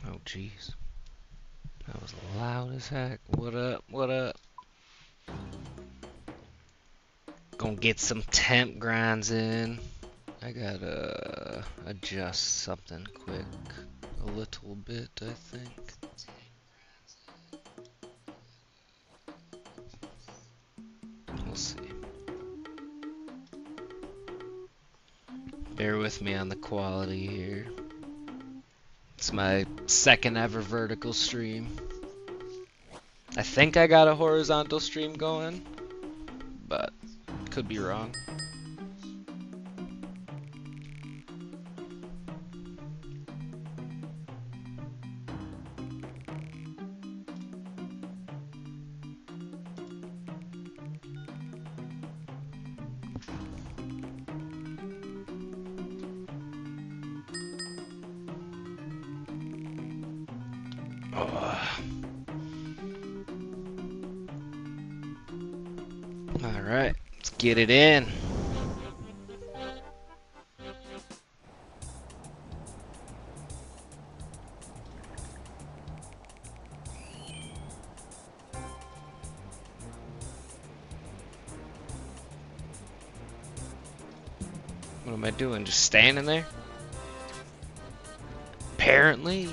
Oh, jeez. That was loud as heck. What up? What up? Gonna get some temp grinds in. I gotta adjust something quick. A little bit, I think. We'll see. Bear with me on the quality here. It's my second ever vertical stream. I think I got a horizontal stream going, but could be wrong. Alright, let's get it in. What am I doing? Just standing there? Apparently.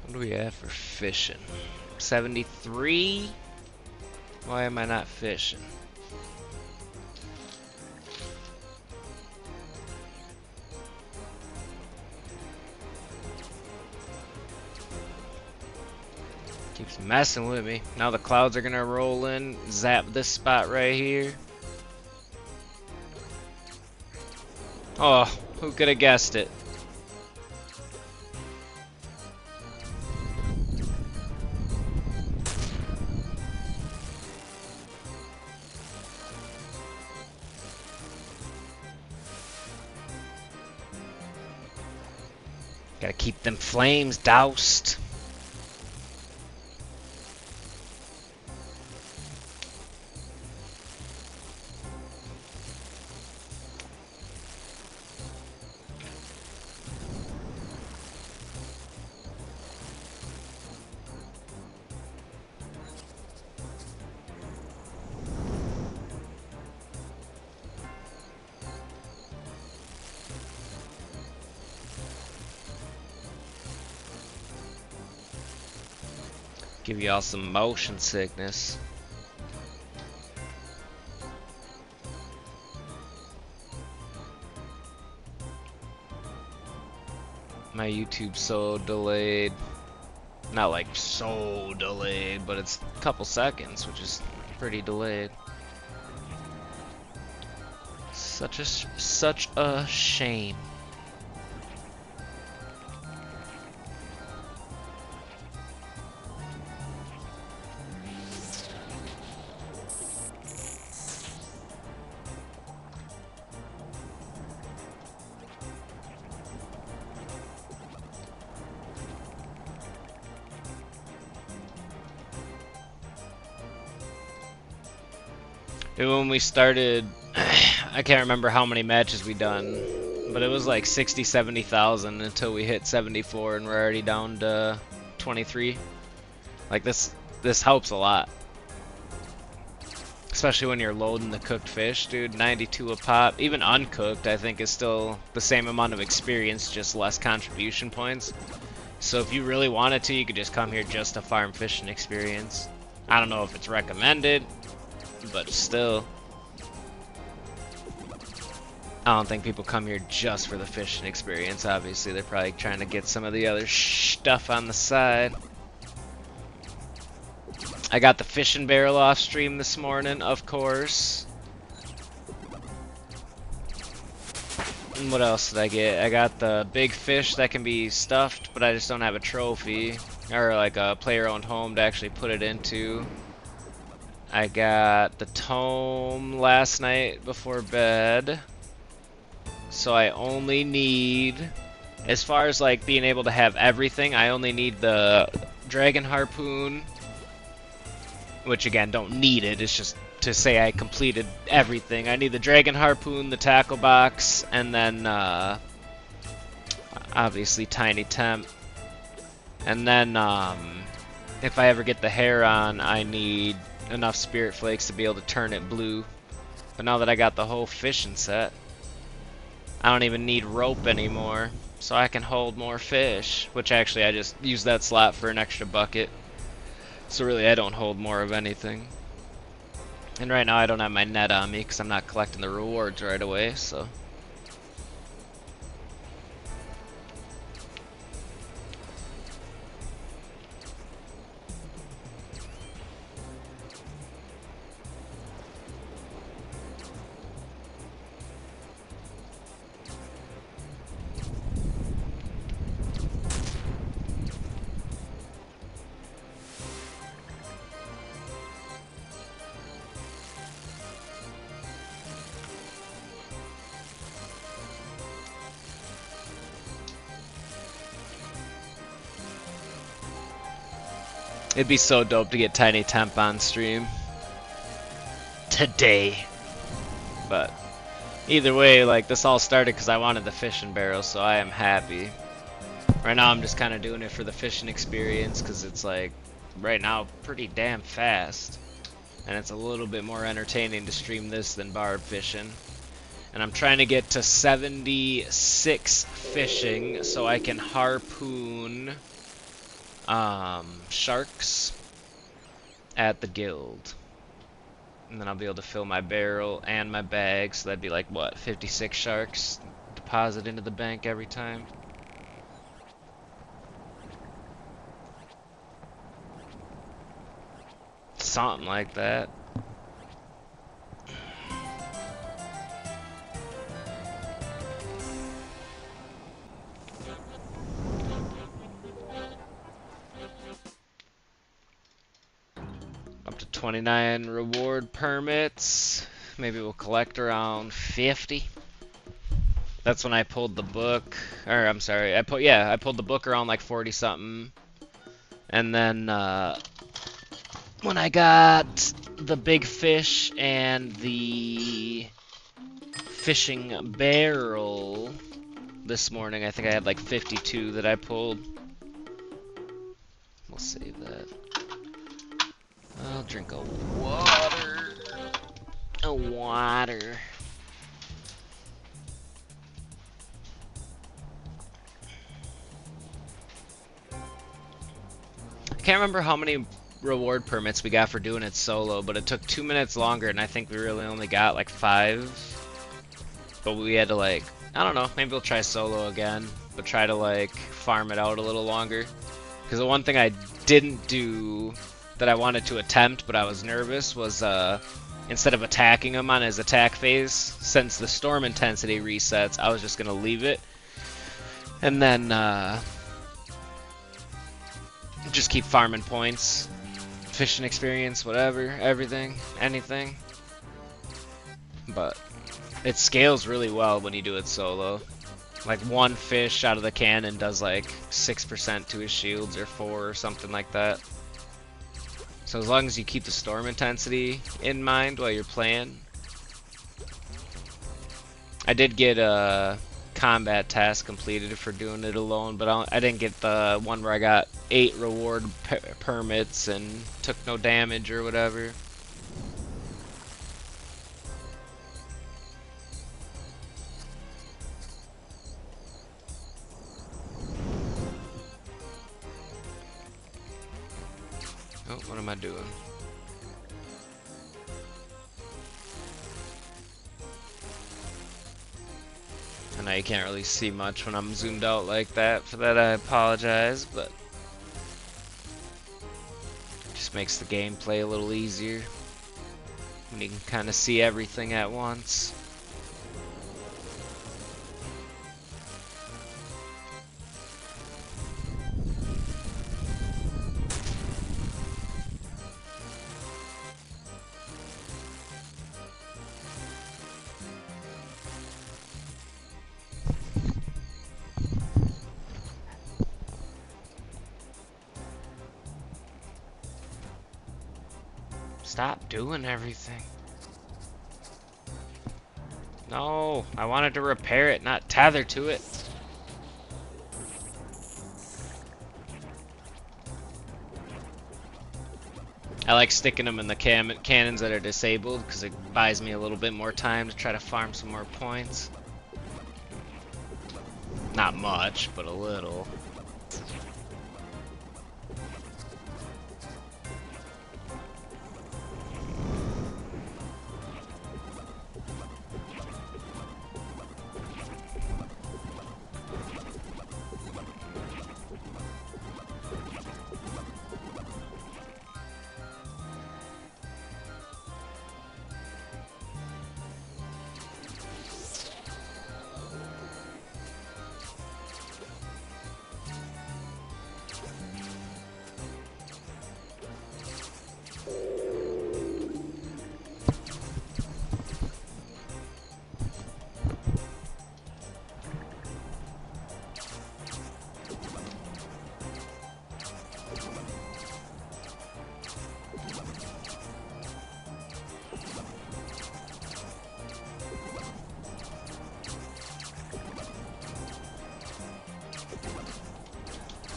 What do we have for fishing? 73? Why am I not fishing? Keeps messing with me. Now the clouds are gonna roll in, zap this spot right here. Oh, who could have guessed it? Gotta keep them flames doused. Give y'all some motion sickness. My YouTube's so delayed. Not like so delayed, but it's a couple seconds, which is pretty delayed. Such a shame. When we started, I can't remember how many matches we done, but it was like 60, 70,000 until we hit 74 and we're already down to 23. Like this helps a lot. Especially when you're loading the cooked fish, dude. 92 a pop. Even uncooked, I think, is still the same amount of experience, just less contribution points. So if you really wanted to, you could just come here just to farm fishing experience. I don't know if it's recommended, but still. I don't think people come here just for the fishing experience. Obviously, they're probably trying to get some of the other stuff on the side. I got the fishing barrel off stream this morning, of course. And what else did I get? I got the big fish that can be stuffed, but I just don't have a trophy or like a player-owned home to actually put it into. I got the tome last night before bed. So I only need, as far as like being able to have everything, I only need the dragon harpoon, which again, don't need it, it's just to say I completed everything. I need the dragon harpoon, the tackle box, and then obviously tiny temp. And then if I ever get the hair on, I need enough spirit flakes to be able to turn it blue. But now that I got the whole fishing set, I don't even need rope anymore, so I can hold more fish, which actually I just use that slot for an extra bucket. So really I don't hold more of anything. And right now I don't have my net on me because I'm not collecting the rewards right away, so. It'd be so dope to get Tiny Temp on stream today. But either way, like, this all started because I wanted the fishing barrel, so I am happy. Right now I'm just kind of doing it for the fishing experience because it's like, right now, pretty damn fast. And it's a little bit more entertaining to stream this than barb fishing. And I'm trying to get to 76 fishing so I can harpoon sharks at the guild. And then I'll be able to fill my barrel and my bag, so that'd be like, what, 56 sharks deposit into the bank every time. Something like that. Up to 29 reward permits. Maybe we'll collect around 50. That's when I pulled the book. Or I'm sorry, I pulled the book around like 40 something. And then when I got the big fish and the fishing barrel this morning, I think I had like 52 that I pulled. We'll save that. I'll drink a water. A water. I can't remember how many reward permits we got for doing it solo, but it took 2 minutes longer, and I think we really only got like 5. But we had to like, I don't know, maybe we'll try solo again, but try to like farm it out a little longer. Because the one thing I didn't do that I wanted to attempt, but I was nervous, was instead of attacking him on his attack phase, since the storm intensity resets, I was just gonna leave it. And then just keep farming points, fishing experience, whatever, everything, anything. But it scales really well when you do it solo. Like one fish out of the cannon does like 6% to his shields, or 4 or something like that. So as long as you keep the storm intensity in mind while you're playing. I did get a combat task completed for doing it alone, but I didn't get the one where I got 8 reward permits and took no damage or whatever. am I doing? I know you can't really see much when I'm zoomed out like that. For that, I apologize, but just makes the gameplay a little easier when you can kind of see everything at once. Stop doing everything. No, I wanted to repair it, not tether to it. I like sticking them in the cannons that are disabled because it buys me a little bit more time to try to farm some more points. Not much, but a little.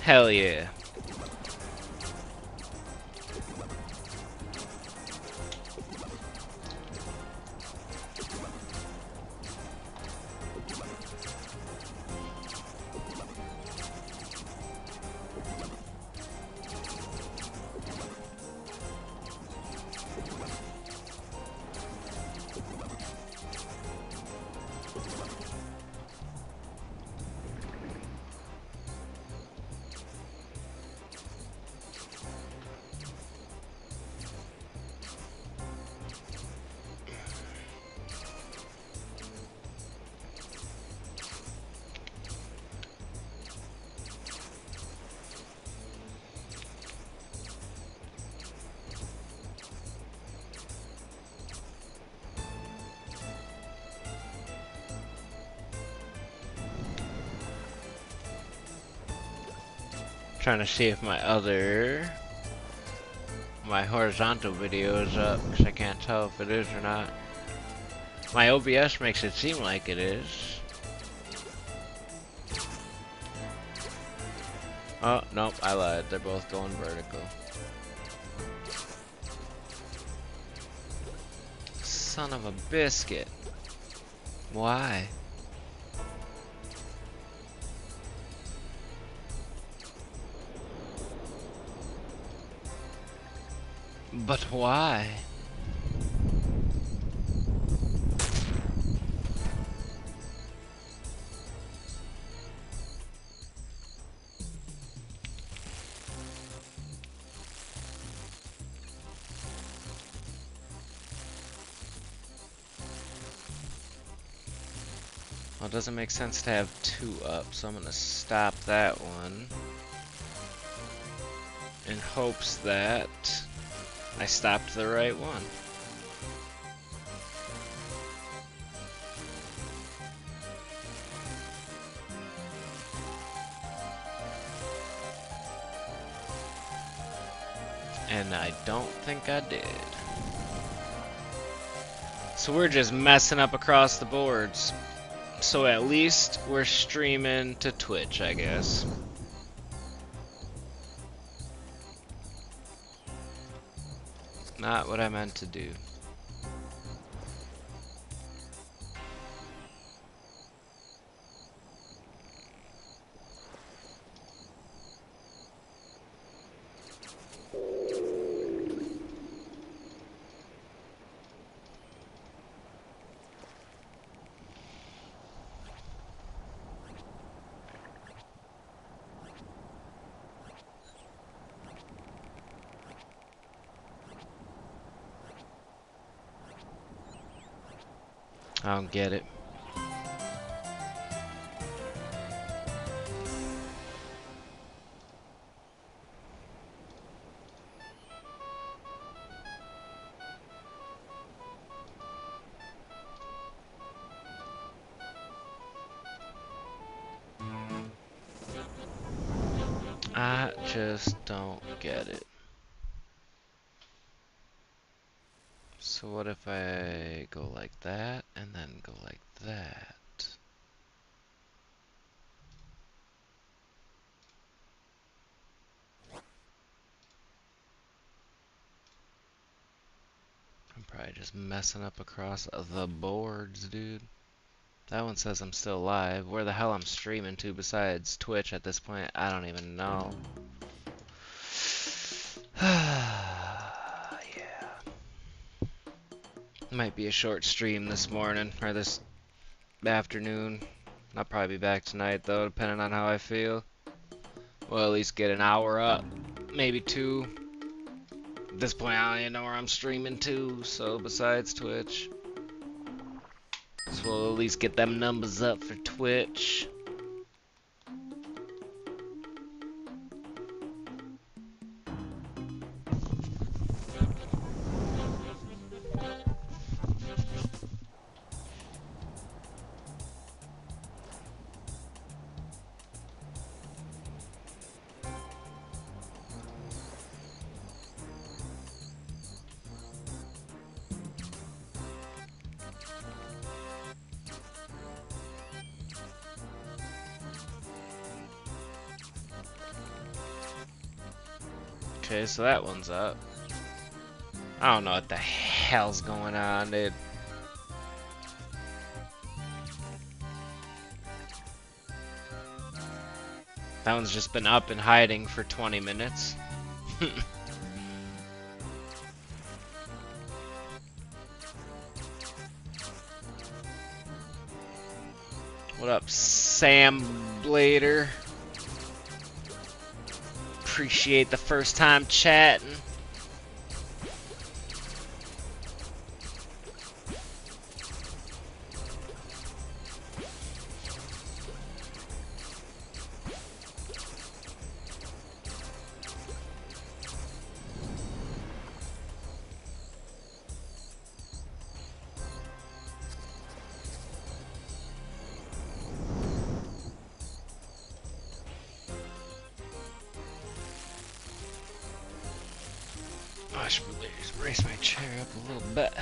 Hell yeah. Trying to see if my horizontal video is up, because I can't tell if it is or not. My OBS makes it seem like it is. Oh, nope, I lied. They're both going vertical. Son of a biscuit. Why? But why? Well, it doesn't make sense to have two up, so I'm gonna stop that one in hopes that I stopped the right one. And I don't think I did. So we're just messing up across the boards. So at least we're streaming to Twitch, I guess. Not what I meant to do. I don't get it. I just don't get it. So what if I go like that and then go like that? I'm probably just messing up across the boards, dude. That one says I'm still live. Where the hell I'm streaming to besides Twitch at this point, I don't even know. Yeah. Might be a short stream this morning, or this afternoon. I'll probably be back tonight though, depending on how I feel. Well, at least get an hour up. Maybe 2. At this point, I don't even know where I'm streaming to, so besides Twitch. So we'll at least get them numbers up for Twitch. Okay, so that one's up. I don't know what the hell's going on, dude. That one's just been up and hiding for 20 minutes. What up, Sam Blader? Appreciate the first time chatting. I should really just raise my chair up a little bit.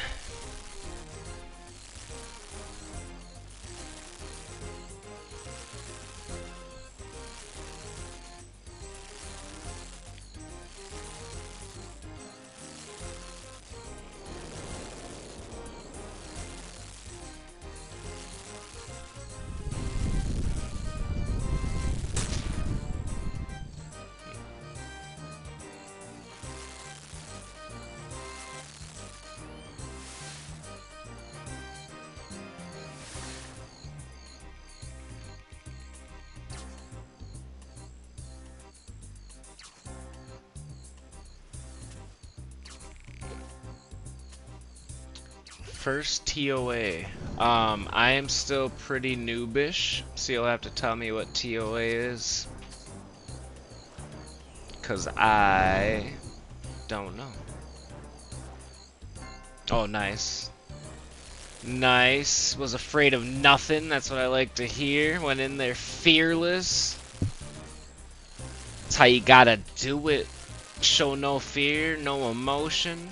First TOA. I am still pretty noobish, so you'll have to tell me what TOA is. 'Cause I don't know. Oh, nice. Nice. Was afraid of nothing. That's what I like to hear. Went in there fearless. That's how you gotta do it. Show no fear, no emotion.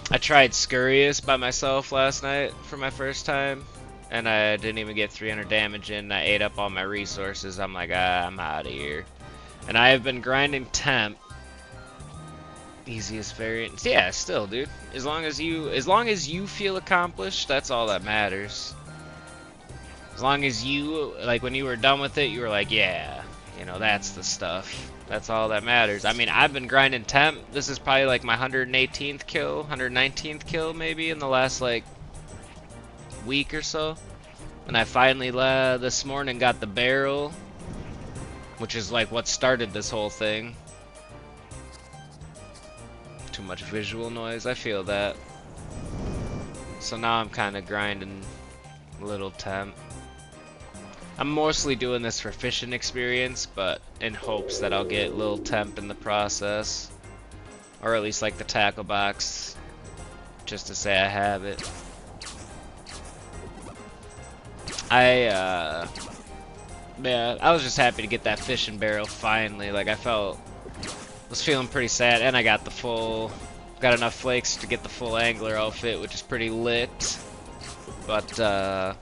I tried Scurrius by myself last night for my first time, and I didn't even get 300 damage in. I ate up all my resources. I'm like, I'm out of here. And I have been grinding temp. Easiest variant. Yeah, still, dude. As long as you feel accomplished, that's all that matters. As long as you, like, when you were done with it, you were like, yeah, you know, that's the stuff. That's all that matters. I mean, I've been grinding temp. This is probably like my 118th kill, 119th kill maybe in the last like week or so. And I finally this morning got the barrel, which is like what started this whole thing. Too much visual noise, I feel that. So now I'm kind of grinding little temp. I'm mostly doing this for fishing experience, but in hopes that I'll get little temp in the process. Or at least like the tackle box, just to say I have it. Yeah, I was just happy to get that fishing barrel finally. Like, was feeling pretty sad, and I got got enough flakes to get the full angler outfit, which is pretty lit. But, yeah,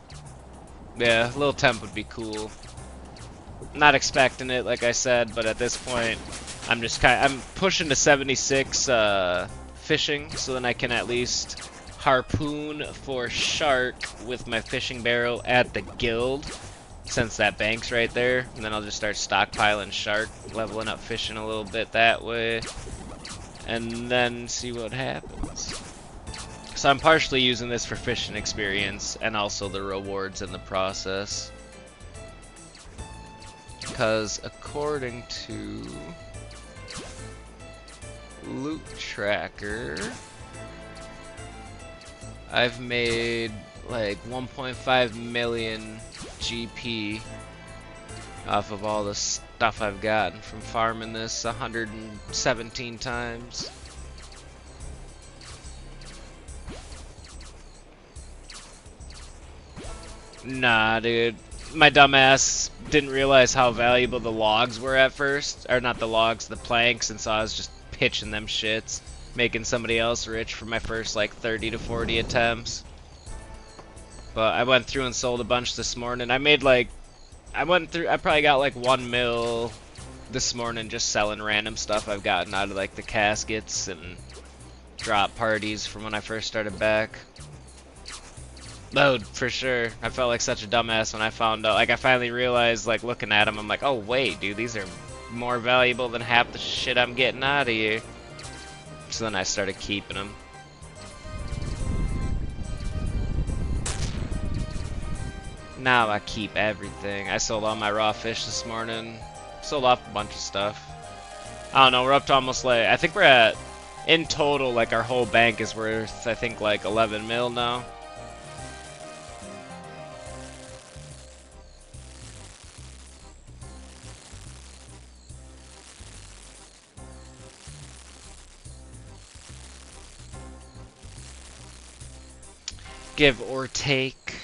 a little temp would be cool. Not expecting it, like I said, but at this point, I'm pushing to 76 fishing, so then I can at least harpoon for shark with my fishing barrel at the guild, since that bank's right there, and then I'll just start stockpiling shark, leveling up fishing a little bit that way, and then see what happens. So I'm partially using this for fishing experience, and also the rewards in the process. Because according to Loot Tracker, I've made like 1.5 million GP off of all the stuff I've gotten from farming this 117 times. Nah, dude. My dumbass didn't realize how valuable the logs were at first. Or not the logs, the planks, and so I was just pitching them shits, making somebody else rich for my first like 30 to 40 attempts. But I went through and sold a bunch this morning. I probably got like 1 mil this morning just selling random stuff I've gotten out of like the caskets and drop parties from when I first started back. Oh, for sure. I felt like such a dumbass when I found out. Like, I finally realized, like, looking at them, I'm like, oh, wait, dude, these are more valuable than half the shit I'm getting out of here. So then I started keeping them. Now I keep everything. I sold all my raw fish this morning. Sold off a bunch of stuff. I don't know, we're up to almost like, I think we're at, in total, like, our whole bank is worth, I think, like, 11 mil now. Give or take.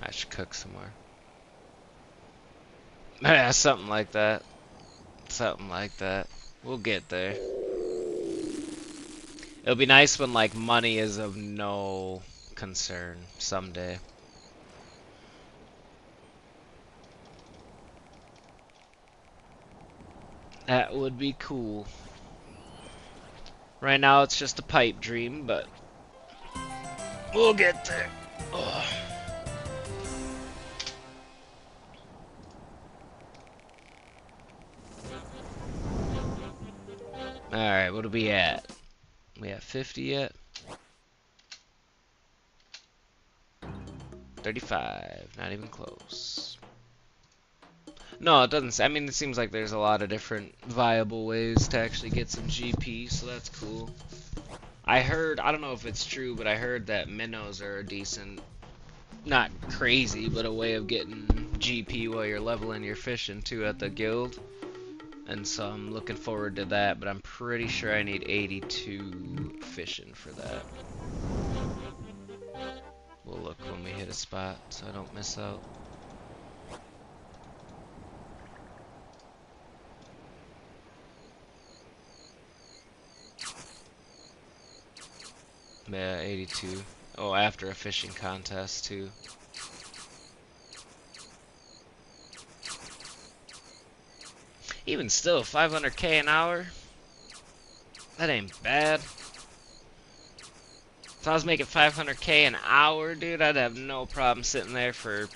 I should cook some more. Yeah, something like that. Something like that. We'll get there. It'll be nice when, like, money is of no concern someday. That would be cool. Right now it's just a pipe dream, but we'll get there. Ugh. Alright, what are we at? We at 50 yet? 35, not even close. No, it doesn't. I mean, it seems like there's a lot of different viable ways to actually get some GP, so that's cool. I heard, I don't know if it's true, but I heard that minnows are a decent, not crazy, but a way of getting GP while you're leveling your fishing too at the guild. And so I'm looking forward to that, but I'm pretty sure I need 82 fishing for that. We'll look when we hit a spot so I don't miss out. Yeah, 82. Oh, after a fishing contest too. Even still, 500k an hour? That ain't bad. If I was making 500k an hour, dude, I'd have no problem sitting there for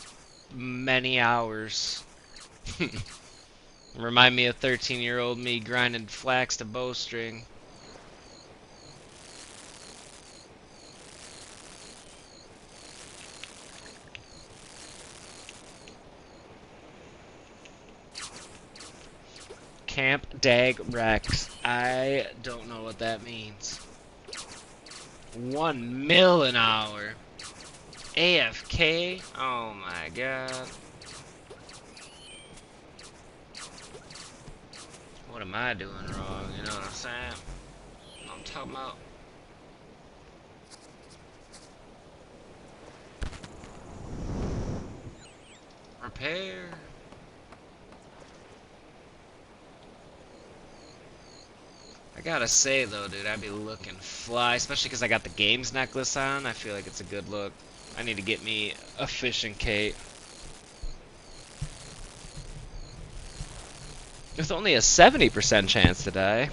many hours. Remind me of 13-year-old me grinding flax to bowstring. Camp Dag Rex. I don't know what that means. 1 mil an hour. AFK? Oh my god. What am I doing wrong? You know what I'm saying? I'm talking about. Repair. I gotta say though, dude, I'd be looking fly, especially because I got the games necklace on. I feel like it's a good look. I need to get me a fishing cape. There's only a 70% chance to die.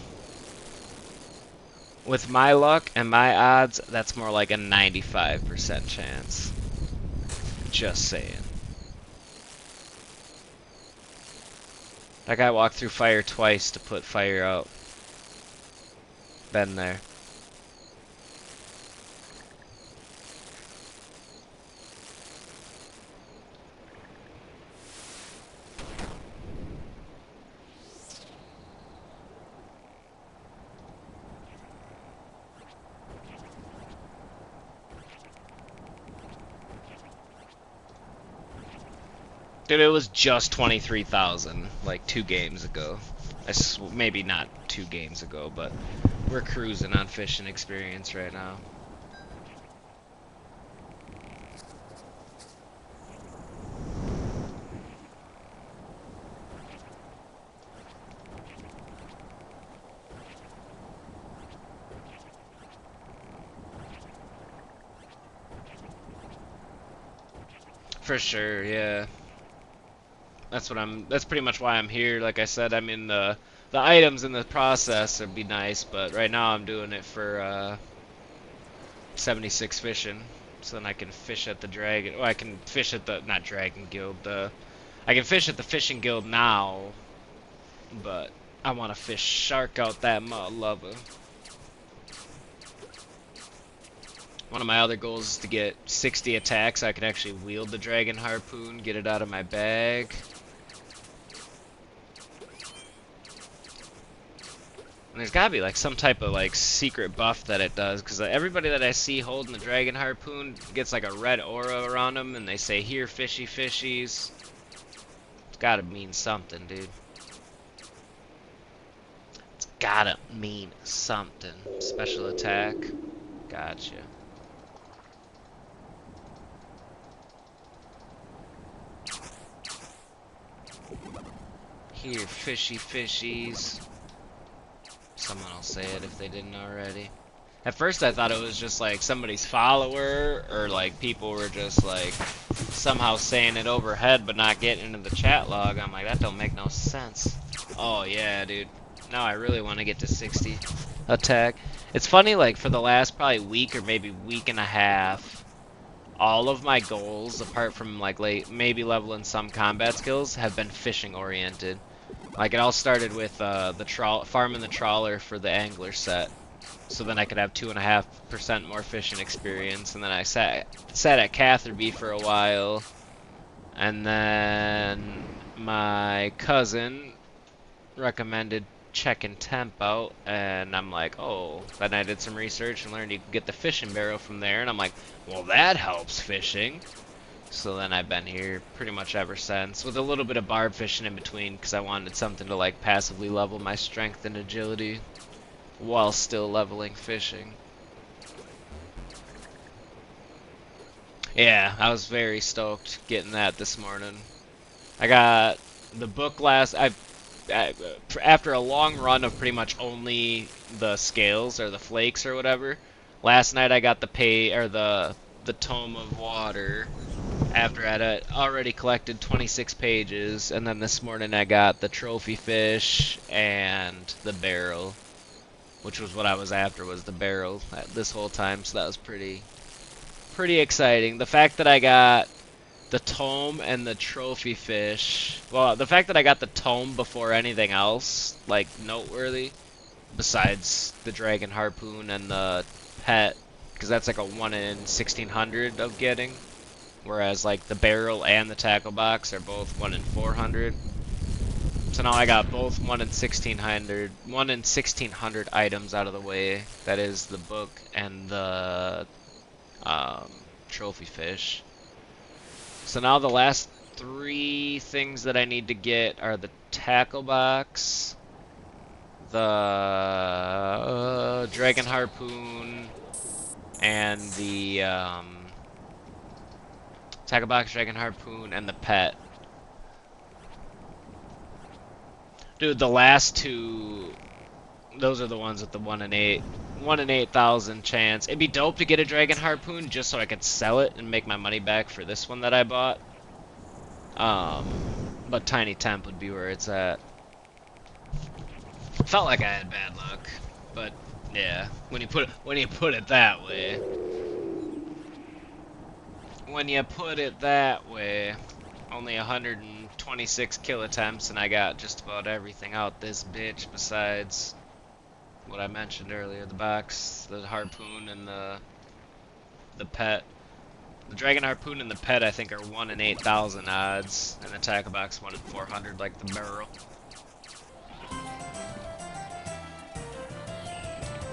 With my luck and my odds, that's more like a 95% chance. Just saying. That guy walked through fire twice to put fire out. Been there. Dude, it was just 23,000 like 2 games ago. Maybe not 2 games ago, but we're cruising on fishing experience right now. For sure, yeah. That's pretty much why I'm here. Like I said, I mean the items in the process would be nice, but right now I'm doing it for 76 fishing. So then I can fish at the dragon. Well, I can fish at the not dragon guild. I can fish at the fishing guild now, but I want to fish shark out that mud lover. One of my other goals is to get 60 attacks so I can actually wield the dragon harpoon, get it out of my bag. And there's gotta be like some type of like secret buff that it does, because everybody that I see holding the dragon harpoon gets like a red aura around them, and they say, "Here, fishy fishies." It's gotta mean something, dude. It's gotta mean something. Special attack. Gotcha. Here, fishy fishies. Someone will say it if they didn't already. At first I thought it was just like somebody's follower, or like people were just like somehow saying it overhead but not getting into the chat log. I'm like, that don't make no sense. Oh yeah, dude. Now I really want to get to 60 attack. It's funny, like for the last probably week or maybe week and a half, all of my goals, apart from like maybe leveling some combat skills, have been fishing oriented. Like it all started with farming the trawler for the angler set, so then I could have 2.5% more fishing experience. And then I sat at Catherby for a while, and then my cousin recommended checking temp out, and I'm like, oh. Then I did some research and learned you could get the fishing barrel from there, and I'm like, well, that helps fishing. So then I've been here pretty much ever since, with a little bit of barb fishing in between, because I wanted something to like passively level my strength and agility while still leveling fishing. Yeah, I was very stoked getting that this morning. I got the book after a long run of pretty much only the scales or the flakes or whatever. Last night I got the Tome of Water, after I had already collected 26 pages, and then this morning I got the trophy fish and the barrel, which was what I was after, was the barrel this whole time, so that was pretty exciting. The fact that I got the tome and the trophy fish, well, the fact that I got the tome before anything else, like, noteworthy, besides the dragon harpoon and the pet, because that's like a 1 in 1600 of getting. Whereas like the barrel and the tackle box are both 1 in 400. So now I got both 1 in 1600 items out of the way. That is the book and the trophy fish. So now the last 3 things that I need to get are the tackle box, the dragon harpoon, and the tackle box, dragon harpoon, and the pet. Dude, the last 2, those are the ones with the 1 in 8,000 chance. It'd be dope to get a dragon harpoon just so I could sell it and make my money back for this one that I bought. But Tiny Temp would be where it's at. Felt like I had bad luck, but yeah, when you put it that way. When you put it that way, only 126 kill attempts, and I got just about everything out this bitch besides what I mentioned earlier: the box, the harpoon, and the pet. The dragon harpoon and the pet, I think, are 1 in 8,000 odds, and the tackle box 1 in 400, like the barrel.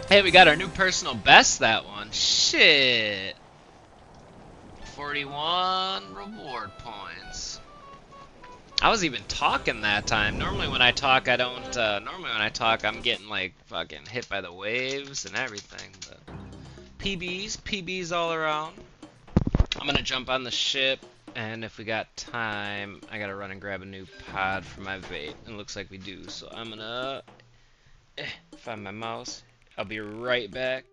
Hey, we got our new personal best, that one. Shit. 41 reward points. I was even talking that time. Normally when I talk, I don't, normally when I talk, I'm getting, like, fucking hit by the waves and everything, but PBs all around. I'm gonna jump on the ship, and if we got time, I gotta run and grab a new pod for my vape. It looks like we do, so I'm gonna find my mouse. I'll be right back.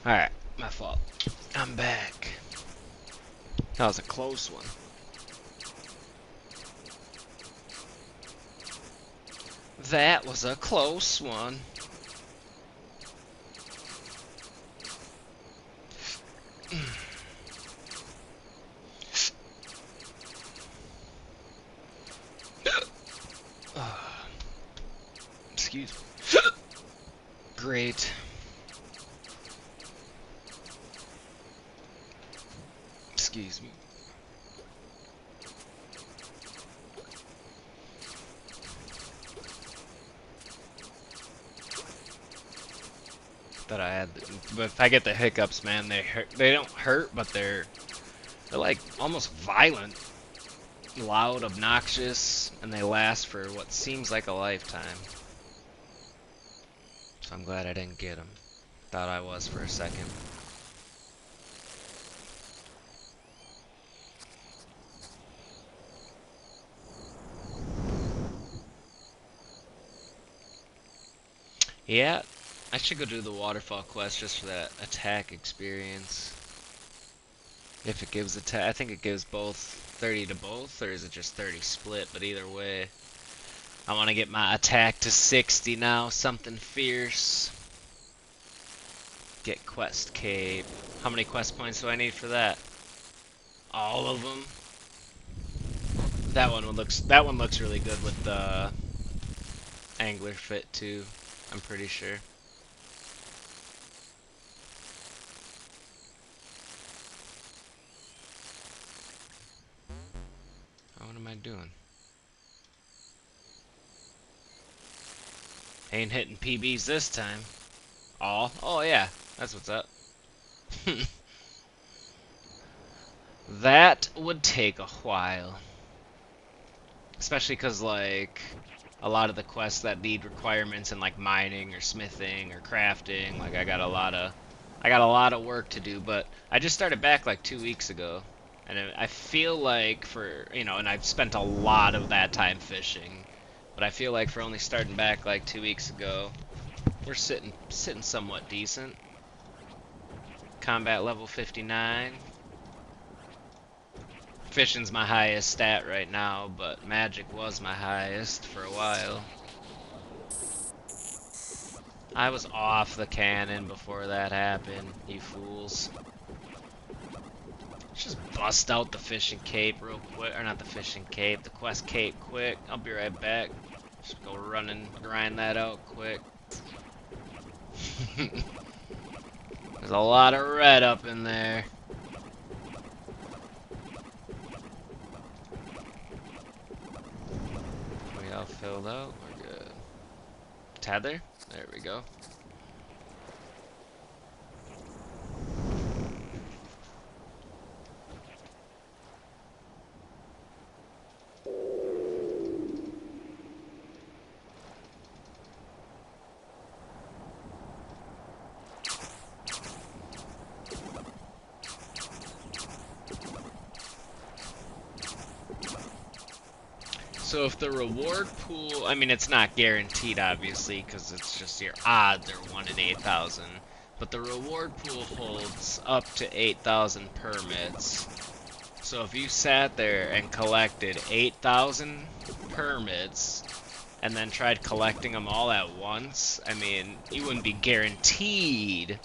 Alright, my fault. I'm back. That was a close one. That was a close one. Excuse me. Great. Excuse me. That I had, but if I get the hiccups, man, they hurt. They don't hurt, but they're like almost violent, loud, obnoxious, and they last for what seems like a lifetime. So I'm glad I didn't get them. Thought I was for a second. Yeah, I should go do the waterfall quest just for that attack experience. If it gives attack, I think it gives both 30 to both, or is it just 30 split? But either way, I want to get my attack to 60 now, something fierce. Get quest cape. How many quest points do I need for that? All of them. That one looks really good with the angler fit too. I'm pretty sure. What am I doing? Ain't hitting PBs this time. Oh yeah, that's what's up. That would take a while. Especially because, like, a lot of the quests that need requirements in, like, mining or smithing or crafting, like, I got a lot of work to do, but I just started back, like, 2 weeks ago. And I feel like and I've spent a lot of that time fishing, but I feel like for only starting back, like, 2 weeks ago, we're sitting somewhat decent. Combat level 59. fishing's my highest stat right now, but magic was my highest for a while. I was off the cannon before that happened, you fools. Let's just bust out the fishing cape real quick, or not the fishing cape, the quest cape quick. I'll be right back. Just go run and grind that out quick. There's a lot of red up in there. We all filled out, we're good. Tether? There we go. So if the reward pool, I mean it's not guaranteed obviously because it's just your odds are 1 in 8,000, but the reward pool holds up to 8,000 permits. So if you sat there and collected 8,000 permits and then tried collecting them all at once, I mean you wouldn't be guaranteed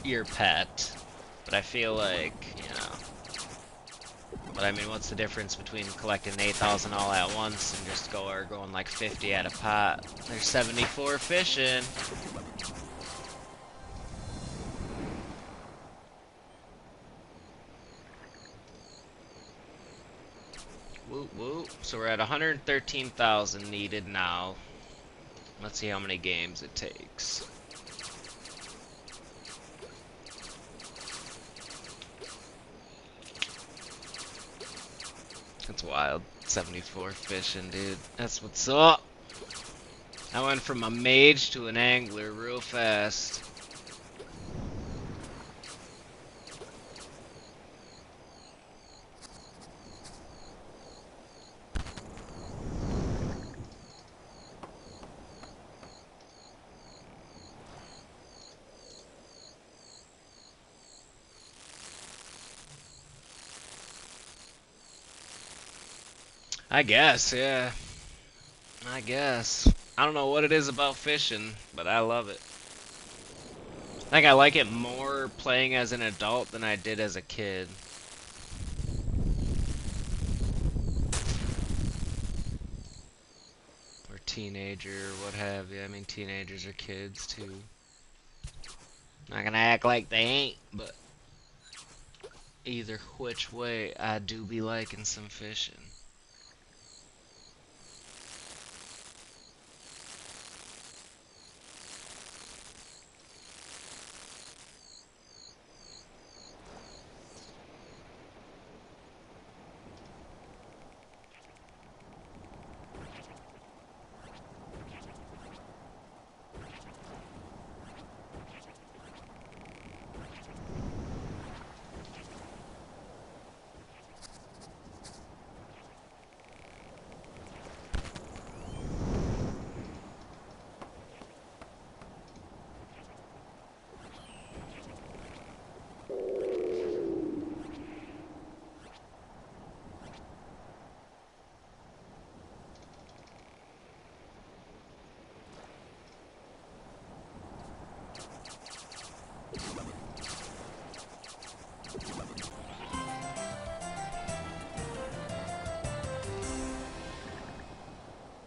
your pet, but I feel like, you know. But I mean, what's the difference between collecting 8,000 all at once and just going like 50 at a pot? There's 74 fishing. Whoop whoop. So we're at 113,000 needed now. Let's see how many games it takes. That's wild. 74 fishing, dude. That's what's up. I went from a mage to an angler real fast. I guess, yeah. I guess. I don't know what it is about fishing, but I love it. I think I like it more playing as an adult than I did as a kid. Or teenager, or what have you. I mean, teenagers are kids, too. Not gonna act like they ain't, but either which way, I do be liking some fishing.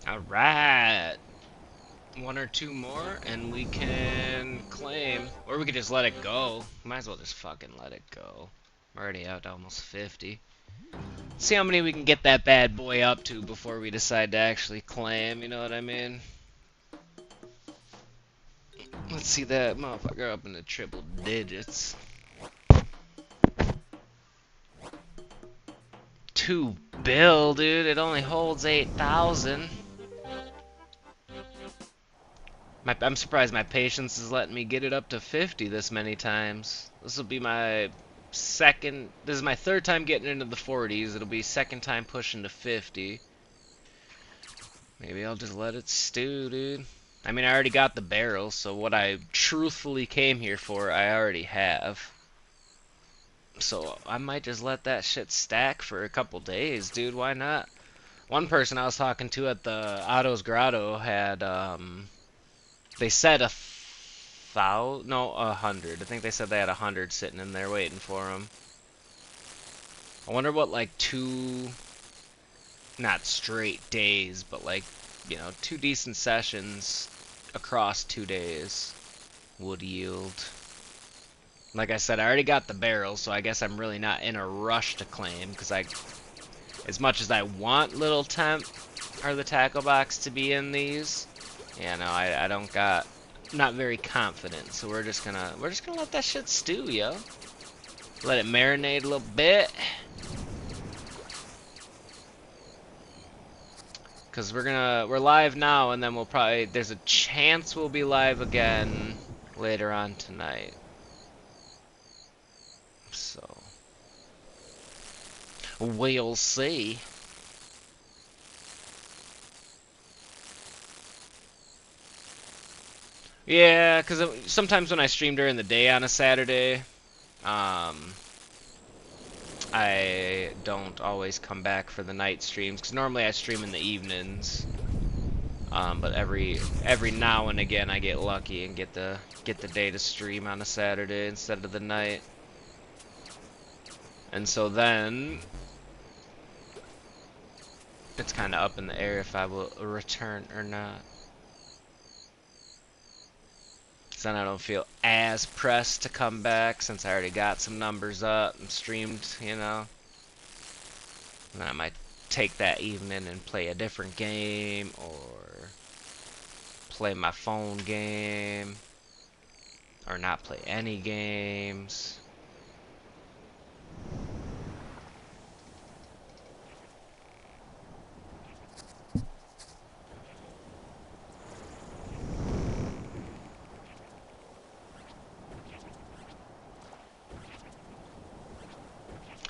Alright. One or two more and we can claim. Or we could just let it go. Might as well just fucking let it go. I'm already out to almost 50. See how many we can get that bad boy up to before we decide to actually claim, you know what I mean? Let's see that motherfucker up in the triple digits. 2 bill, dude. It only holds 8,000. I'm surprised my patience is letting me get it up to 50 this many times. This will be my second. This is my third time getting into the 40s. It'll be second time pushing to 50. Maybe I'll just let it stew, dude. I mean, I already got the barrel, so what I truthfully came here for, I already have. So I might just let that shit stack for a couple days, dude. Why not? One person I was talking to at the Otto's Grotto had, they said no, 100. I think they said they had 100 sitting in there waiting for them. I wonder what, like, not straight days, but like, you know, 2 decent sessions across 2 days would yield. Like I said, I already got the barrel, so I guess I'm really not in a rush to claim, because as much as I want Little Temp or the tackle box to be in these, yeah, no, I don't got, not very confident, so we're just gonna let that shit stew, yo. Let it marinate a little bit. Cause we're live now, and then there's a chance we'll be live again later on tonight. So we'll see. Yeah, cause sometimes when I stream during the day on a Saturday, I don't always come back for the night streams, cause normally I stream in the evenings. But every now and again I get lucky and get the day to stream on a Saturday instead of the night. And so then it's kind of up in the air if I will return or not. So then I don't feel as pressed to come back since I already got some numbers up and streamed, you know. And then I might take that evening and play a different game or play my phone game or not play any games.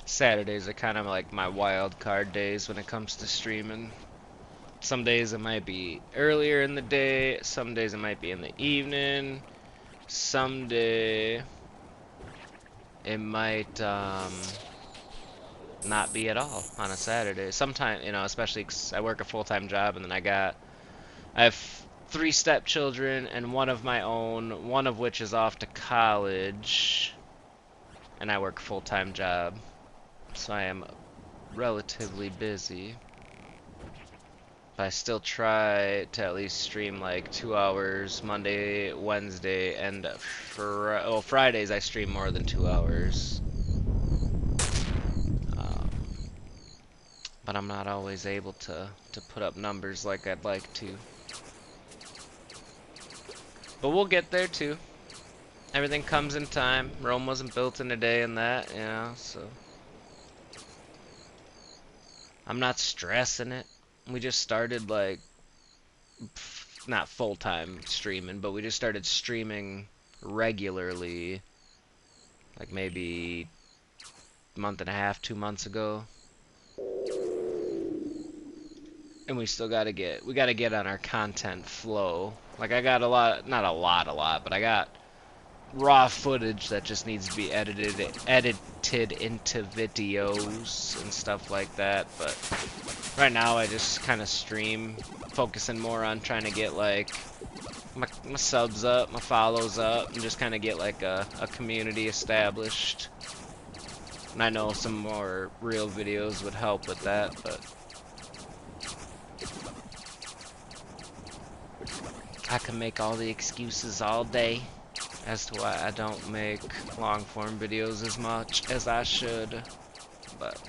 Saturdays are kind of like my wild card days when it comes to streaming. Some days it might be earlier in the day, some days it might be in the evening, someday it might not be at all on a Saturday. Sometimes, you know, especially 'cause I work a full-time job and then I have 3 stepchildren and one of my own, one of which is off to college, and I work a full-time job, so I am relatively busy. But I still try to at least stream like 2 hours Monday, Wednesday, and Fridays I stream more than 2 hours. Um, but I'm not always able to put up numbers like I'd like to. But we'll get there too. Everything comes in time. Rome wasn't built in a day and that, you know, so I'm not stressing it. We just started like not full-time streaming, but we just started streaming regularly like maybe a month and a half, 2 months ago. And we still we gotta get on our content flow. Like I got a lot, not a lot, but I got raw footage that just needs to be edited into videos and stuff like that. But right now I just kind of stream, focusing more on trying to get like my subs up, my follows up, and just kind of get like a community established. And I know some more real videos would help with that, but I can make all the excuses all day as to why I don't make long form videos as much as I should, but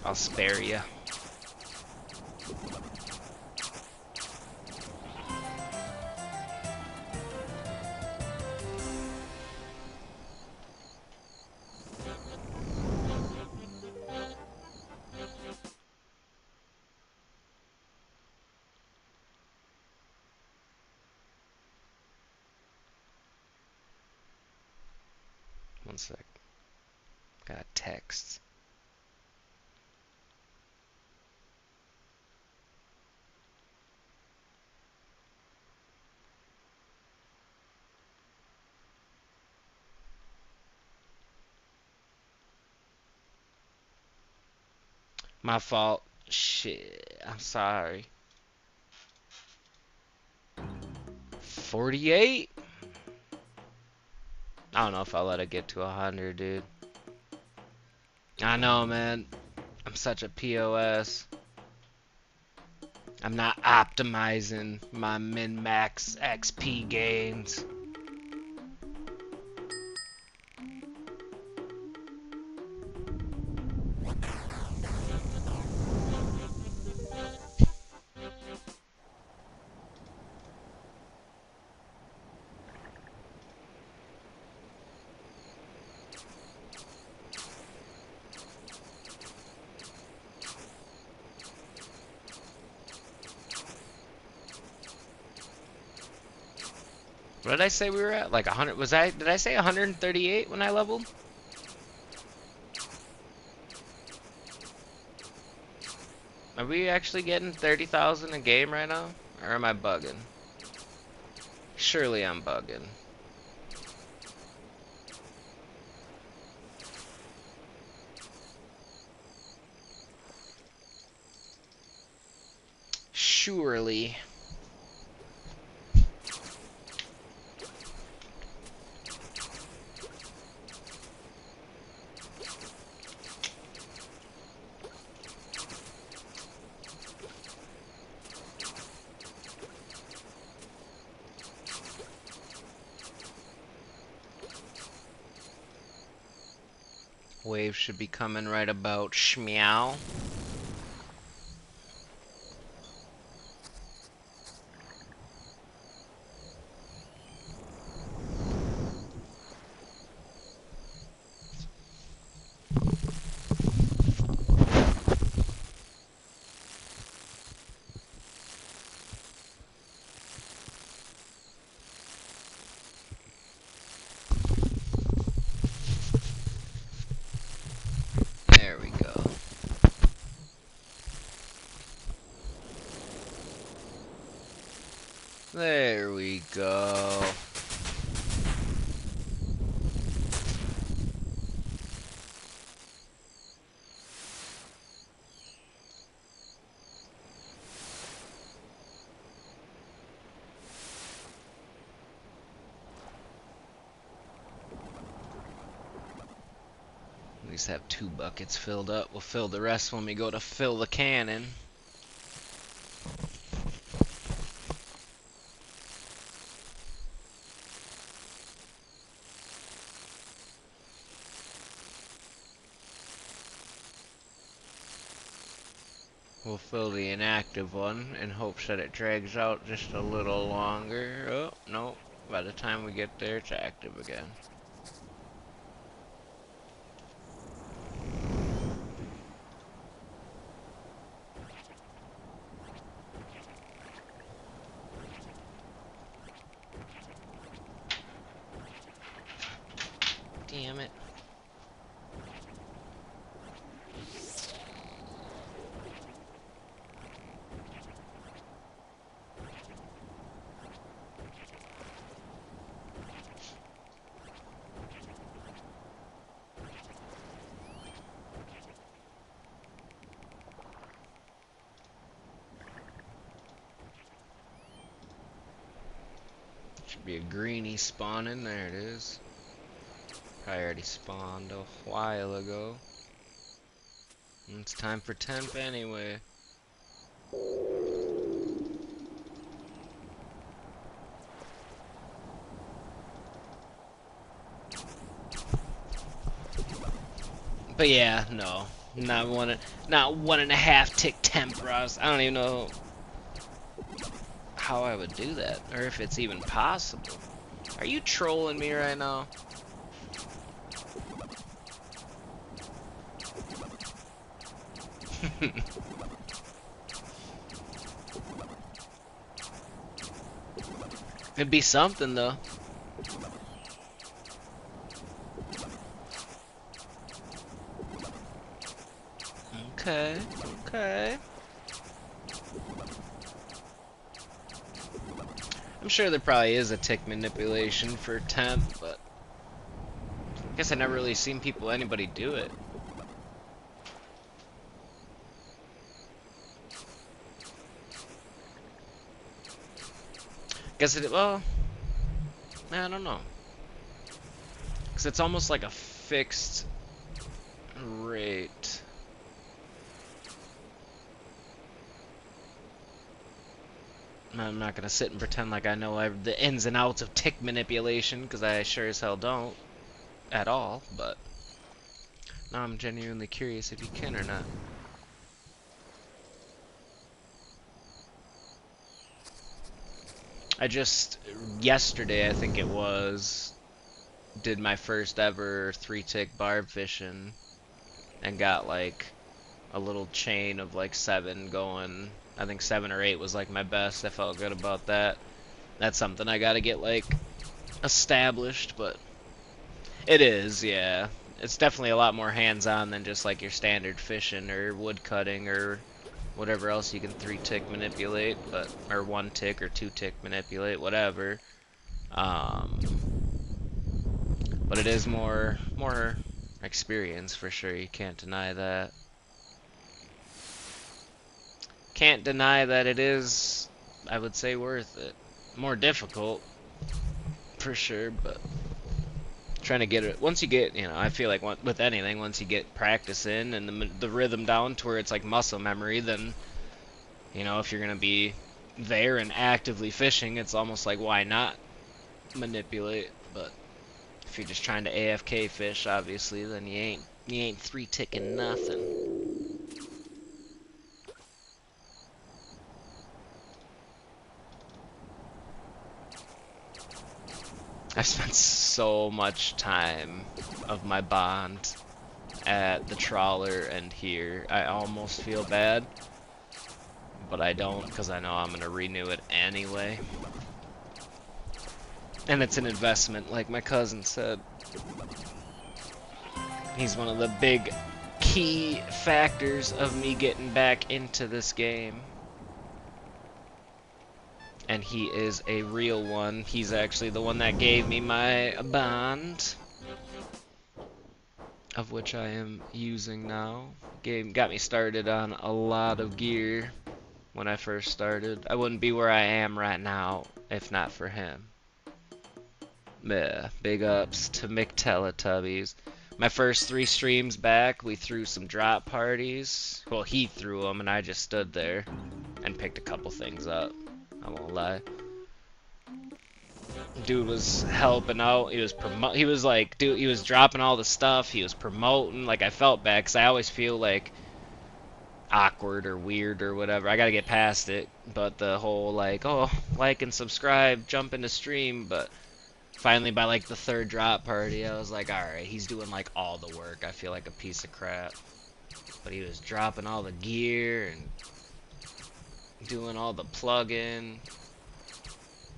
I'll spare you. One sec. Got a text. My fault. Shit. I'm sorry. 48? I don't know if I'll let it get to 100, dude. I know, man. I'm such a POS. I'm not optimizing my min-max XP gains. What did I say we were at? Like 100? Did I say 138 when I leveled? Are we actually getting 30,000 a game right now? Or am I bugging? Surely I'm bugging. Surely. Wave should be coming right about shmeow. There we go. There we go. At least have 2 buckets filled up. We'll fill the rest when we go to fill the cannon. We'll fill the inactive one in hopes that it drags out just a little longer. Oh, no. By the time we get there, it's active again. Damn it. Should be a greenie spawning. There it is. I already spawned a while ago. It's time for temp anyway. But yeah, no. Not 1.5 tick temperas. I don't even know how I would do that, or if it's even possible. Are you trolling me right now? It'd be something though. Okay, okay. I'm sure there probably is a tick manipulation for temp, but I guess I never really seen anybody do it. Guess it, well, I don't know. Because it's almost like a fixed rate. I'm not going to sit and pretend like I know the ins and outs of tick manipulation, because I sure as hell don't at all, but now I'm genuinely curious if you can or not. I just, yesterday I think it was, did my first ever 3-tick barb fishing and got like a little chain of like 7 going. I think 7 or 8 was like my best. I felt good about that. That's something I gotta get like established, but it is, yeah. It's definitely a lot more hands-on than just like your standard fishing or wood cutting or whatever else you can 3-tick manipulate, but or 1-tick or 2-tick manipulate, whatever. But it is more experience for sure. You can't deny that. Can't deny that it is, I would say, worth it. More difficult for sure, but trying to get it once you get, you know, I feel like with anything, once you get practice in and the rhythm down to where it's like muscle memory, then you know, if you're gonna be there and actively fishing, it's almost like why not manipulate. But if you're just trying to AFK fish, obviously, then you ain't 3-ticking nothing. I've spent so much time of my bond at the trawler and here. I almost feel bad, but I don't because I know I'm going to renew it anyway. And it's an investment, like my cousin said. He's one of the big key factors of me getting back into this game. And he is a real one. He's actually the one that gave me my bond, of which I am using now. Got me started on a lot of gear when I first started. I wouldn't be where I am right now if not for him. Yeah, big ups to McTeletubbies. My first 3 streams back, we threw some drop parties. Well, he threw them and I just stood there and picked a couple things up. I won't lie. Dude was helping out. He was like, dude, he was dropping all the stuff. He was promoting. Like, I felt bad because I always feel like awkward or weird or whatever. I gotta get past it. But the whole like, oh, like and subscribe, jump into stream. But finally, by like the 3rd drop party, I was like, all right, he's doing like all the work. I feel like a piece of crap. But he was dropping all the gear and doing all the plug-in.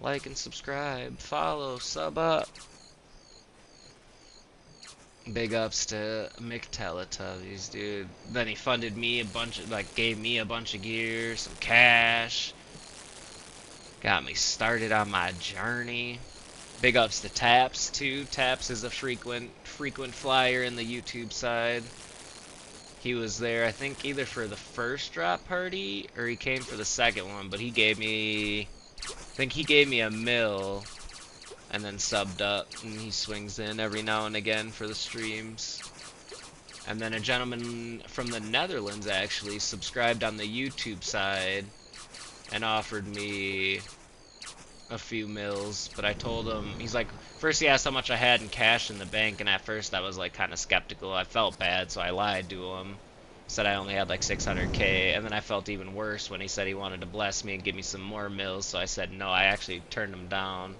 Like and subscribe, follow, sub up. Big ups to McTeletubbies, dude. Then he funded me a bunch of, like, gave me a bunch of gear, some cash. Got me started on my journey. Big ups to Taps, too. Taps is a frequent flyer in the YouTube side. He was there, I think, either for the first drop party, or he came for the second one, but he gave me... I think he gave me a mil and then subbed up, and he swings in every now and again for the streams. And then a gentleman from the Netherlands actually subscribed on the YouTube side and offered me a few mils, but I told him, he's like, first he asked how much I had in cash in the bank, and at first I was like kind of skeptical. I felt bad, so I lied to him. Said I only had like 600K, and then I felt even worse when he said he wanted to bless me and give me some more mils, so I said no. I actually turned him down.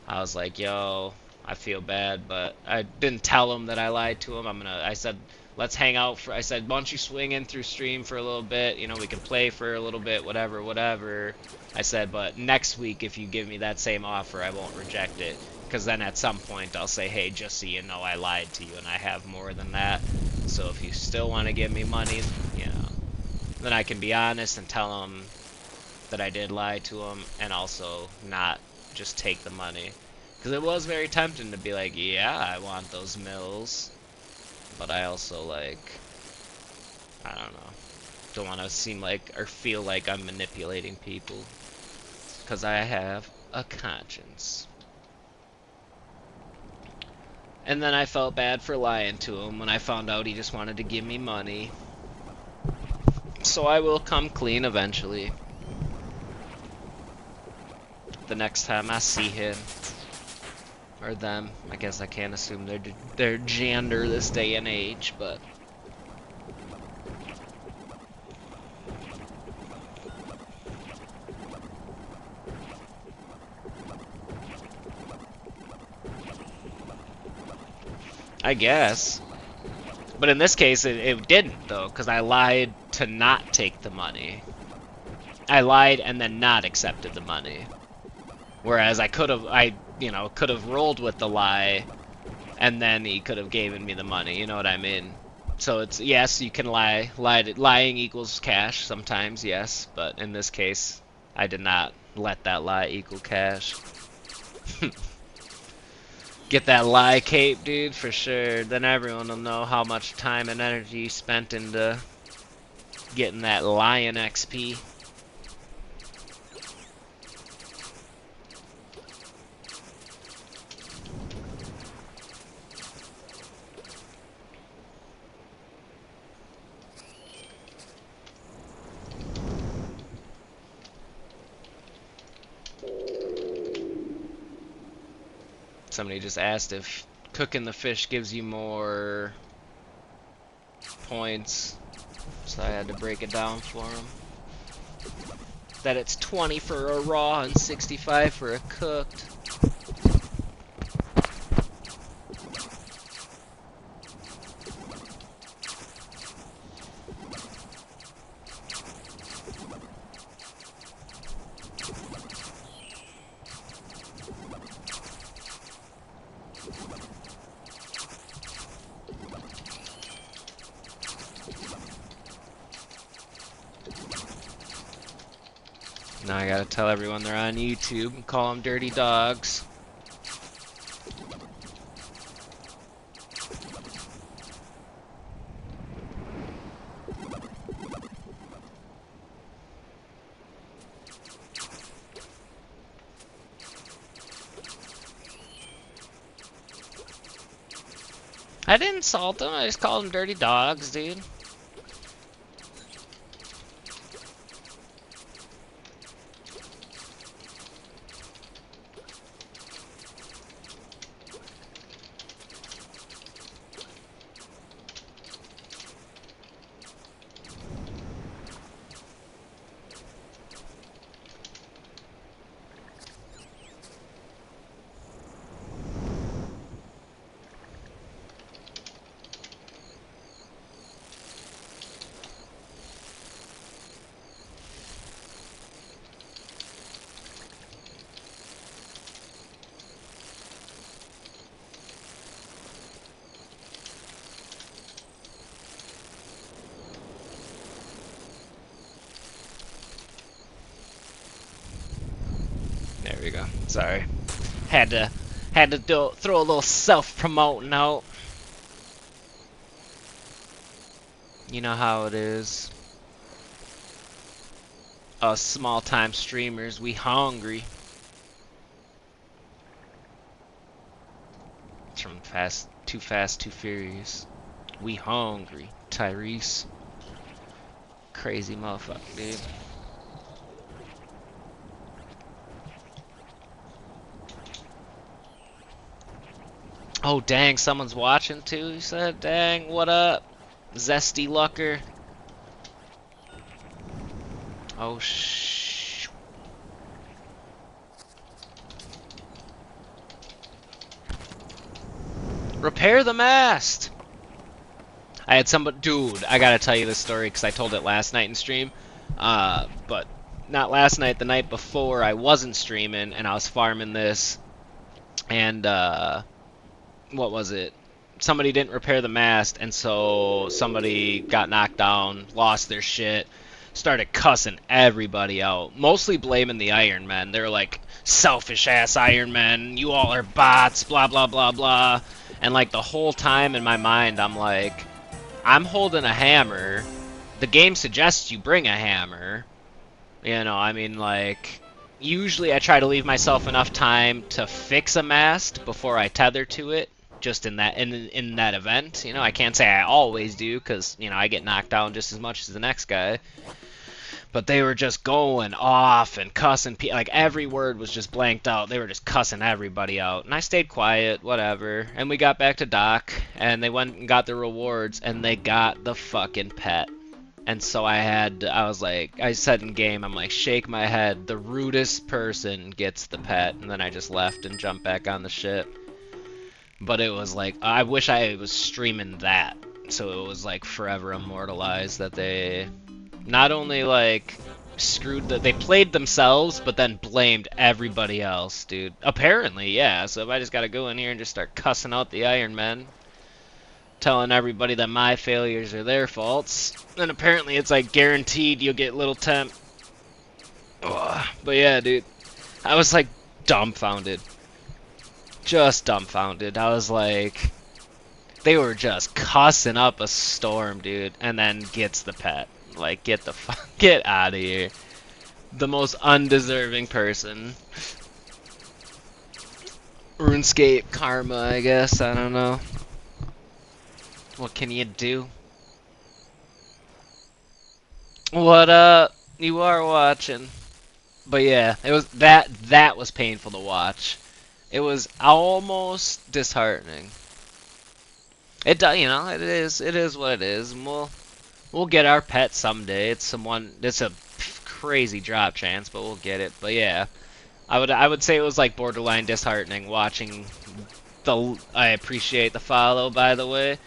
I was like, yo, I feel bad, but I didn't tell him that I lied to him. I said, let's hang out I said, why don't you swing in through stream for a little bit, you know, we can play for a little bit, whatever. I said, but next week if you give me that same offer, I won't reject it, because then at some point I'll say, hey, just so you know, I lied to you and I have more than that. So if you still want to give me money, you know, then I can be honest and tell him that I did lie to him, and also not just take the money. Because it was very tempting to be like, yeah, I want those mils. But I also, like, I don't know. Don't want to seem like or feel like I'm manipulating people. Because I have a conscience. And then I felt bad for lying to him when I found out he just wanted to give me money. So I will come clean eventually. The next time I see him. Or them. I guess I can't assume they're gender this day and age, but... I guess. But in this case, it didn't, though, because I lied to not take the money. I lied and then not accepted the money. Whereas I could have, could have rolled with the lie, and then he could have given me the money, you know what I mean? So it's, yes, you can lie. Lying equals cash sometimes, yes, but in this case, I did not let that lie equal cash. Get that lie cape, dude, for sure. Then everyone will know how much time and energy you spent into getting that lion XP. Somebody just asked if cooking the fish gives you more points, so I had to break it down for them. That it's 20 for a raw and 65 for a cooked. Now I gotta tell everyone they're on YouTube and call them dirty dogs. I didn't insult them, I just called them dirty dogs, dude. There we go. Sorry. Had to throw a little self-promoting out. You know how it is. Us small-time streamers, we hungry. It's from Too Fast, Too Furious. We hungry, Tyrese. Crazy motherfucker, dude. Oh, dang, someone's watching too, he said. Dang, what up? Zesty Lucker. Oh, shh. Repair the mast! I had somebody... Dude, I gotta tell you this story because I told it last night in stream. But not last night, the night before, I wasn't streaming and I was farming this. And, what was it? Somebody didn't repair the mast, and so somebody got knocked down, lost their shit, started cussing everybody out, mostly blaming the Iron Men. They're like, selfish ass Iron Men, you all are bots, blah blah blah blah. And like the whole time in my mind, I'm like, I'm holding a hammer. The game suggests you bring a hammer. You know, I mean, like, usually I try to leave myself enough time to fix a mast before I tether to it. Just in that event, you know, I can't say I always do because you know I get knocked down just as much as the next guy. But they were just going off and cussing. Like every word was just blanked out. They were just cussing everybody out, and I stayed quiet, whatever. And we got back to dock, and they went and got the rewards, and they got the fucking pet. And so I was like, I said in game, I'm like, shake my head. The rudest person gets the pet. And then I just left and jumped back on the ship. But it was like, I wish I was streaming that. So it was like forever immortalized that they not only like they played themselves, but then blamed everybody else, dude. Apparently, yeah. So if I just gotta go in here and just start cussing out the Iron Men, telling everybody that my failures are their faults. And apparently it's like guaranteed you'll get little temp. Ugh. But yeah, dude. I was like dumbfounded. Just dumbfounded. I was like, they were just cussing up a storm, dude. And then gets the pet. Like, get out of here. The most undeserving person. RuneScape karma, I guess. I don't know. What can you do? What you are watching. But yeah, it was that was painful to watch. It was almost disheartening. It does, you know, it is what it is. And we'll get our pet someday. It's a crazy drop chance, but we'll get it. But yeah, I would say it was like borderline disheartening watching I appreciate the follow, by the way.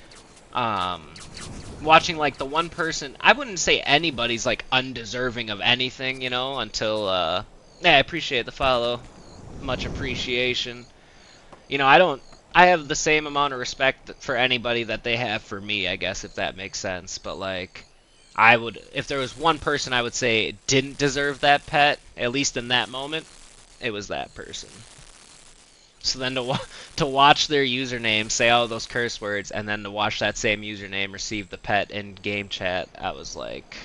Watching like the one person, I wouldn't say anybody's like undeserving of anything, you know, until yeah, I appreciate the follow. Much appreciation. You know, I have the same amount of respect for anybody that they have for me, I guess, if that makes sense. But like, if there was one person I would say didn't deserve that pet, at least in that moment, it was that person. So then to watch their username say all those curse words, and then to watch that same username receive the pet in game chat, I was like,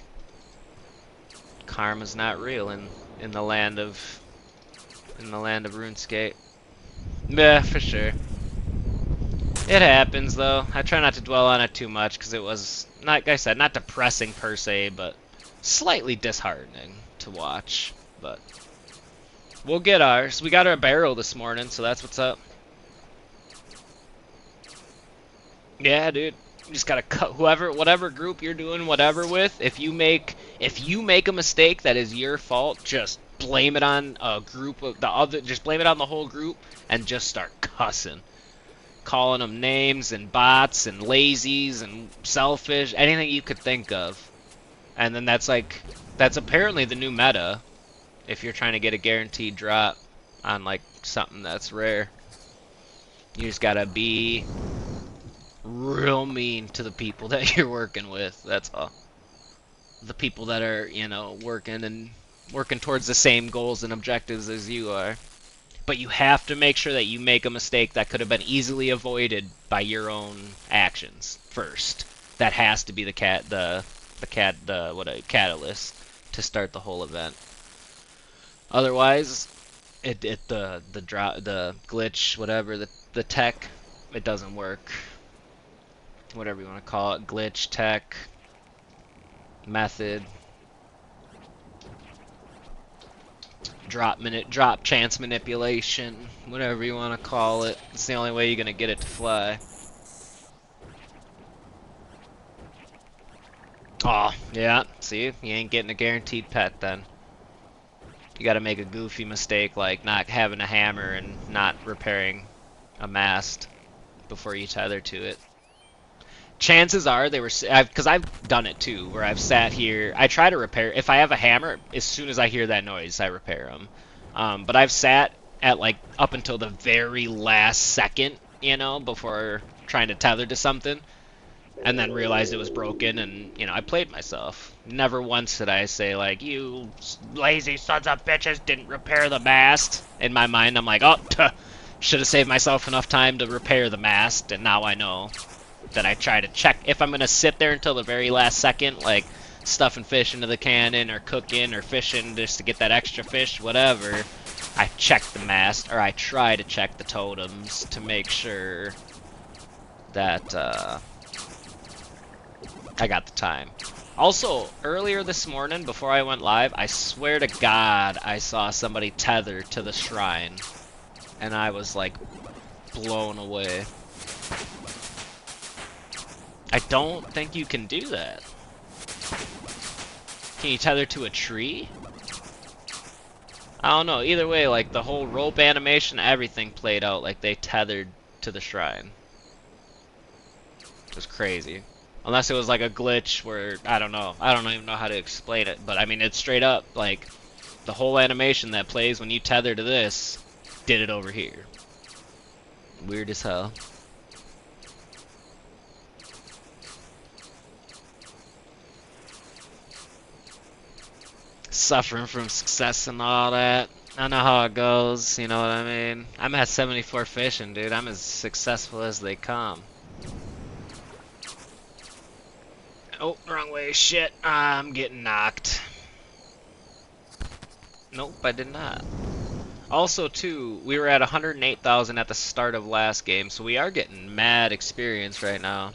karma's not real in the land of RuneScape. Yeah, for sure. It happens though. I try not to dwell on it too much because it was, like I said, not depressing per se, but slightly disheartening to watch. But we'll get ours. We got our barrel this morning, so that's what's up. Yeah, dude. You just gotta cut whatever group you're doing whatever with. If you make a mistake that is your fault, just blame it on a group of the other. Just blame it on the whole group and just start cussing, calling them names and bots and lazies and selfish, anything you could think of. And then that's apparently the new meta. If you're trying to get a guaranteed drop on like something that's rare, you just gotta be real mean to the people that you're working with. That's all. The people that are, you know, working towards the same goals and objectives as you are. But you have to make sure that you make a mistake that could have been easily avoided by your own actions first. That has to be the catalyst to start the whole event. Otherwise, the glitch, whatever, the tech, it doesn't work. Whatever you want to call it, glitch, tech, method, drop chance manipulation, whatever you want to call it. It's the only way you're gonna get it to fly. Oh, yeah, see, you ain't getting a guaranteed pet then. You gotta make a goofy mistake like not having a hammer and not repairing a mast before you tether to it. Chances are they were, because I've done it too, where I've sat here, I try to repair, if I have a hammer, as soon as I hear that noise, I repair them. But I've sat at like up until the very last second, you know, before trying to tether to something, and then realized it was broken, and, you know, I played myself. Never once did I say, like, you lazy sons of bitches didn't repair the mast. In my mind, I'm like, oh, should have saved myself enough time to repair the mast, and now I know that I try to check. If I'm going to sit there until the very last second, like, stuffing fish into the cannon or cooking or fishing just to get that extra fish, whatever, I check the mast, or I try to check the totems to make sure that I got the time. Also, earlier this morning, before I went live, I swear to God I saw somebody tethered to the shrine. And I was, like, blown away. I don't think you can do that. Can you tether to a tree? I don't know. Either way, like, the whole rope animation, everything played out like they tethered to the shrine. It was crazy. Unless it was like a glitch where, I don't know. I don't even know how to explain it. But, I mean, it's straight up, like, the whole animation that plays when you tether to this did it over here. Weird as hell. Suffering from success and all that. I know how it goes, you know what I mean? I'm at 74 fishing, dude. I'm as successful as they come. Oh, wrong way. Shit. I'm getting knocked. Nope, I did not. Also, too, we were at 108,000 at the start of last game, so we are getting mad experience right now.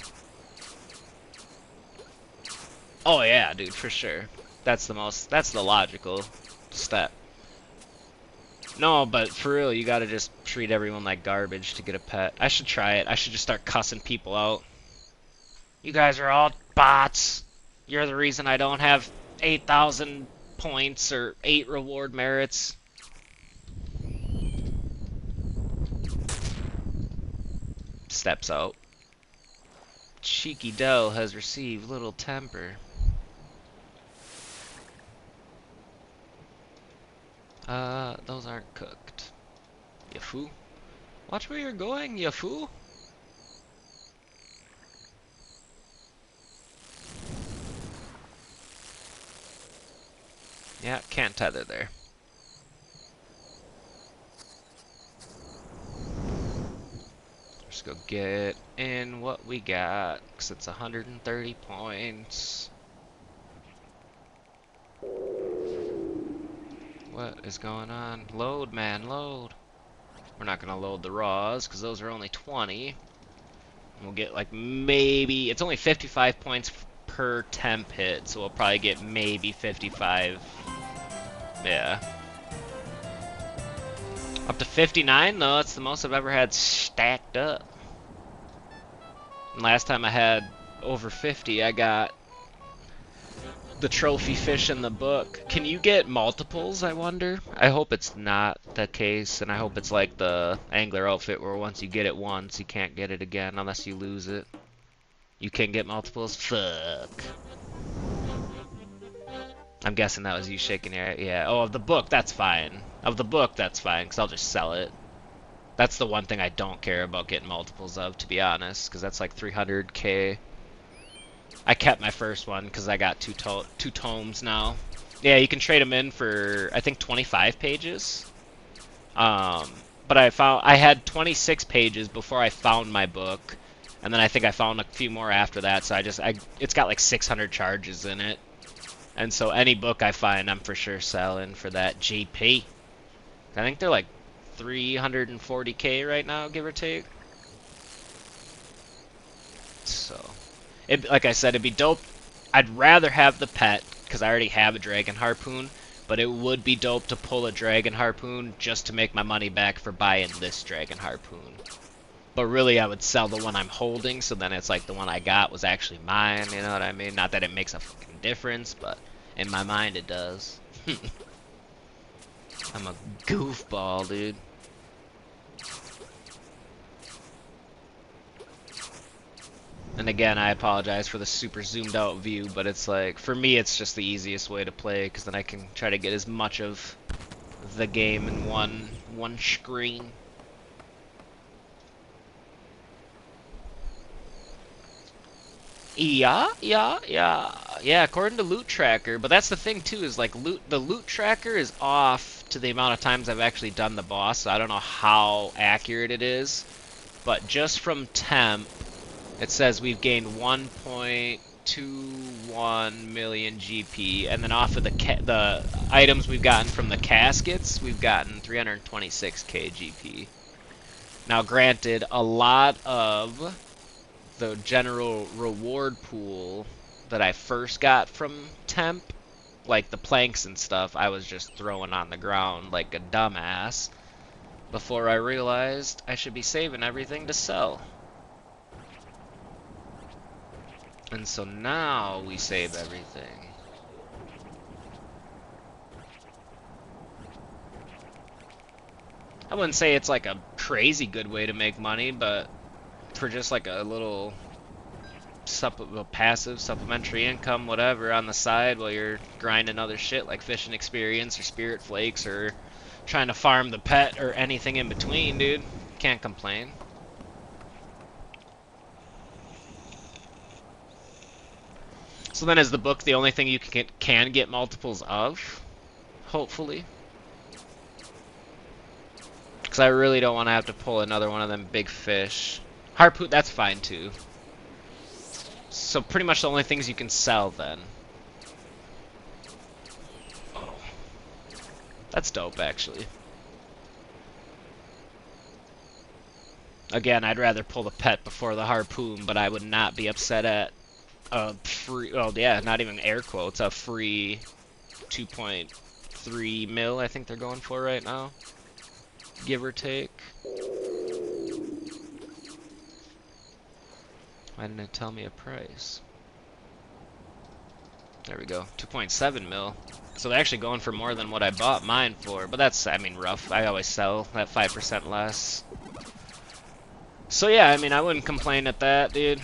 Oh, yeah, dude, for sure. That's the logical step. No, but for real, you gotta just treat everyone like garbage to get a pet. I should try it. I should just start cussing people out. You guys are all bots. You're the reason I don't have 8,000 points or 8 reward merits. Steps out. Cheeky Dell has received little temper. Those aren't cooked. You fool. Watch where you're going, you fool. Yeah, can't tether there. Just go get in what we got, because it's 130 points. What is going on? Load, man, load. We're not going to load the raws, because those are only 20. We'll get, like, maybe... It's only 55 points per temp hit, so we'll probably get maybe 55. Yeah. Up to 59, though. That's the most I've ever had stacked up. And last time I had over 50, I got the trophy fish in the book. Can you get multiples, I wonder? I hope it's not the case, and I hope it's like the angler outfit where once you get it once, you can't get it again unless you lose it. You can get multiples? Fuck. I'm guessing that was you shaking your head. Yeah. Oh, of the book, that's fine. Of the book, that's fine, because I'll just sell it. That's the one thing I don't care about getting multiples of, to be honest, because that's like 300k. I kept my first one because I got two tomes now. Yeah, you can trade them in for, I think, 25 pages. But I had 26 pages before I found my book, and then I think I found a few more after that. So it's got like 600 charges in it, and so any book I find, I'm for sure selling for that GP. I think they're like 340k right now, give or take. So. Like I said, it'd be dope. I'd rather have the pet, because I already have a dragon harpoon, but it would be dope to pull a dragon harpoon just to make my money back for buying this dragon harpoon. But really, I would sell the one I'm holding, so then it's like the one I got was actually mine, you know what I mean? Not that it makes a fucking difference, but in my mind it does. I'm a goofball, dude. And again, I apologize for the super zoomed out view, but it's like, for me, it's just the easiest way to play, because then I can try to get as much of the game in one screen. Yeah, according to Loot Tracker, but that's the thing too, is like the Loot Tracker is off to the amount of times I've actually done the boss, so I don't know how accurate it is, but just from temp, it says we've gained 1 point, 1.21 million GP, and then off of the items we've gotten from the caskets, we've gotten 326k GP. Now, granted, a lot of the general reward pool that I first got from Temp, like the planks and stuff, I was just throwing on the ground like a dumbass before I realized I should be saving everything to sell. And so now we save everything. I wouldn't say it's like a crazy good way to make money, but for just like a little passive supplementary income, whatever, on the side while you're grinding other shit like fishing experience or spirit flakes or trying to farm the pet or anything in between, dude. Can't complain. So then is the book the only thing you can get multiples of? Hopefully. Because I really don't want to have to pull another one of them big fish. Harpoon, that's fine too. So pretty much the only things you can sell then. Oh. That's dope, actually. Again, I'd rather pull the pet before the harpoon, but I would not be upset at a free, well, yeah, not even air quotes, a free 2.3 mil, I think they're going for right now. Give or take. Why didn't it tell me a price? There we go, 2.7 mil. So they're actually going for more than what I bought mine for, but that's, I mean, rough. I always sell at 5% less. So yeah, I mean, I wouldn't complain at that, dude.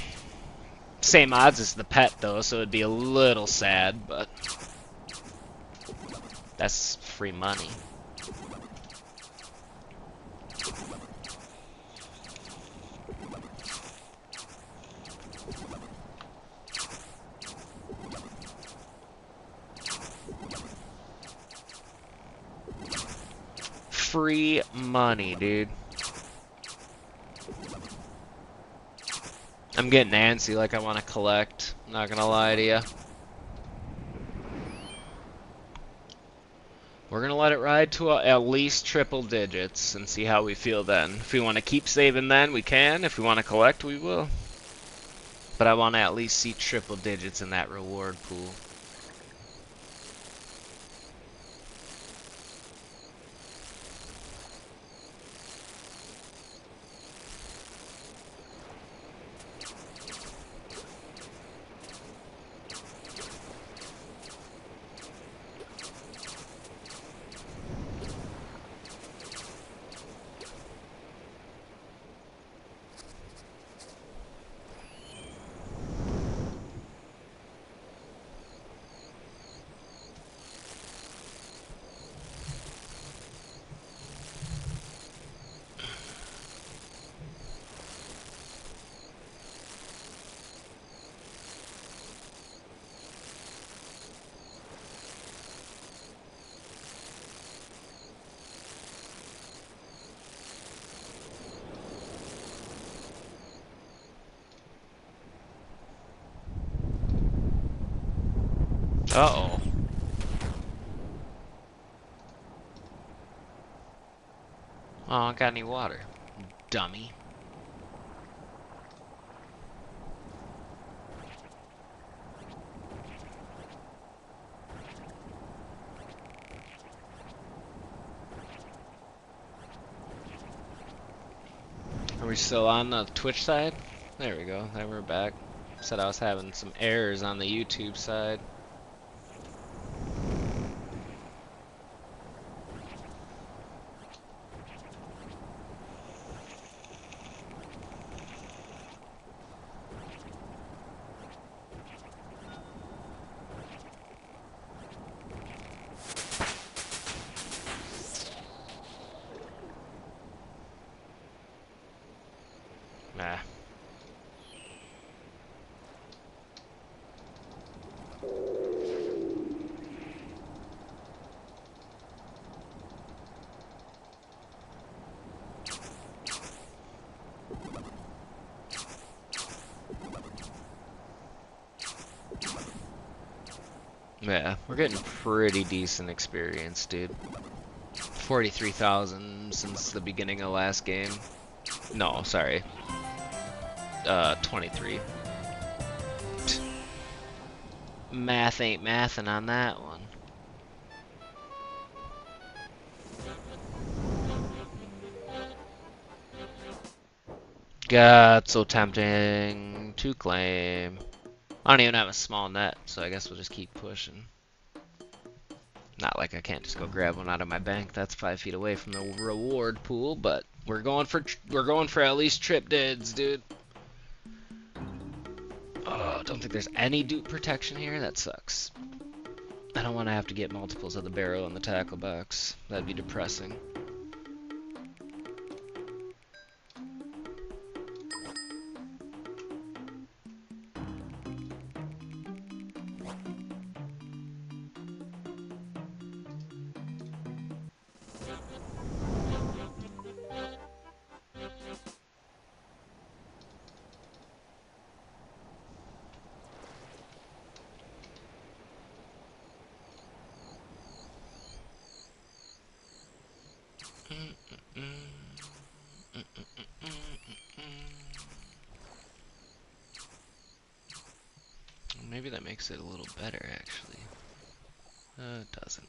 Same odds as the pet, though, so it'd be a little sad, but that's free money. Free money, dude. I'm getting antsy like I want to collect. Not gonna lie to you. We're gonna let it ride to at least triple digits and see how we feel then. If we want to keep saving then, we can. If we want to collect, we will. But I want to at least see triple digits in that reward pool. Uh-oh. Oh, I don't got any water. Dummy. Are we still on the Twitch side? There we go. There we're back. Said I was having some errors on the YouTube side. Nah. Yeah, we're getting pretty decent experience, dude. 43,000 since the beginning of last game. No, sorry. 23. Math ain't mathin' on that one. God, so tempting to claim. I don't even have a small net, so I guess we'll just keep pushing. Not like I can't just go grab one out of my bank. That's 5 feet away from the reward pool, but we're going for at least trip dids, dude. Oh, don't think there's any dupe protection here. That sucks. I don't want to have to get multiples of the barrel and the tackle box. That'd be depressing. Maybe that makes it a little better, actually. It doesn't.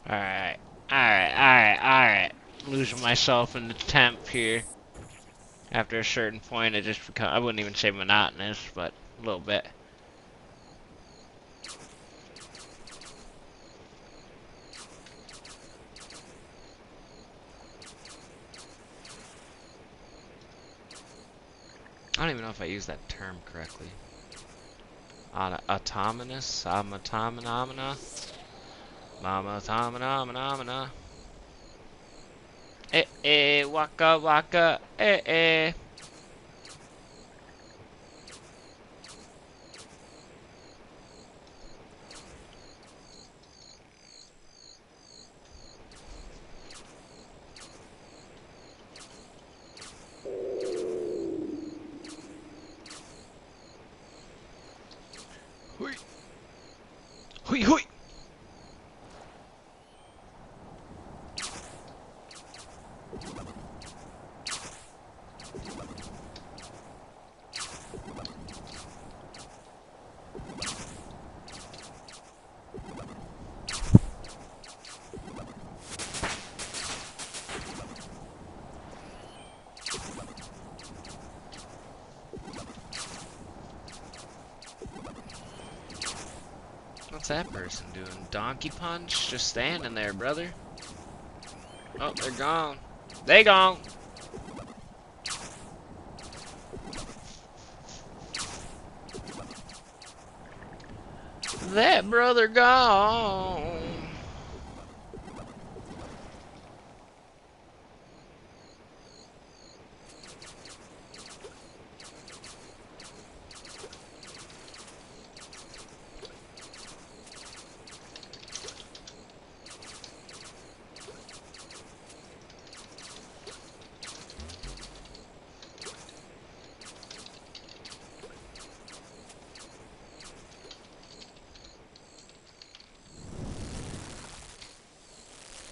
Alright. Alright. Losing myself in the temp here. After a certain point, it just becomes, I wouldn't even say monotonous, but a little bit. I don't even know if I use that term correctly. Autonomous? Autonomina? Mama autonomina. Waka waka, Hui! Hui hui! What's that person doing? Donkey punch? Just standing there, brother. Oh, they're gone. They gone. That brother gone.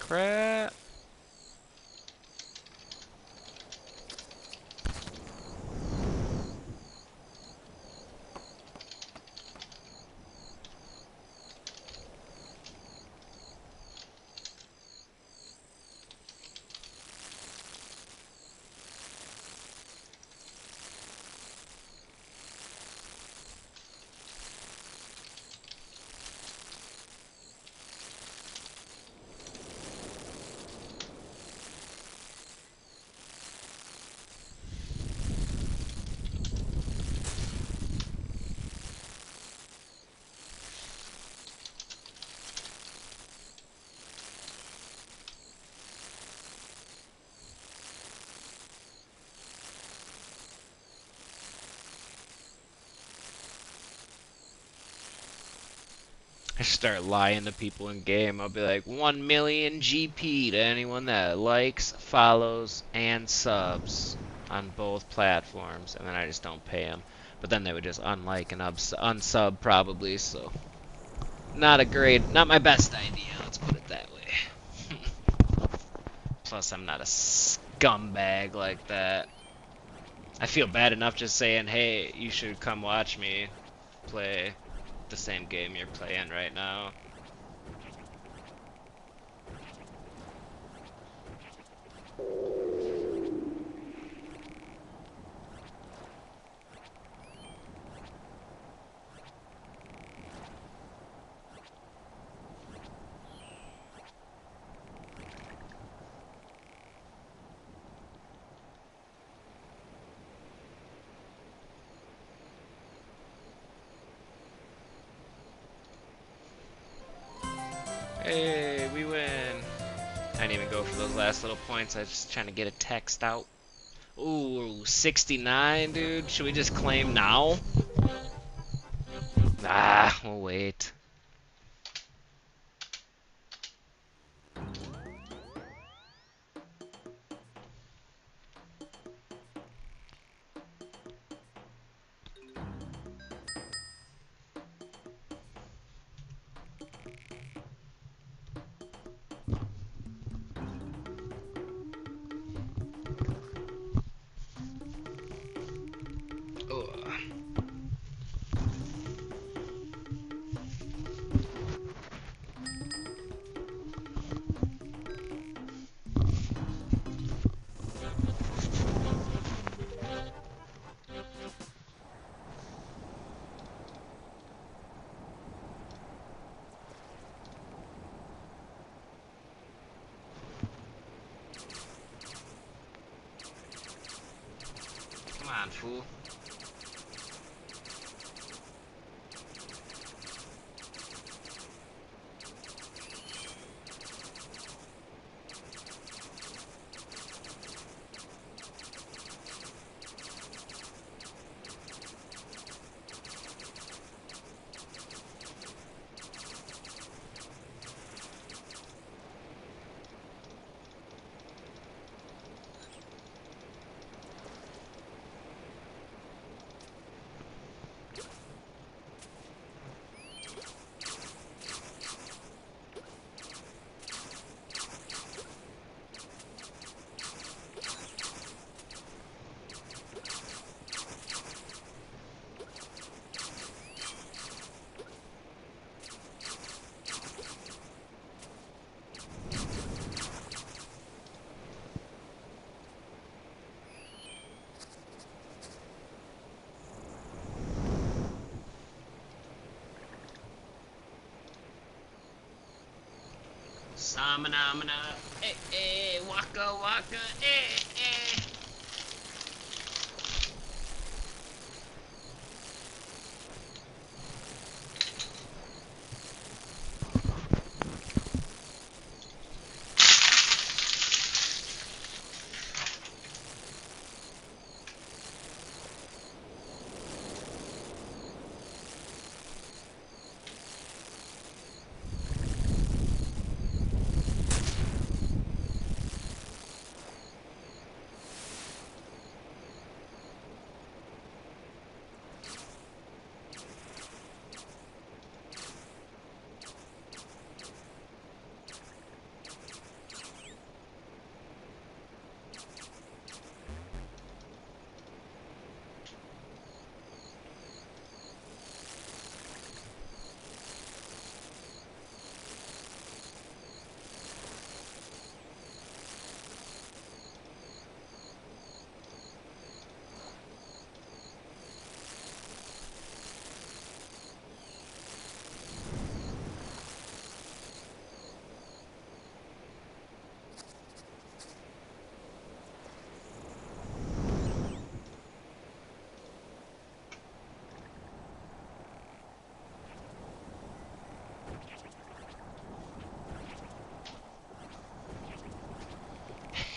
Crap. I start lying to people in game. I'll be like, 1 million GP to anyone that likes, follows, and subs on both platforms, and then I just don't pay them. But then they would just unlike and unsub probably, so not my best idea, let's put it that way. Plus, I'm not a scumbag like that. I feel bad enough just saying, hey, you should come watch me play the same game you're playing right now. Hey, we win. I didn't even go for those last little points. I was just trying to get a text out. Ooh, 69, dude. Should we just claim now? Ah, we'll wait. Ugh. Come on, fool. Samana, waka waka, eh.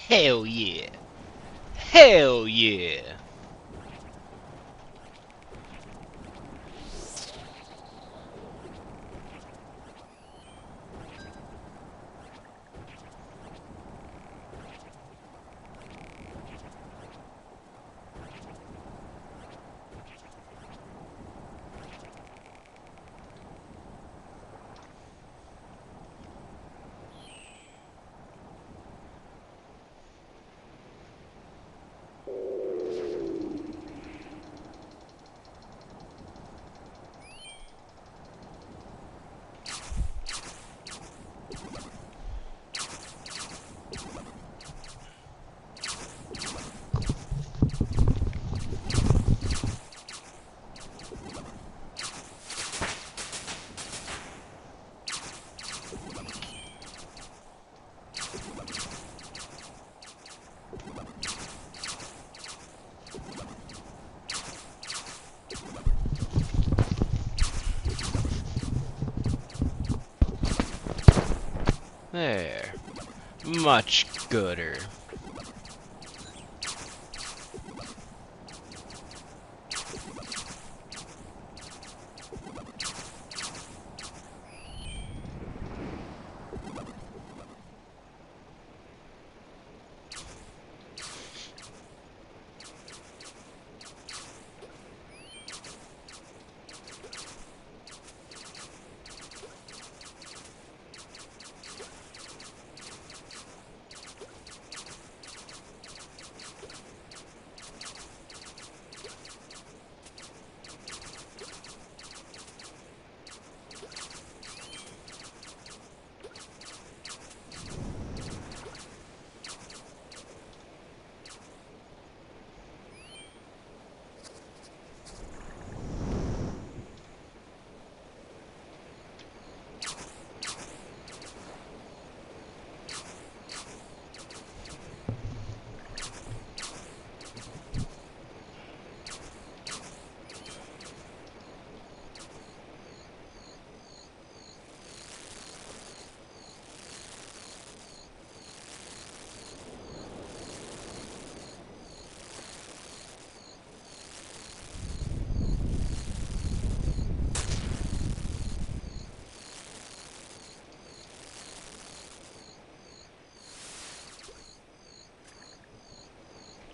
Hell yeah. Hell yeah. There. Much gooder.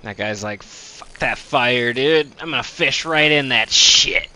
That guy's like, fuck that fire, dude. I'm gonna fish right in that shit.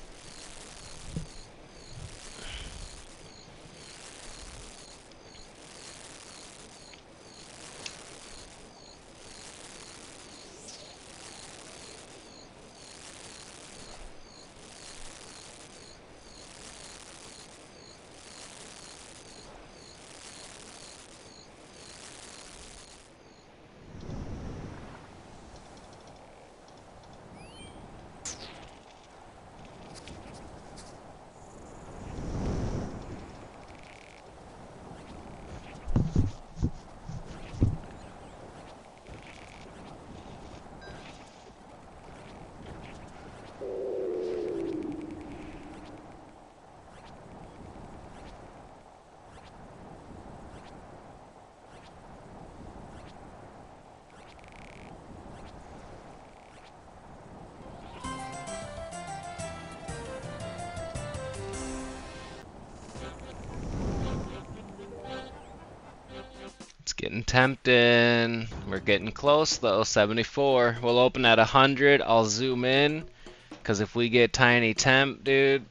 Getting tempting. We're getting close though. 74. We'll open at 100. I'll zoom in. Because if we get tiny temp, dude,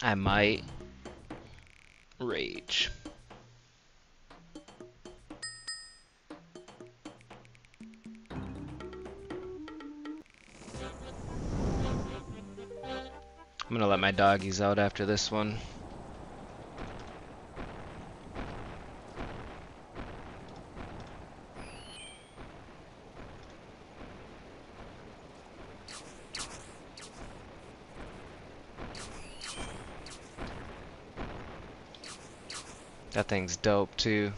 I might rage. I'm gonna let my doggies out after this one. That thing's dope too.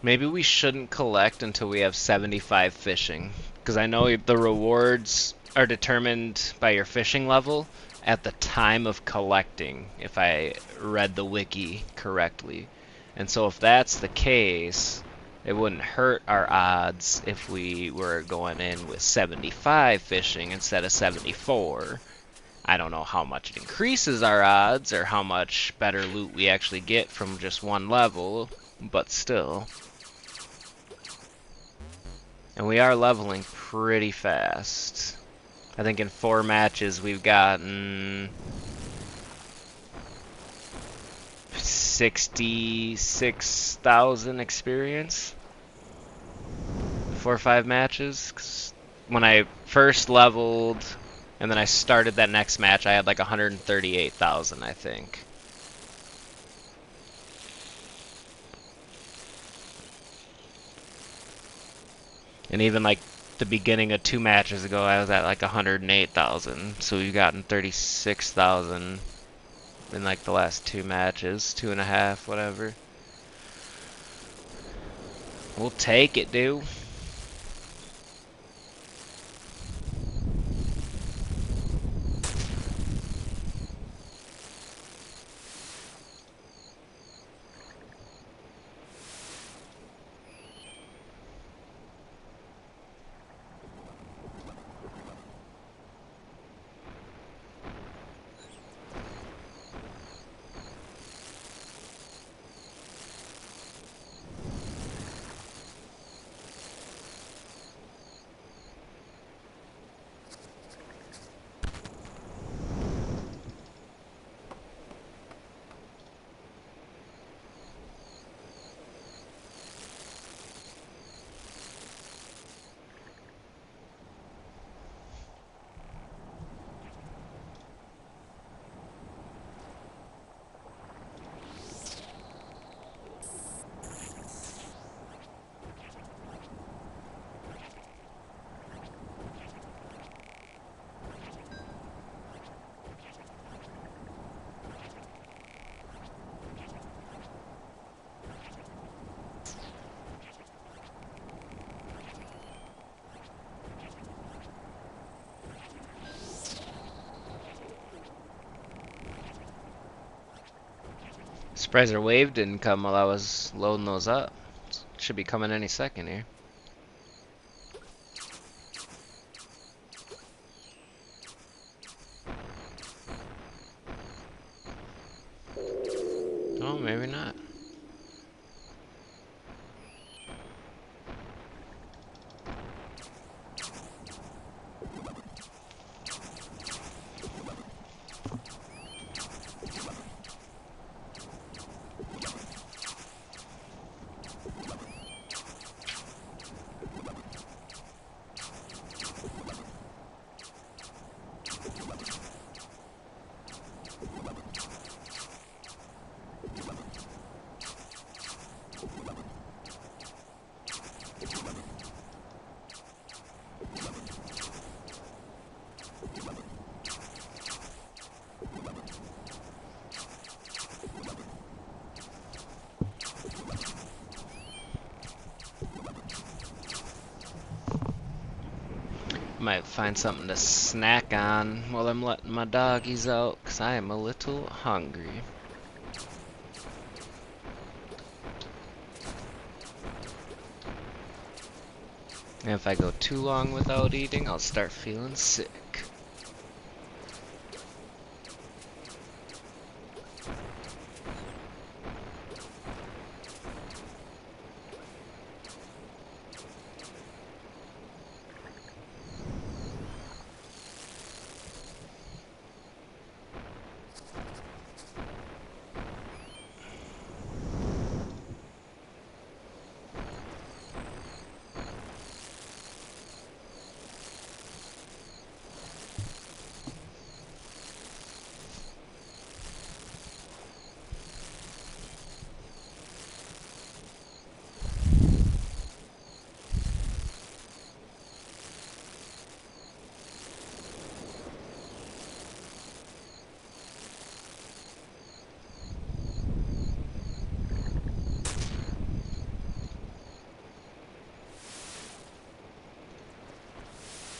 Maybe we shouldn't collect until we have 75 fishing. Because I know the rewards are determined by your fishing level at the time of collecting, if I read the wiki correctly. And so if that's the case, it wouldn't hurt our odds if we were going in with 75 fishing instead of 74. I don't know how much it increases our odds or how much better loot we actually get from just one level, but still. And we are leveling pretty fast. I think in 4 matches we've gotten 66,000 experience. 4 or 5 matches. 'Cause when I first leveled and then I started that next match, I had like 138,000, I think. And even like the beginning of 2 matches ago, I was at like 108,000. So we've gotten 36,000 in like the last 2 matches, 2.5, whatever. We'll take it, dude. Surprised our wave didn't come while I was loading those up. Should be coming any second here. Oh, maybe not. Might find something to snack on while I'm letting my doggies out, because I am a little hungry. And if I go too long without eating, I'll start feeling sick.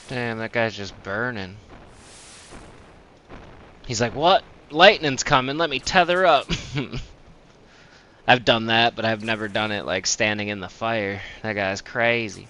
Damn, that guy's just burning. He's like, what? Lightning's coming, let me tether up. I've done that, but I've never done it like standing in the fire. That guy's crazy.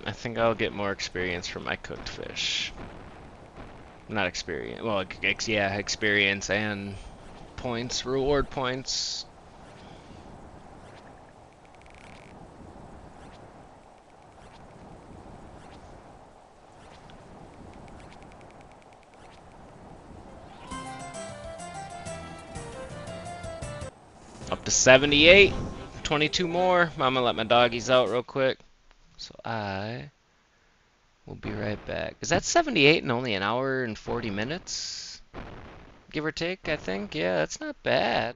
I think I'll get more experience from my cooked fish. Not experience. Well, yeah, experience and points, reward points. Up to 78. 22 more. I'm gonna let my doggies out real quick. So I will be right back. Is that 78 in only an hour and 40 minutes? Give or take, I think. Yeah, that's not bad.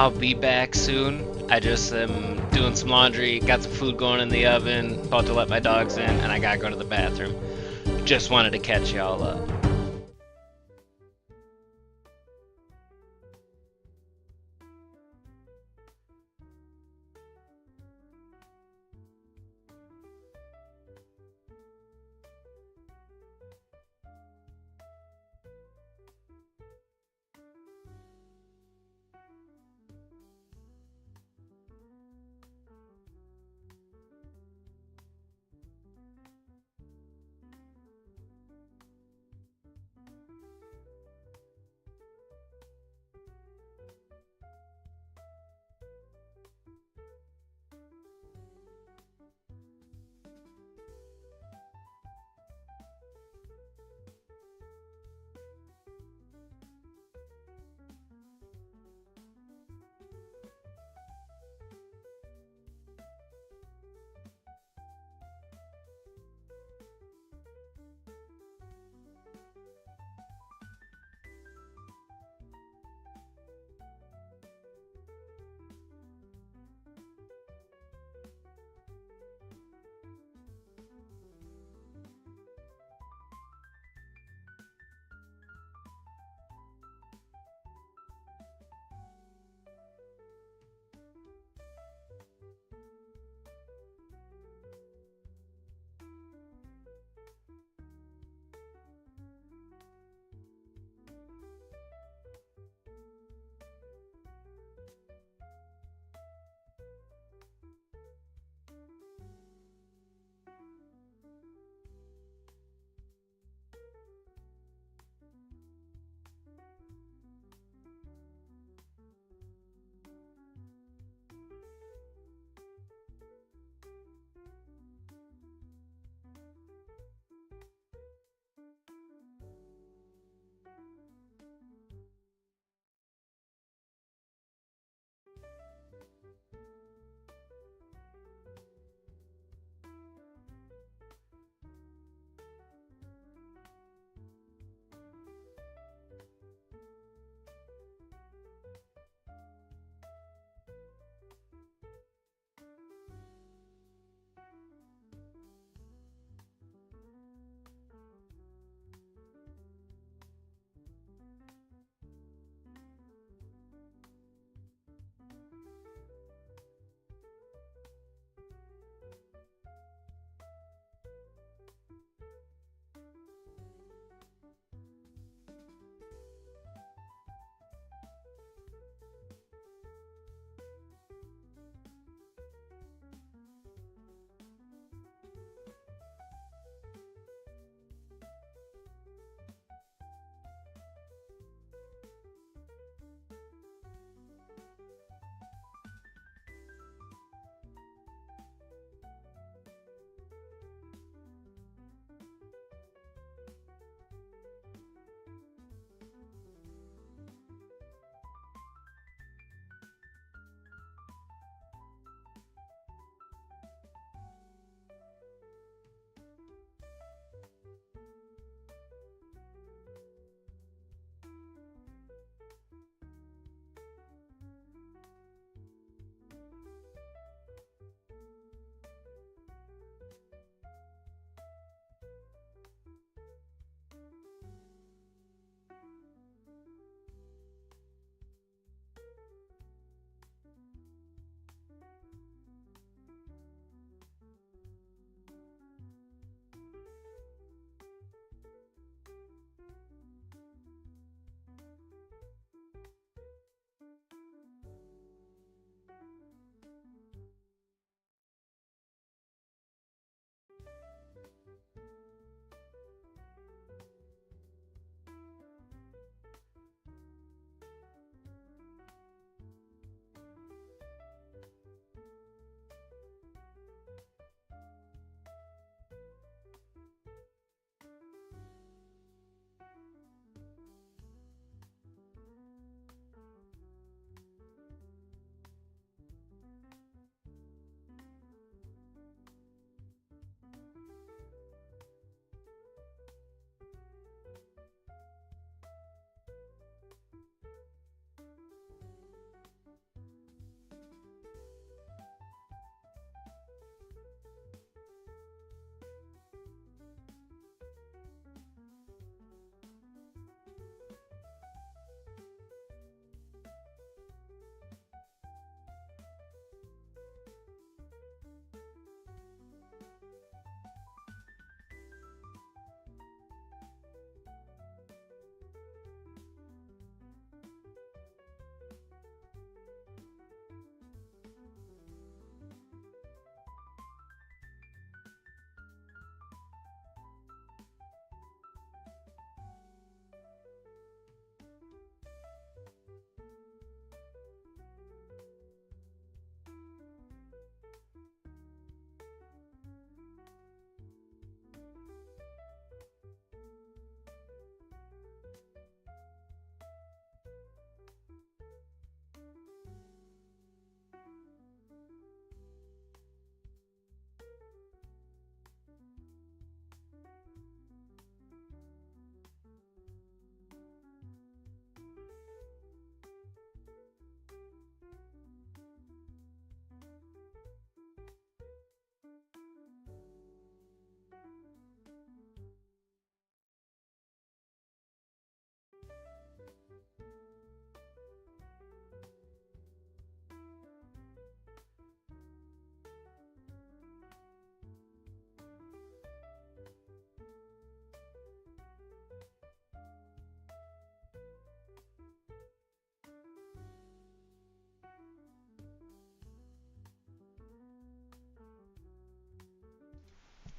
I'll be back soon. I just am doing some laundry, got some food going in the oven, about to let my dogs in, and I gotta go to the bathroom. Just wanted to catch y'all up.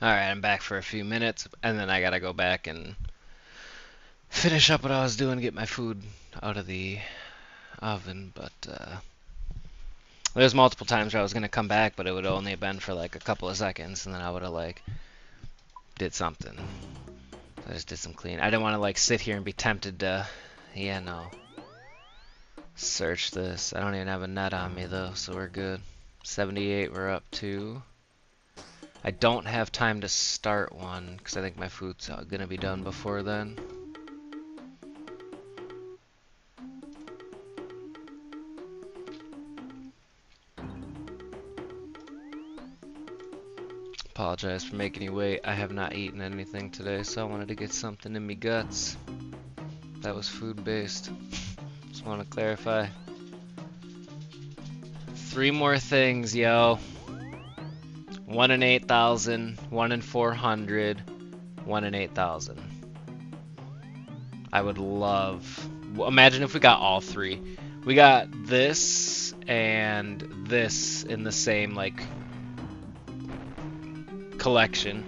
Alright, I'm back for a few minutes, and then I gotta go back and finish up what I was doing, get my food out of the oven, but there's multiple times where I was gonna come back, but it would only have been for like a couple of seconds, and then I would have like did something. I just did some clean. I didn't want to like sit here and be tempted to, yeah, no. Search this. I don't even have a net on me though, so we're good. 78 we're up to. I don't have time to start one because I think my food's gonna be done before then. Apologize for making you wait. I have not eaten anything today, so I wanted to get something in me guts. That was food based. Just want to clarify. 3 more things, yo. 1 in 8,000, 1 in 400, 1 in 8,000. I would love. Imagine if we got all 3. We got this and this in the same like collection.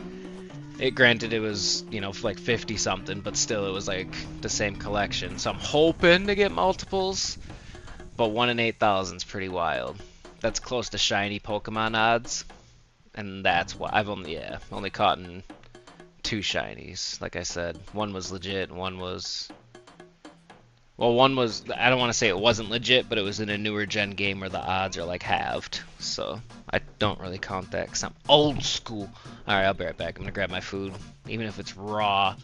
Granted it was, you know, like 50 something, but still it was like the same collection. So I'm hoping to get multiples, but 1 in 8,000 is pretty wild. That's close to shiny Pokemon odds, and that's why I've only caught in 2 shinies. Like I said, one was legit, one was. Well, one was, I don't want to say it wasn't legit, but it was in a newer gen game where the odds are like halved. So I don't really count that because I'm old school. Alright, I'll be right back. I'm going to grab my food, even if it's raw.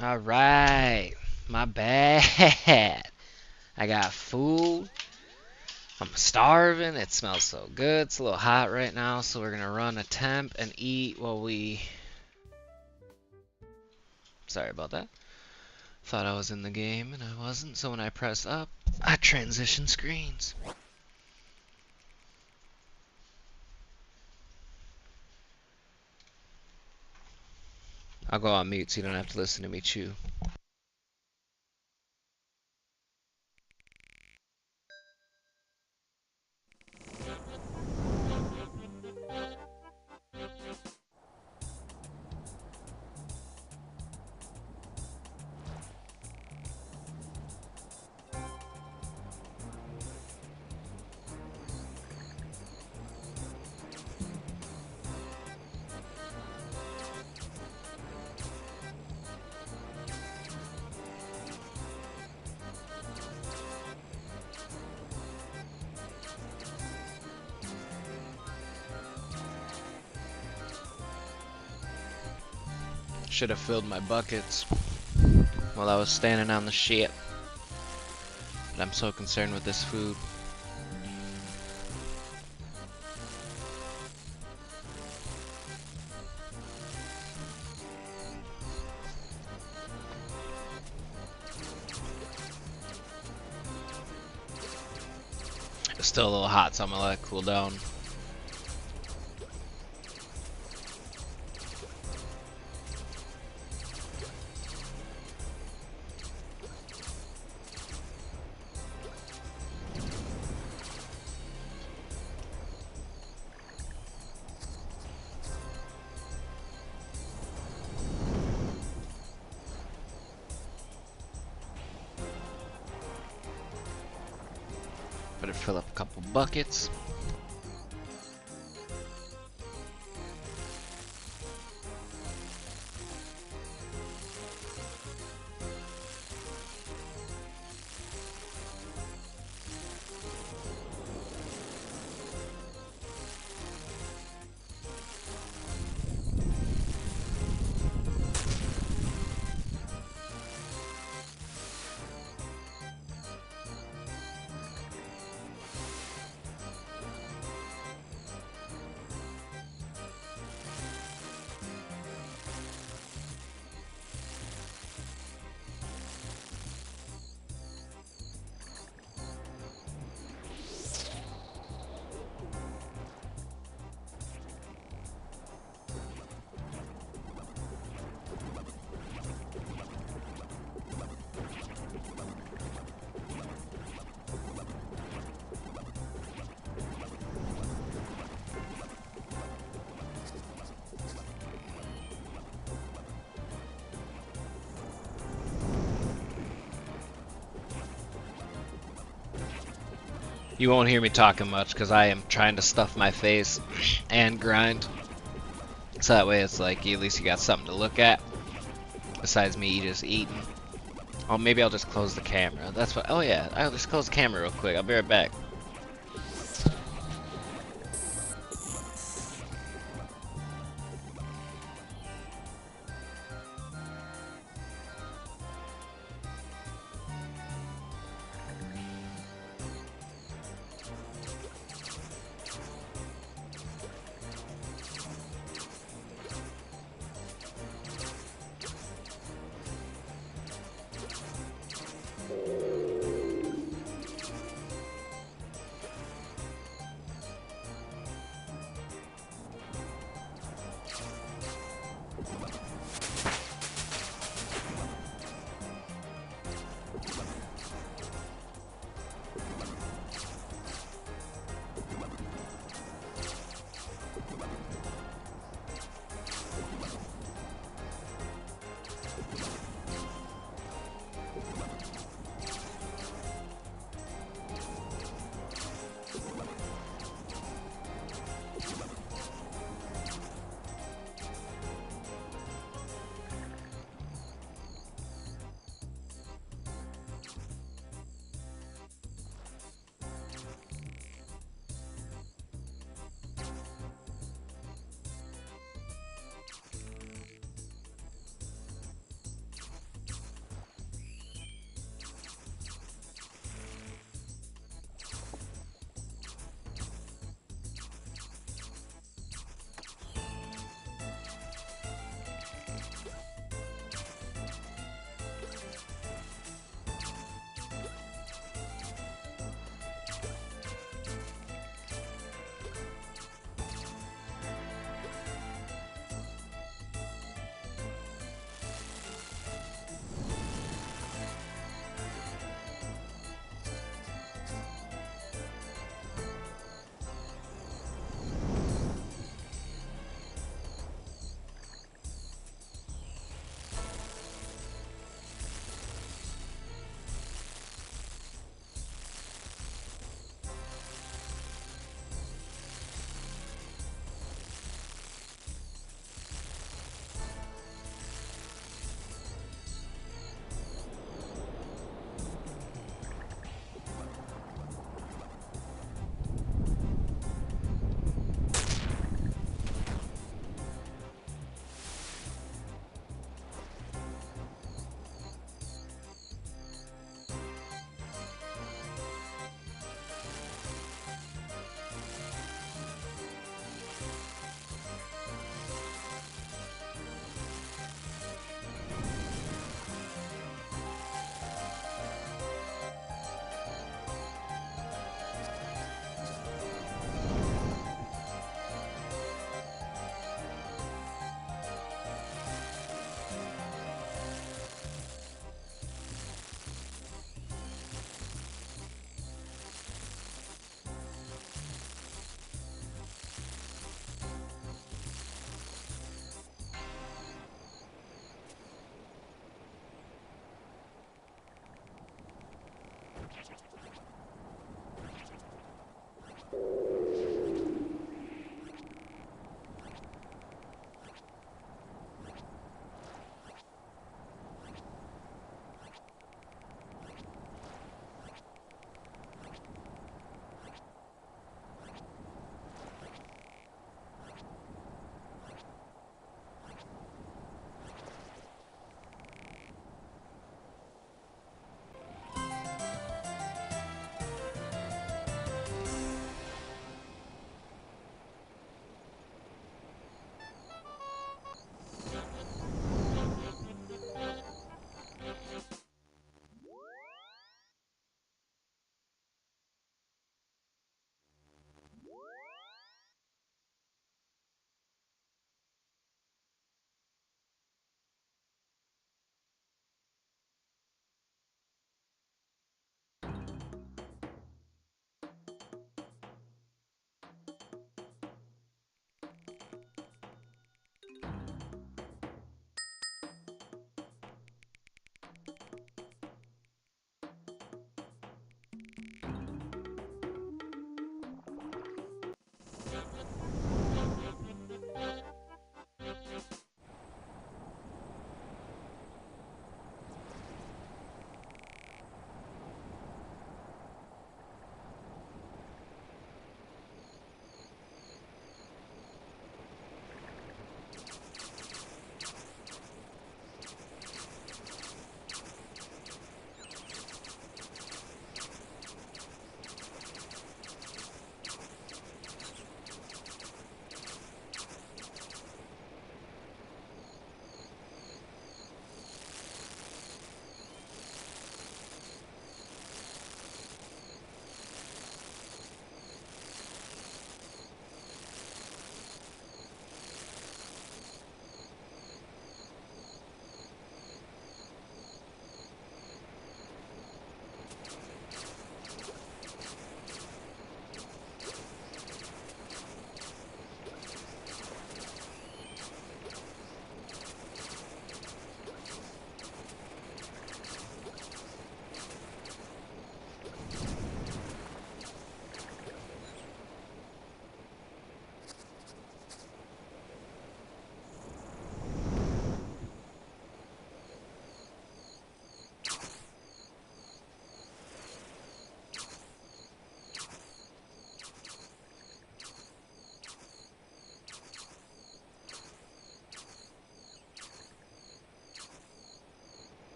Alright. My bad. I got food. I'm starving. It smells so good. It's a little hot right now, so we're gonna run a temp and eat while we... Sorry about that. Thought I was in the game and I wasn't, so when I press up, I transition screens. I'll go on mute so you don't have to listen to me chew. Should have filled my buckets while I was standing on the ship. But I'm so concerned with this food. It's still a little hot, so I'm gonna let it cool down. Better fill up a couple buckets. You won't hear me talking much because I am trying to stuff my face and grind. So that way it's like, at least you got something to look at. Besides me just eating. Oh, maybe I'll just close the camera. That's what, oh yeah, I'll just close the camera real quick. I'll be right back.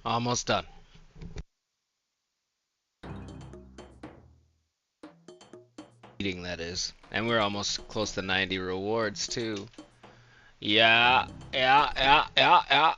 Almost done. Eating, that is. And we're almost close to 90 rewards, too. Yeah, yeah.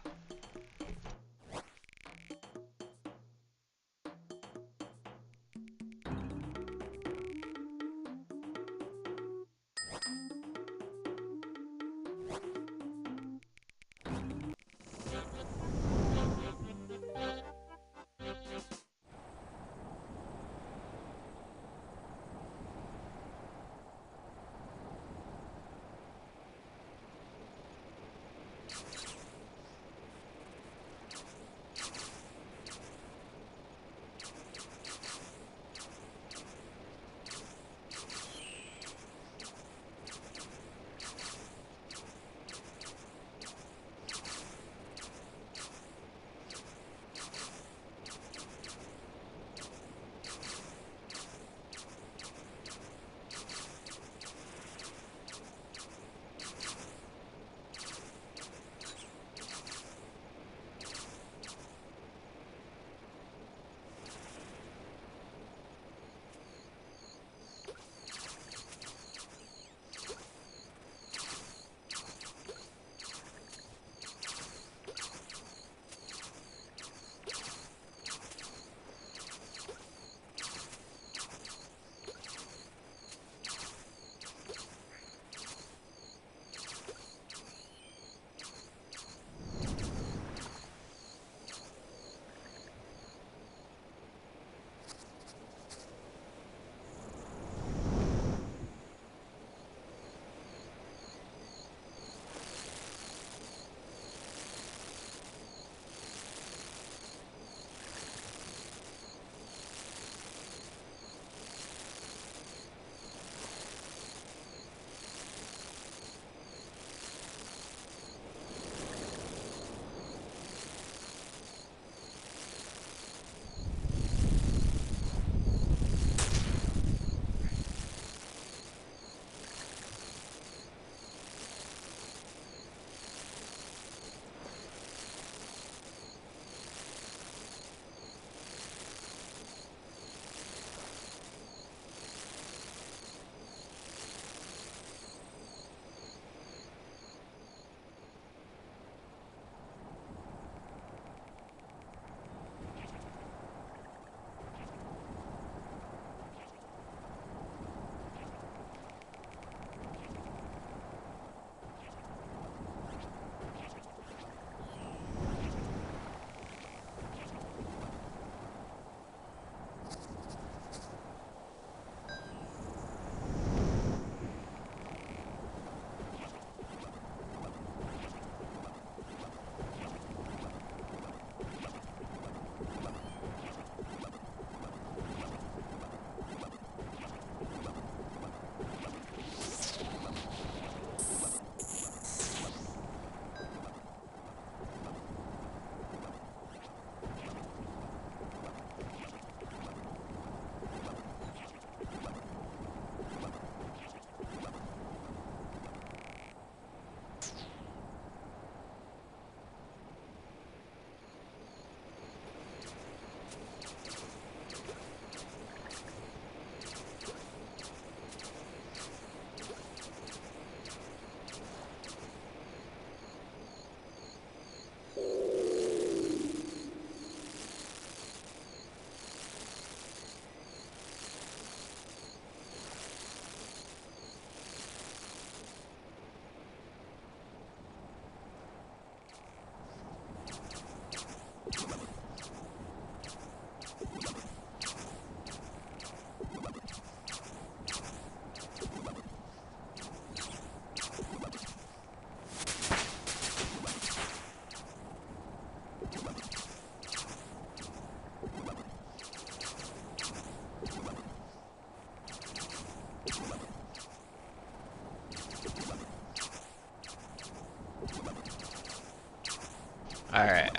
Alright,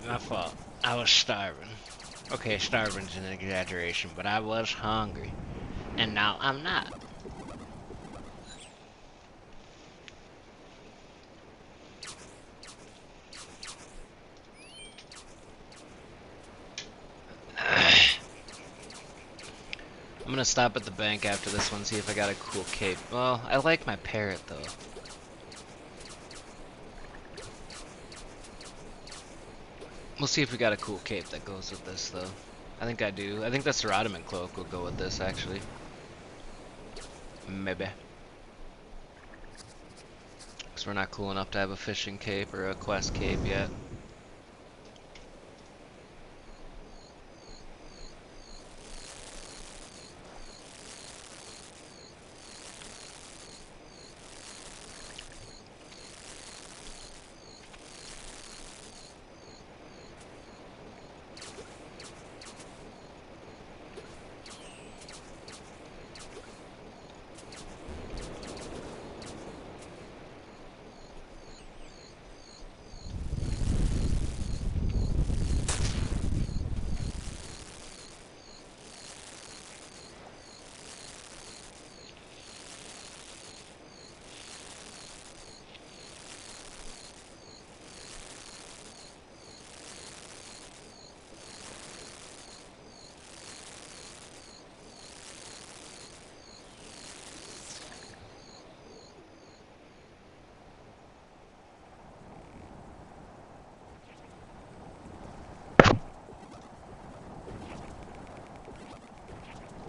my fault. I was starving. Okay, starving's an exaggeration, but I was hungry. And now I'm not. I'm gonna stop at the bank after this one, see if I got a cool cape. Well, I like my parrot though. We'll see if we got a cool cape that goes with this though. I think I do. I think the Ceratiment cloak will go with this actually. Maybe. Because we're not cool enough to have a fishing cape or a quest cape yet.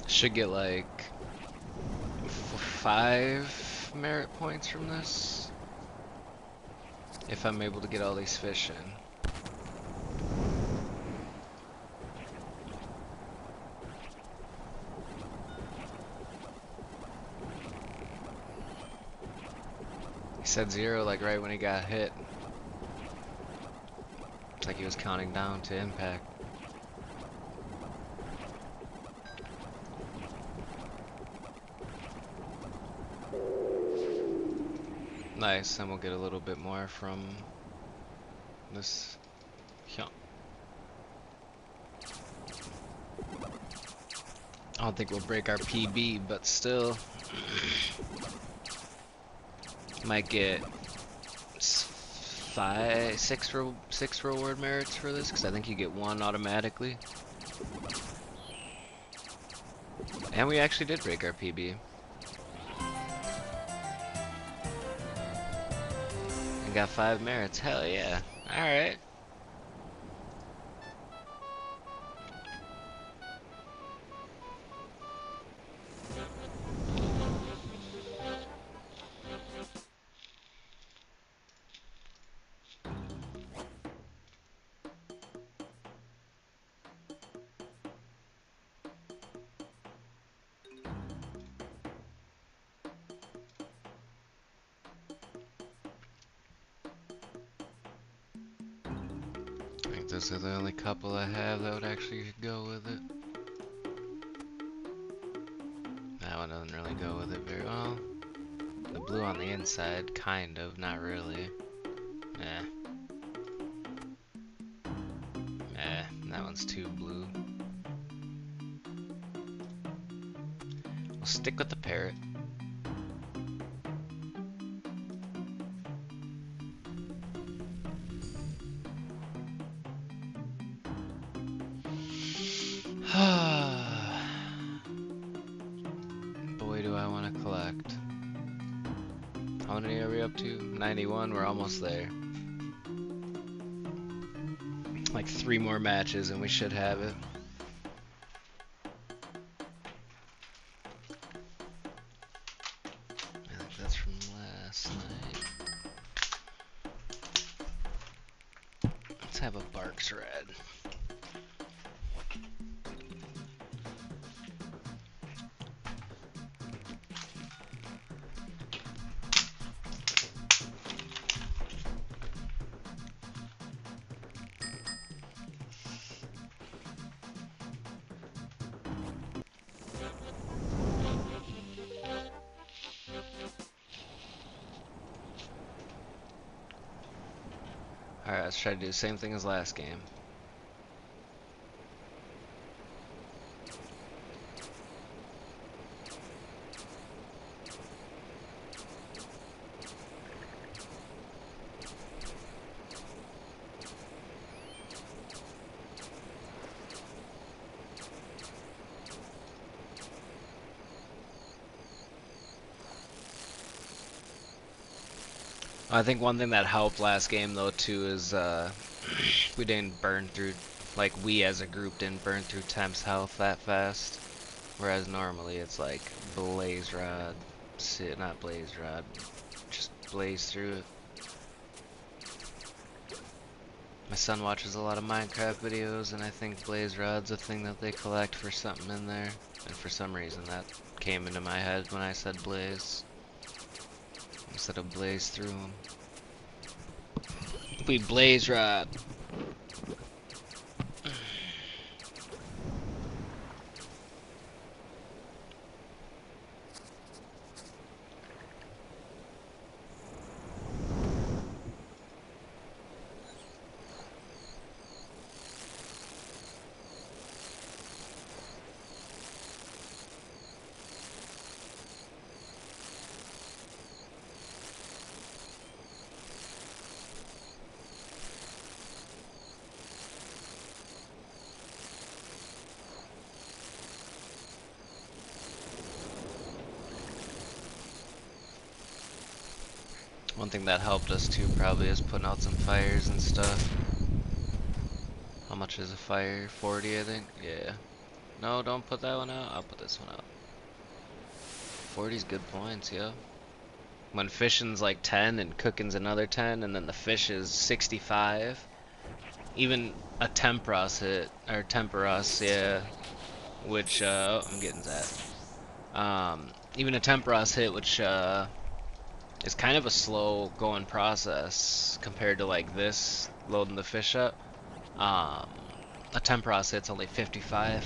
Should get like 5 merit points from this if I'm able to get all these fish in. He said 0 like right when he got hit. It's like he was counting down to impact. Nice, and we'll get a little bit more from this. Yeah. I don't think we'll break our PB, but still might get 6 reward merits for this, because I think you get 1 automatically. And we actually did break our PB. And got 5 merits. Hell yeah. Alright. I think those are the only couple I have that would actually go with it. That one doesn't really go with it very well. The blue on the inside, kind of, not really. That one's too blue. We'll stick with the parrot. Boy, do I want to collect. How many are we up to? 91, we're almost there. Like 3 more matches and we should have it. I think that's from last night. Let's have a Barks Red. Alright, let's try to do the same thing as last game. I think one thing that helped last game though too is we didn't burn through, like we as a group didn't burn through Temp's health that fast. Whereas normally it's like blaze rod, not blaze rod, just blaze through it. My son watches a lot of Minecraft videos, and I think blaze rod's a thing that they collect for something in there. And for some reason that came into my head when I said blaze, instead of blaze through them. We blaze rod. One thing that helped us too probably is putting out some fires and stuff. How much is a fire? 40 I think? Yeah. No, don't put that one out. I'll put this one out. 40's good points, yo. When fishing's like 10 and cooking's another 10 and then the fish is 65. Even a Temperos hit, or Temperos, yeah. Which, oh, I'm getting that. Even a Temperos hit, which, it's kind of a slow going process compared to like this, loading the fish up. A Temperos hit's only 55.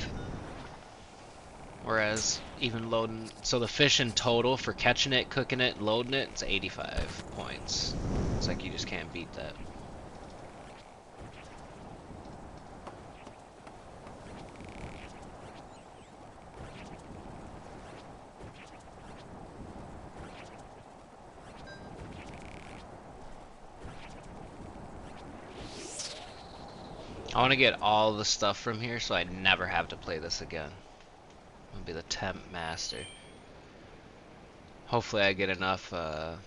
Whereas even loading, so the fish in total for catching it, cooking it, loading it, it's 85 points. It's like you just can't beat that. I want to get all the stuff from here so I never have to play this again. I'm gonna be the temp master. Hopefully I get enough, well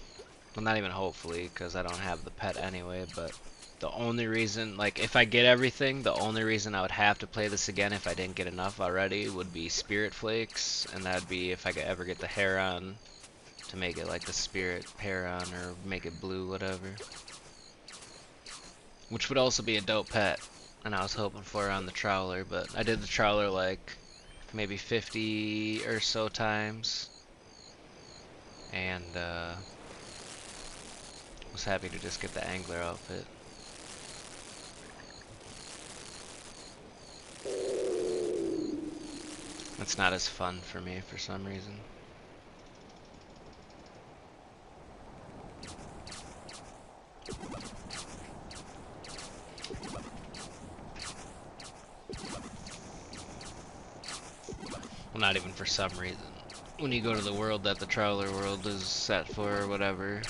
not even hopefully, because I don't have the pet anyway, but the only reason, like if I get everything, the only reason I would have to play this again if I didn't get enough already would be Spirit Flakes, and that'd be if I could ever get the Heron to make it like the Spirit Heron or make it blue, whatever. Which would also be a dope pet. And I was hoping for on the trawler, but I did the trawler like maybe 50 or so times, and was happy to just get the angler outfit. It's not as fun for me for some reason. Well, not even for some reason. When you go to the world that the trawler world is set for or whatever,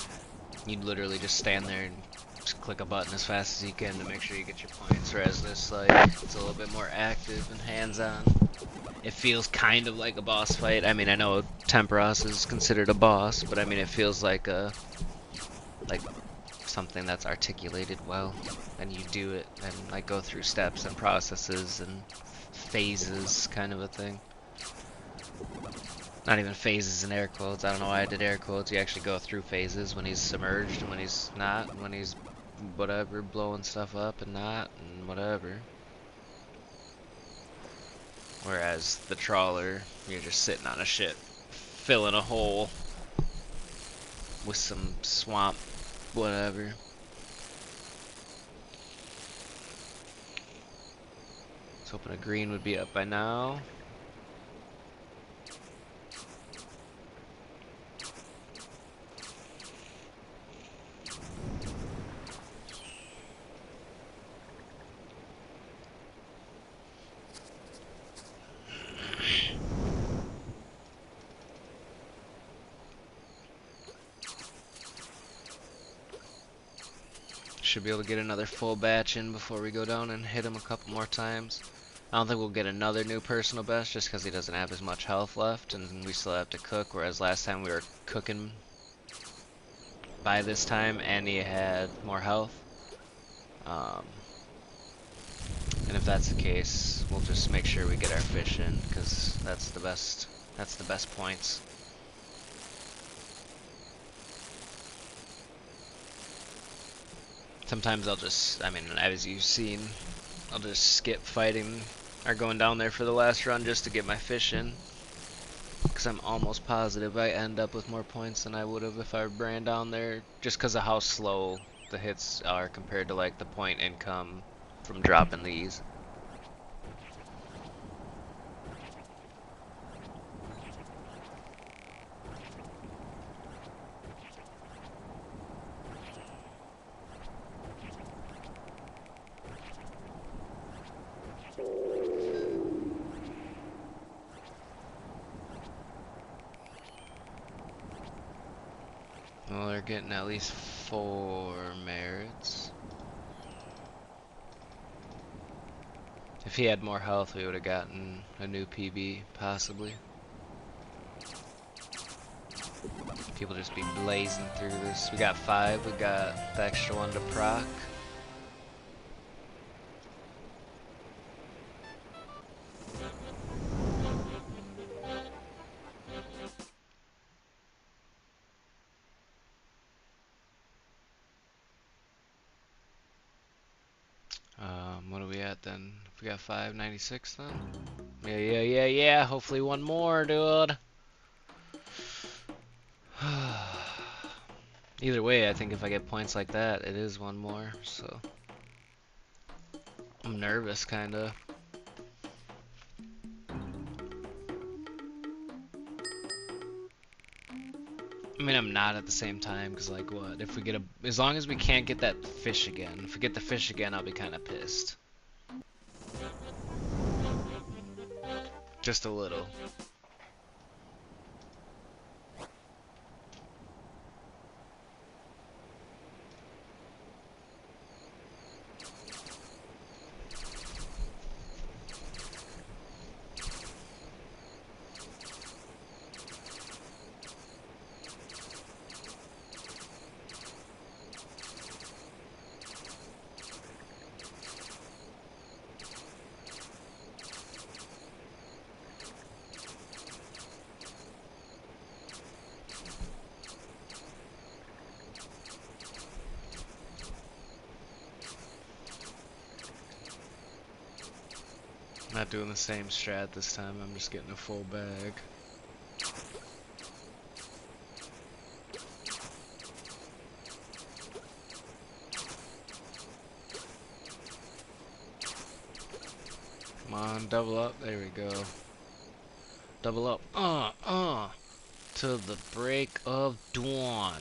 you'd literally just stand there and just click a button as fast as you can to make sure you get your points, whereas this, like, it's a little bit more active and hands-on. It feels kind of like a boss fight. I mean, I know Temperos is considered a boss, but I mean, it feels like a, like something that's articulated well, and you do it and like go through steps and processes and phases, kind of a thing. Not even phases in air quotes. I don't know why I did air quotes. You actually go through phases when he's submerged and when he's not, and when he's whatever, blowing stuff up and not, and whatever. Whereas the trawler, you're just sitting on a ship, filling a hole with some swamp, whatever. I was hoping a green would be up by now. Should be able to get another full batch in before we go down and hit him a couple more times. I don't think we'll get another new personal best just because he doesn't have as much health left and we still have to cook, whereas last time we were cooking by this time and he had more health. Um, and if that's the case, we'll just make sure we get our fish in, because that's the best points. Sometimes I'll just, I mean, as you've seen, I'll just skip fighting or going down there for the last run just to get my fish in. Because I'm almost positive I end up with more points than I would have if I ran down there, just because of how slow the hits are compared to like the point income from dropping these. Well, they're getting at least 4 merits. If he had more health, we would have gotten a new PB, possibly. People just be blazing through this. We got 5, we got the extra one to proc. What are we at then? We got 596 then? Yeah. Hopefully one more, dude. Either way, I think if I get points like that, it is one more, so. I'm nervous, kinda. I mean, I'm not at the same time, because, like, what? If we get as long as we can't get that fish again. If we get the fish again, I'll be kinda pissed. Just a little. Not doing the same strat this time, I'm just getting a full bag. Come on, double up, there we go. Double up, till the break of dawn.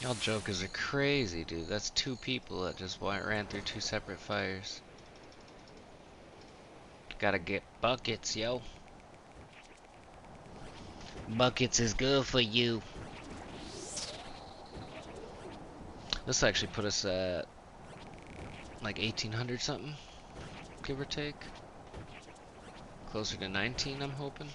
Y'all jokers are crazy, dude. That's 2 people that just ran through 2 separate fires. Gotta get buckets, yo. Buckets is good for you. This actually put us at like 1800 something, give or take. Closer to 19, I'm hoping.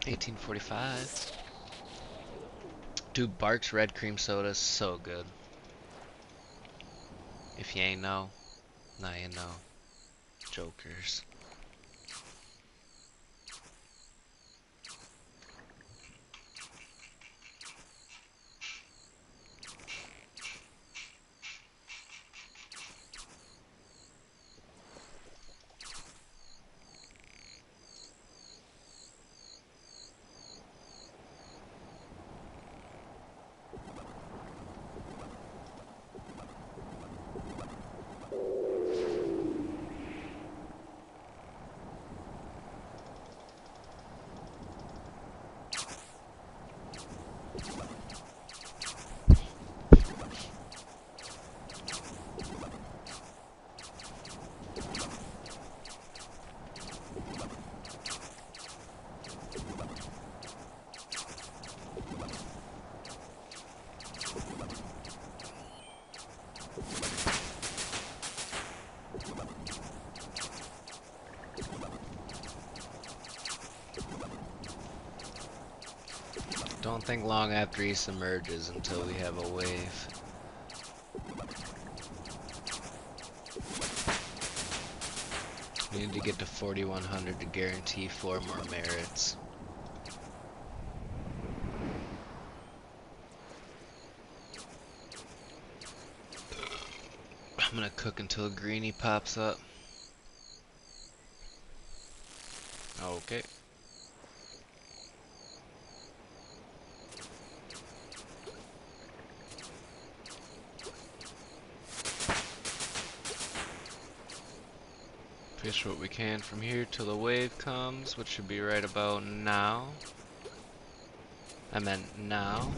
$18.45. Dude, Bart's red cream soda is so good. If you ain't know, now you know. Jokers. Don't think long after he submerges until we have a wave. We need to get to 4,100 to guarantee 4 more merits. I'm gonna cook until a greenie pops up. Okay. Fish what we can from here till the wave comes, which should be right about now. I meant now.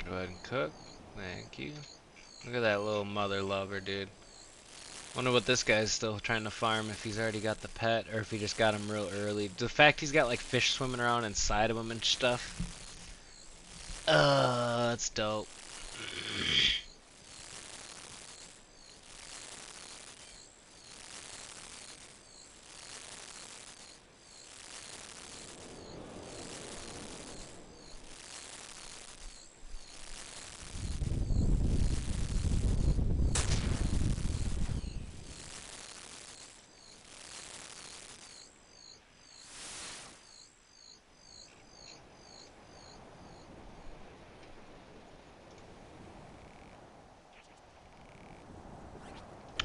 Go ahead and cook. Thank you. Look at that little mother lover, dude. Wonder what this guy's still trying to farm, if he's already got the pet or if he just got him real early. The fact he's got like fish swimming around inside of him and stuff. That's dope.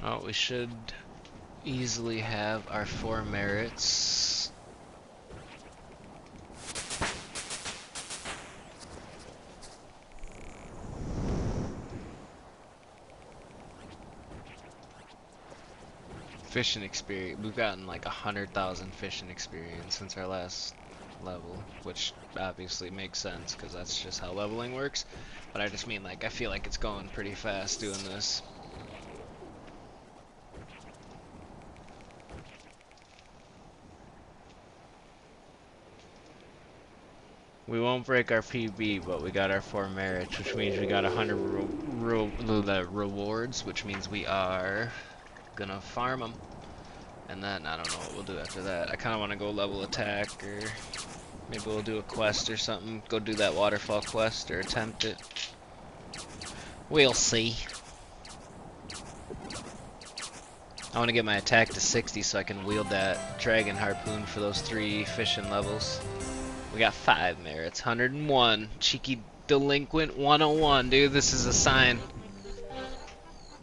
Oh, we should easily have our 4 merits. Fishing experience. We've gotten like 100,000 fishing experience since our last level, which obviously makes sense because that's just how leveling works. But I just mean, like, I feel like it's going pretty fast doing this. We won't break our PB, but we got our 4 merits, which means we got 100 rewards, which means we are gonna farm them. And then I don't know what we'll do after that. I kind of want to go level attack, or maybe we'll do a quest or something. Go do that waterfall quest or attempt it. We'll see. I want to get my attack to 60 so I can wield that dragon harpoon for those 3 fishing levels. We got 5 merits. 101. Cheeky delinquent 101, dude. This is a sign.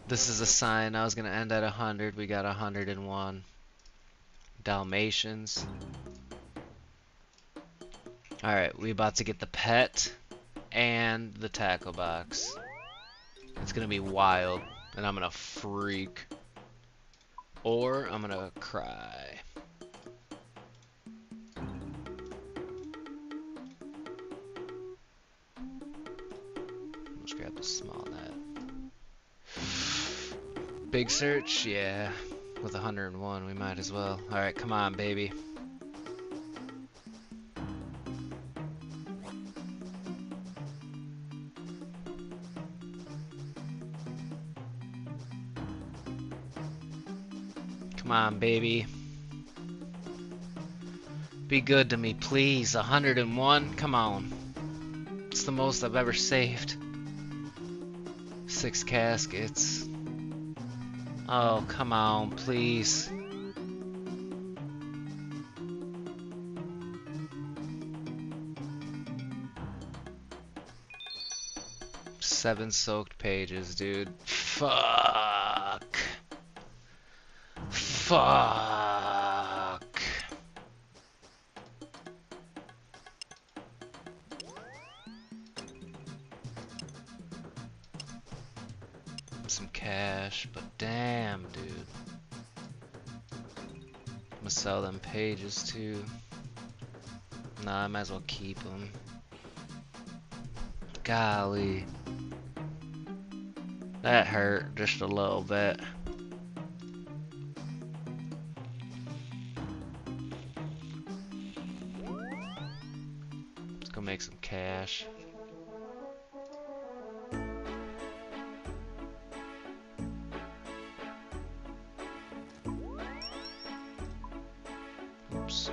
This is a sign. I was going to end at 100. We got 101. Dalmatians. Alright, we about to get the pet and the tackle box. It's gonna be wild, and I'm gonna freak. Or I'm gonna cry. Let's grab the small net. Big search? Yeah. With 101, we might as well. Alright, come on, baby. Come on, baby. Be good to me, please. 101? Come on. It's the most I've ever saved. 6 caskets. Oh, come on, please. Seven soaked pages, dude. Fuck. Fuck. Some cash, but damn, dude. I'm gonna sell them pages too. Nah, I might as well keep them. Golly. That hurt just a little bit. Let's go make some cash. Oops.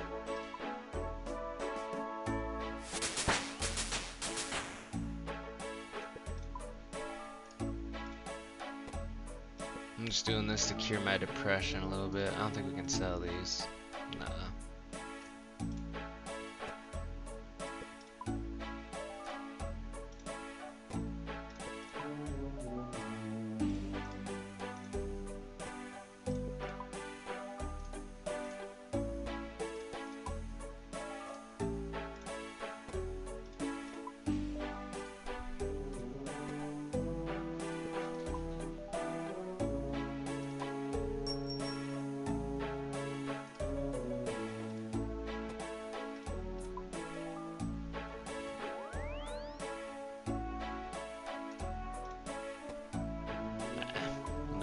I'm just doing this to cure my depression a little bit. I don't think we can sell these. Nah.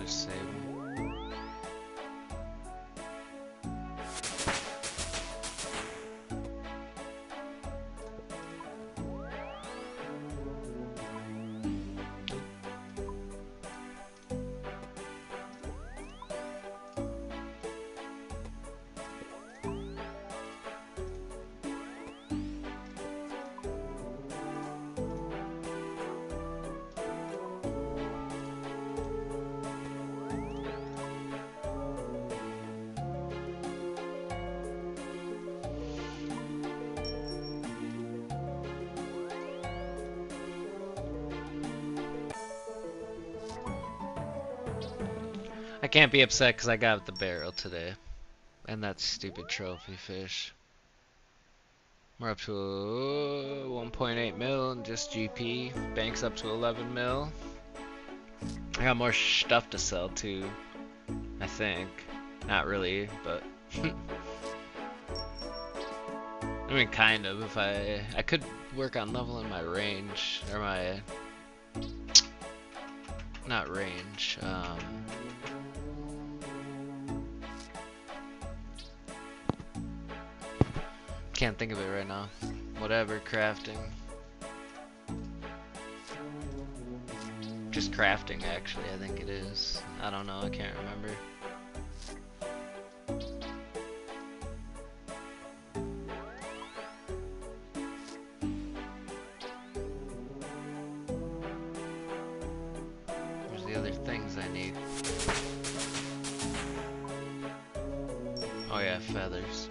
Save them. I can't be upset because I got the barrel today. And that stupid trophy fish. We're up to 1.8 mil and just GP. Bank's up to 11 mil. I got more stuff to sell too, I think. Not really, but I mean kind of. If I could work on leveling my range, or my, not range, can't think of it right now. Whatever, crafting. Just crafting, actually, I think it is. I don't know, I can't remember. Where's the other things I need? Oh yeah, feathers.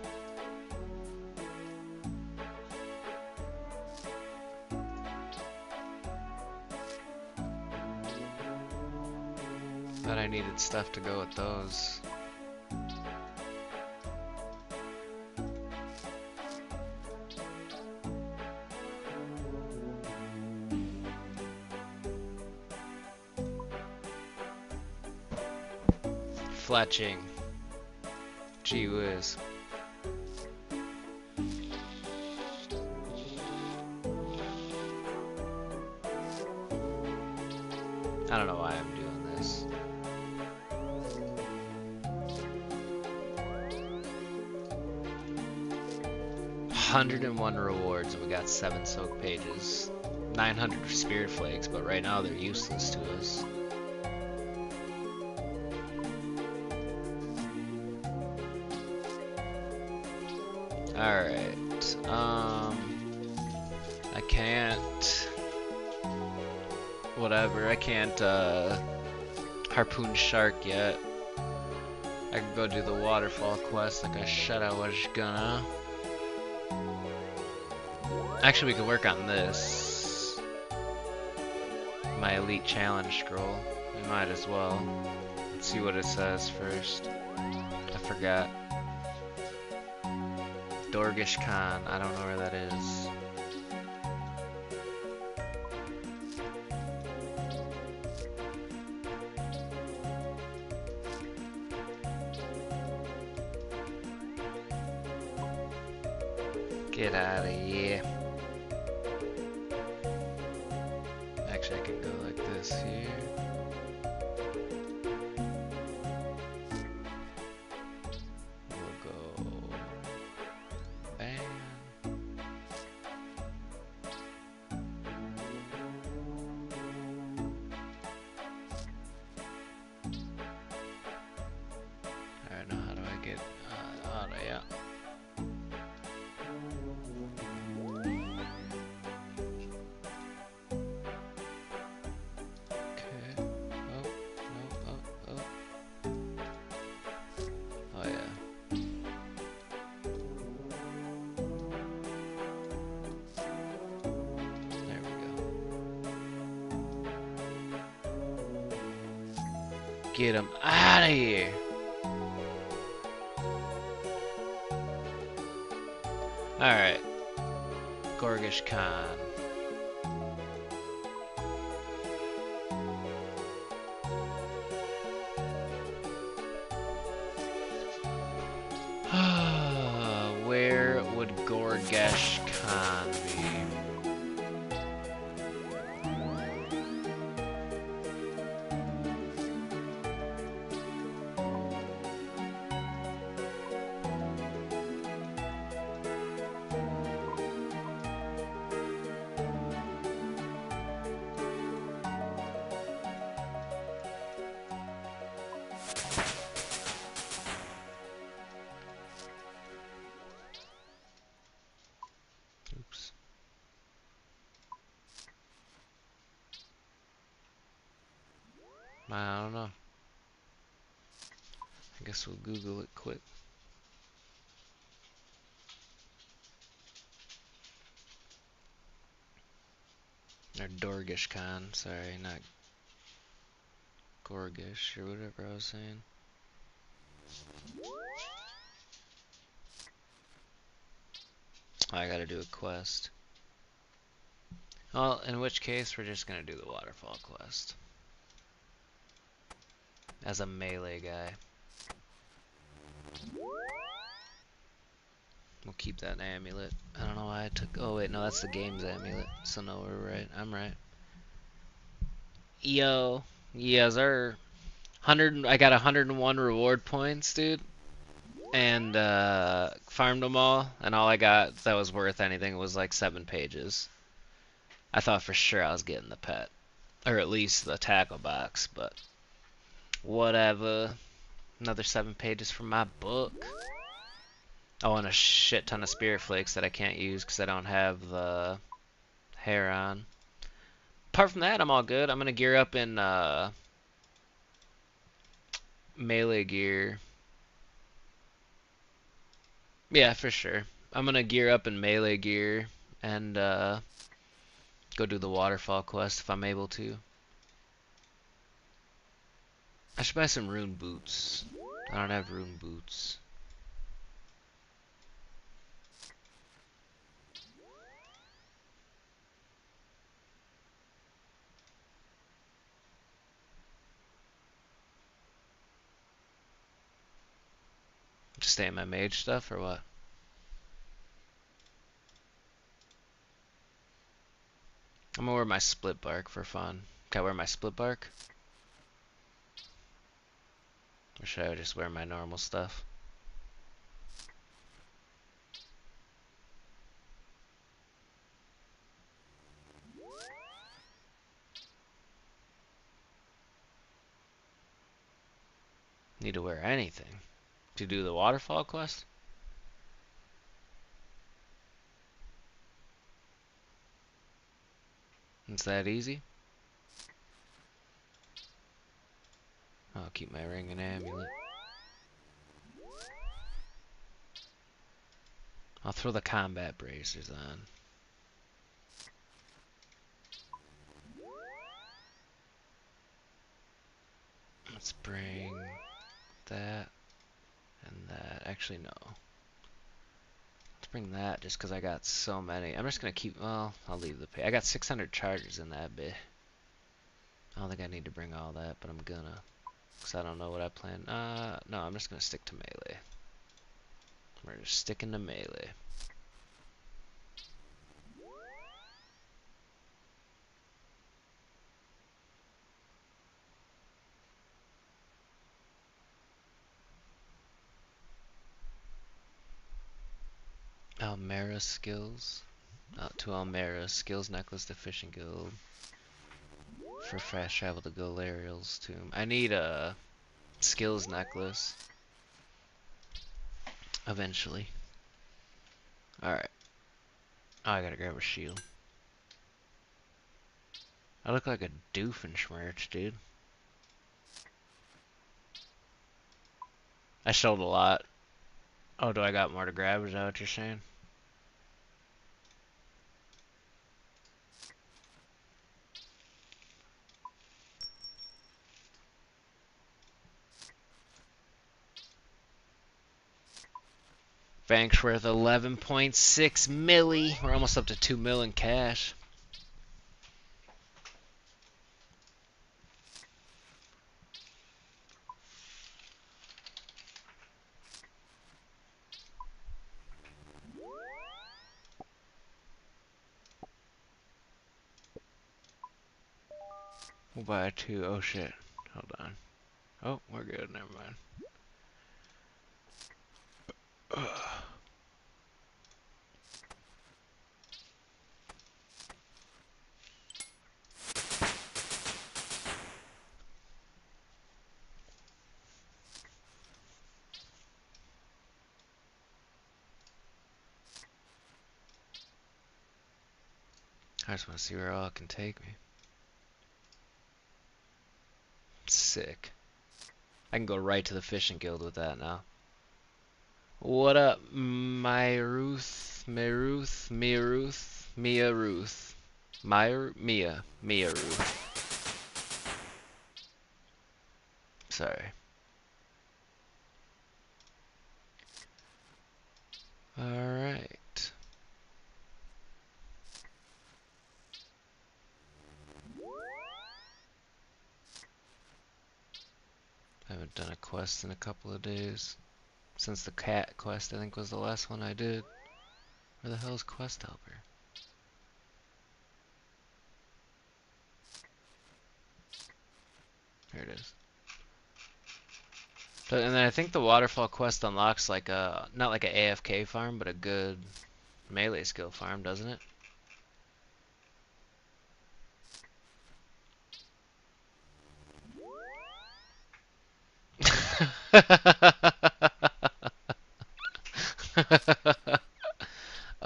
Thought I needed stuff to go with those. Fletching. Gee whiz. I don't know why I'm doing this. $101 rewards and we got 7 soak pages. 900 spirit flakes, but right now they're useless to us. Alright. I can't. Whatever. I can't harpoon shark yet. I can go do the waterfall quest like I said I was gonna. Actually, we could work on this. My elite challenge scroll. We might as well. Let's see what it says first. I forgot. Dorgish Khan. I don't know where that is. Get out of here. Actually, I can go like this here. We'll go bam. Alright, now how do I get out of yeah. Get him out of here. Alright. Gorgish Khan. Where would Gorgesh Khan be? Oops. I don't know. I guess we'll Google it quick. Or Dorgish Khan, sorry, not Gorgish or whatever I was saying. Oh, I gotta do a quest. Well, in which case we're just gonna do the waterfall quest. As a melee guy. We'll keep that amulet. I don't know why I took. Oh wait, no, that's the game's amulet. So no, we're right. I'm right. Yo, yes sir. 100. I got 101 reward points, dude, and farmed them all. And all I got that was worth anything was like 7 pages. I thought for sure I was getting the pet, or at least the tackle box, but whatever. Another 7 pages from my book. Oh, and a shit ton of spirit flakes that I can't use because I don't have the hair on. Apart from that, I'm all good. I'm gonna gear up in melee gear. Yeah, for sure. I'm gonna gear up in melee gear and go do the waterfall quest if I'm able to. I should buy some rune boots. I don't have rune boots. Just stay in my mage stuff or what? I'm gonna wear my split bark for fun. Can I wear my split bark? Or should I just wear my normal stuff? Need to wear anything to do the waterfall quest? It's that easy? I'll keep my ring and amulet. I'll throw the combat bracers on. Let's bring that and that. Actually, no. Let's bring that just because I got so many. I'm just going to keep, well, I'll leave the pay. I got 600 charges in that bit. I don't think I need to bring all that, but I'm gonna. Because I don't know what I plan. No, I'm just going to stick to melee. We're just sticking to melee. Almera skills. To Almera. Skills necklace to fishing guild. For fast travel to Galariel's tomb. I need a skills necklace. Eventually. Alright. Oh, I gotta grab a shield. I look like a doofenshmirtz, dude. I sold a lot. Oh, do I got more to grab? Is that what you're saying? Bank's worth 11.6 milli. We're almost up to 2 mil in cash. We'll buy 2. Oh shit. Hold on. Oh, we're good. Never mind. I just want to see where all it can take me. Sick. I can go right to the fishing guild with that now. What up, Mia Ruth? Mia Ruth? Mia Ruth. Sorry. Alright. I haven't done a quest in a couple of days. Since the cat quest, I think, was the last one I did. Where the hell is Quest Helper? Here it is. But, and then I think the waterfall quest unlocks like a, not like a AFK farm, but a good melee skill farm, doesn't it?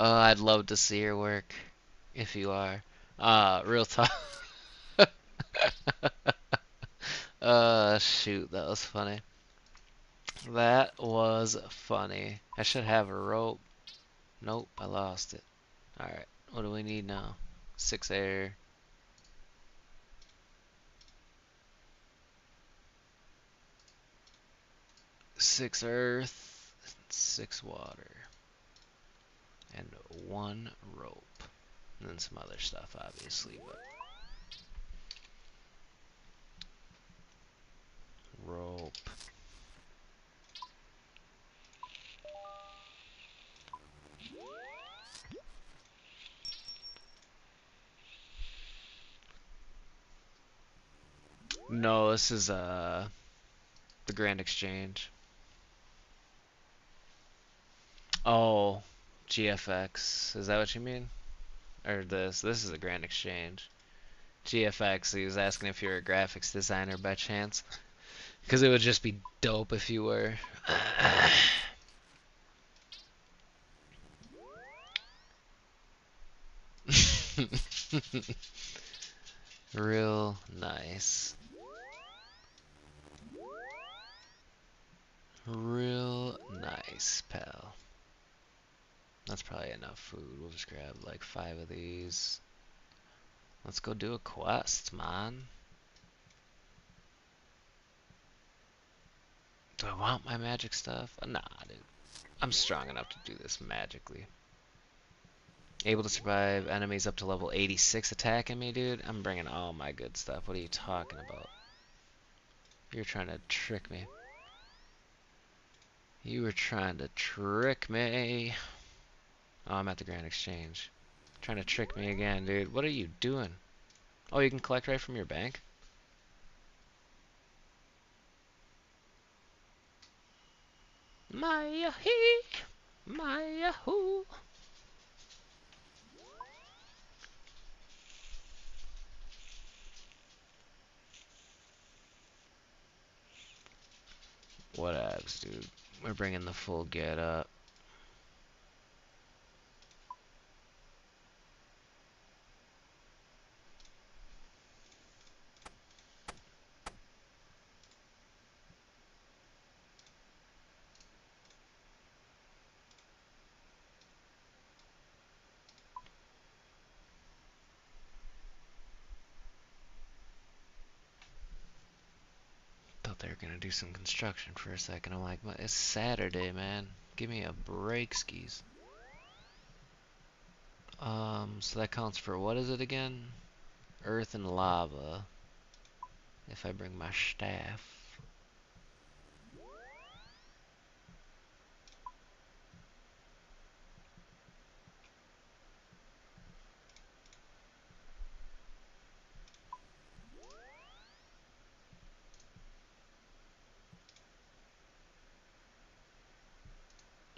Oh, I'd love to see your work, if you are. Real talk. Shoot, that was funny. That was funny. I should have a rope. Nope, I lost it. Alright, what do we need now? 6 air. 6 earth. 6 water. And 1 rope. And then some other stuff, obviously, but... Rope. No, this is the Grand Exchange. Oh, GFX. Is that what you mean? Or this? This is a Grand Exchange. GFX, he was asking if you're a graphics designer by chance. Because it would just be dope if you were. Real nice. Real nice, pal. That's probably enough food. We'll just grab like 5 of these. Let's go do a quest, man. Do I want my magic stuff? Nah, dude. I'm strong enough to do this magically. Able to survive enemies up to level 86 attacking me, dude. I'm bringing all my good stuff. What are you talking about? You're trying to trick me. You were trying to trick me. Oh, I'm at the Grand Exchange. Trying to trick me again, dude. What are you doing? Oh, you can collect right from your bank? My-yahee! My-yahoo! Whatevs, dude. We're bringing the full get up. Thought they were gonna do some construction for a second. I'm like, it's Saturday, man. Give me a break, skis. So that counts for, what is it again? Earth and lava. If I bring my staff.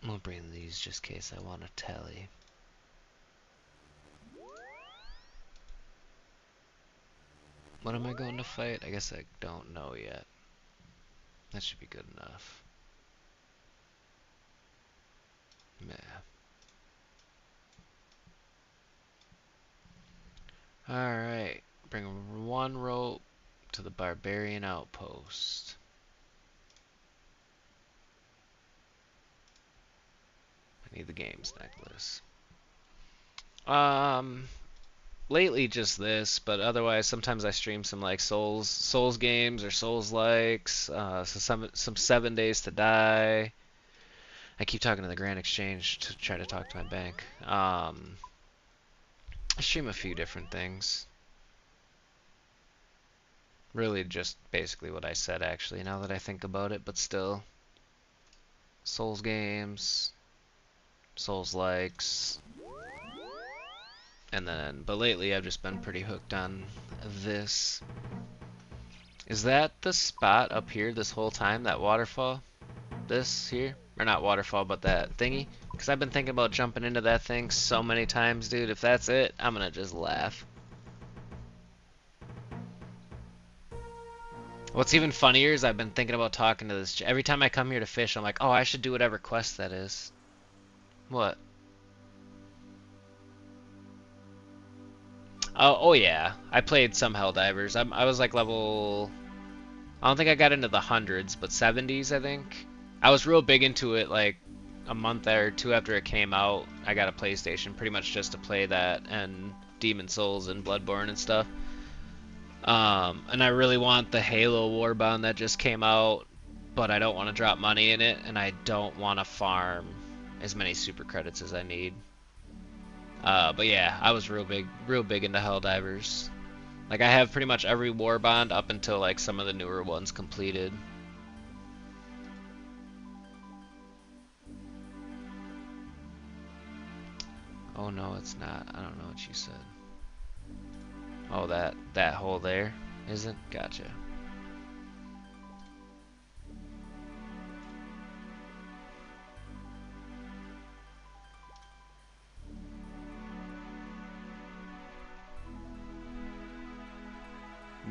I'll bring these just in case I want to tally. What am I going to fight? I guess I don't know yet. That should be good enough. Yeah. Alright. Bring 1 rope to the barbarian outpost. I need the games necklace. Lately just this, but otherwise sometimes I stream some like Souls games or Souls likes. So some 7 Days to Die. I keep talking to the Grand Exchange to try to talk to my bank. I stream a few different things. Really just basically what I said actually, now that I think about it, but still. Souls games, Souls likes. And then, but lately I've just been pretty hooked on this. Is that the spot up here this whole time, that waterfall? This here? Or not waterfall, but that thingy? Because I've been thinking about jumping into that thing so many times, dude. If that's it, I'm gonna just laugh. What's even funnier is I've been thinking about talking to this. Every time I come here to fish, I'm like, oh, I should do whatever quest that is. What? Oh yeah. I played some Helldivers. I was like level... I don't think I got into the hundreds, but 70s, I think. I was real big into it like a month or 2 after it came out. I got a PlayStation pretty much just to play that and Demon Souls and Bloodborne and stuff. And I really want the Halo Warbond that just came out, but I don't want to drop money in it, and I don't want to farm as many super credits as I need. But yeah, I was real big into Helldivers. Like I have pretty much every Warbond up until like some of the newer ones completed. Oh no, it's not. I don't know what you said. Oh, that hole there isn't? Gotcha.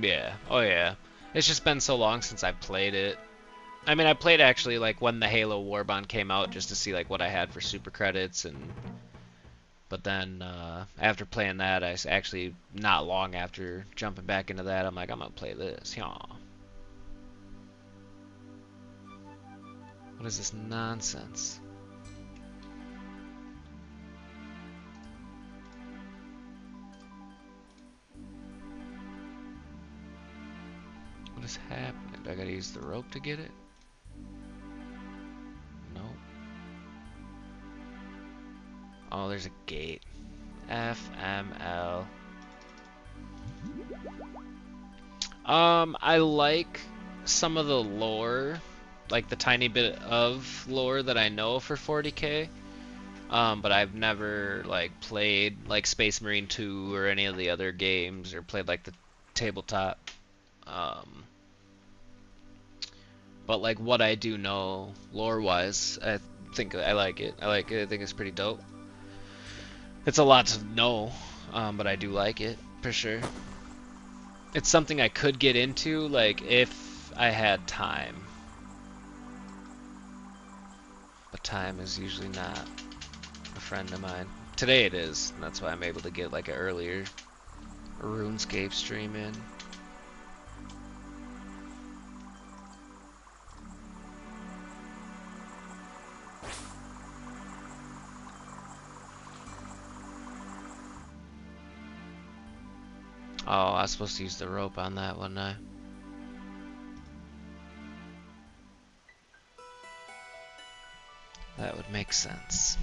Yeah. Oh yeah. It's just been so long since I played it. I mean, I played actually like when the Halo Warbond came out just to see like what I had for super credits and But then after playing that, actually not long after jumping back into that, I'm like, I'm gonna play this. Yeah. What is this nonsense? What is happening? Do I gotta use the rope to get it? No. Oh, there's a gate. FML. I like some of the lore, like the tiny bit of lore that I know for 40K. But I've never like played like Space Marine 2 or any of the other games, or played like the tabletop. Um, but like what I do know lore-wise, I think I like it. I like it. I think it's pretty dope. It's a lot to know, but I do like it for sure. It's something I could get into, like if I had time. But time is usually not a friend of mine. Today it is, and that's why I'm able to get like an earlier RuneScape stream in. Oh, I was supposed to use the rope on that one, I. That would make sense.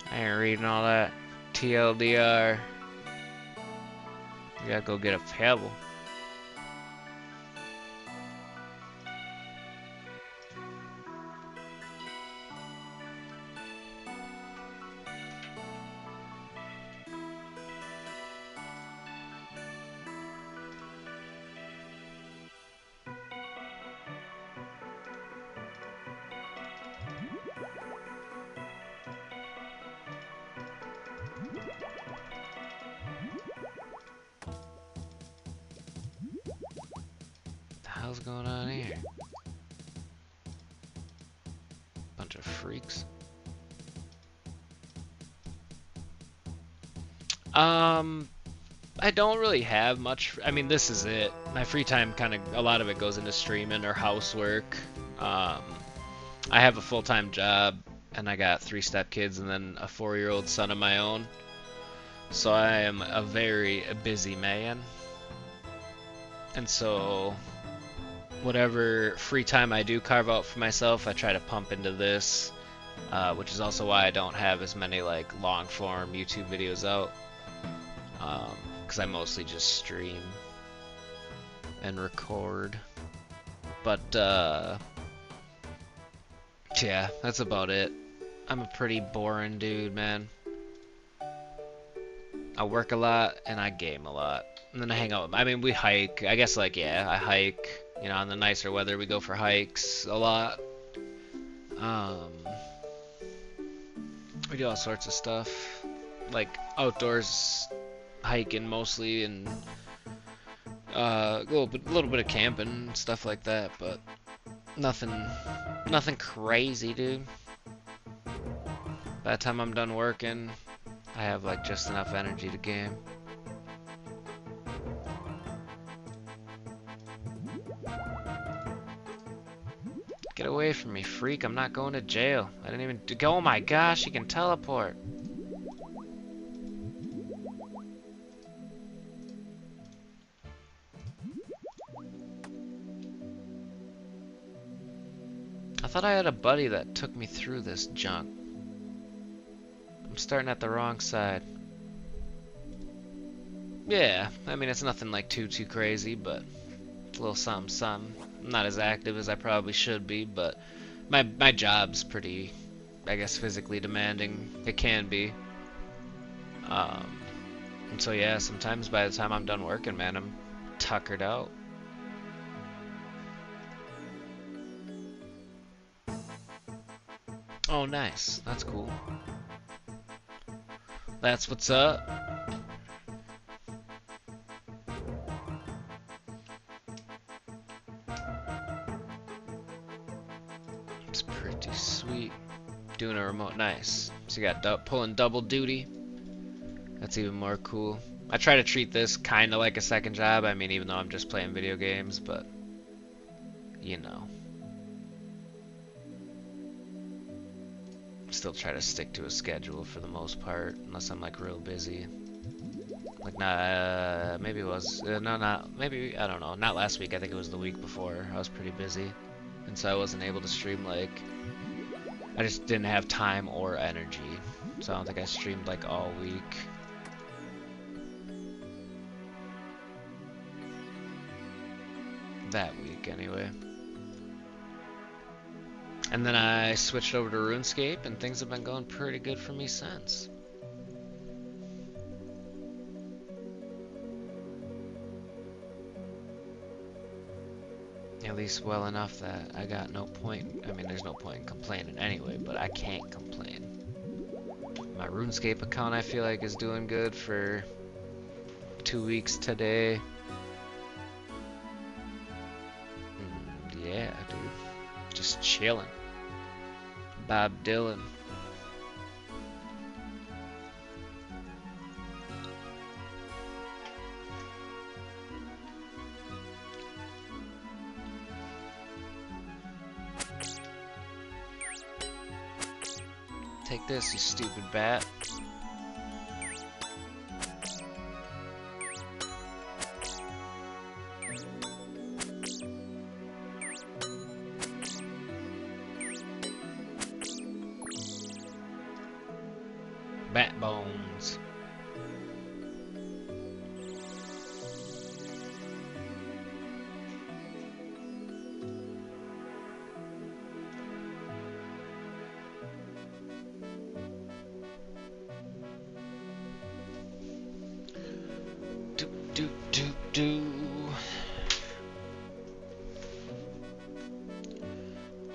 I ain't reading all that TLDR. You gotta go get a pebble. What the hell's going on here? Bunch of freaks. I don't really have much. I mean, this is it. My free time kind of, a lot of it goes into streaming or housework. I have a full-time job, and I got 3 stepkids and then a 4-year-old son of my own. So I am a very busy man. And so whatever free time I do carve out for myself, I try to pump into this, which is also why I don't have as many like long-form YouTube videos out. Because I mostly just stream and record. But yeah, that's about it. I'm a pretty boring dude, man. I work a lot and I game a lot. And then I hang out. I mean, we hike. I guess like, yeah, I hike. You know, in the nicer weather we go for hikes a lot. We do all sorts of stuff. Like outdoors hiking mostly, and a little bit of camping and stuff like that, but nothing crazy, dude. By the time I'm done working, I have like just enough energy to game. Get away from me, freak. I'm not going to jail. I didn't even go. Oh my gosh, he can teleport. I thought I had a buddy that took me through this junk. I'm starting at the wrong side. Yeah, I mean, it's nothing like too crazy, but it's a little something something. I'm not as active as I probably should be, but my job's pretty, I guess, physically demanding. It can be. And so yeah, sometimes by the time I'm done working, man, I'm tuckered out. Oh, nice. That's cool. That's what's up. It's pretty sweet. Doing a remote, nice. So you got pulling double duty. That's even more cool. I try to treat this kind of like a second job. I mean, even though I'm just playing video games, but you know, still try to stick to a schedule for the most part, unless I'm like real busy. Like, nah, maybe it was no, not maybe, I don't know. Not last week. I think it was the week before. I was pretty busy, and so I wasn't able to stream. Like, I just didn't have time or energy, so I don't think I streamed like all week. That week, anyway. And then I switched over to RuneScape, and things have been going pretty good for me since. At least well enough that I got no point. I mean, there's no point in complaining anyway, but I can't complain. My RuneScape account, I feel like, is doing good for 2 weeks today. Yeah, dude. Just chilling. Bob Dylan. Take this, you stupid bat. Bat bones.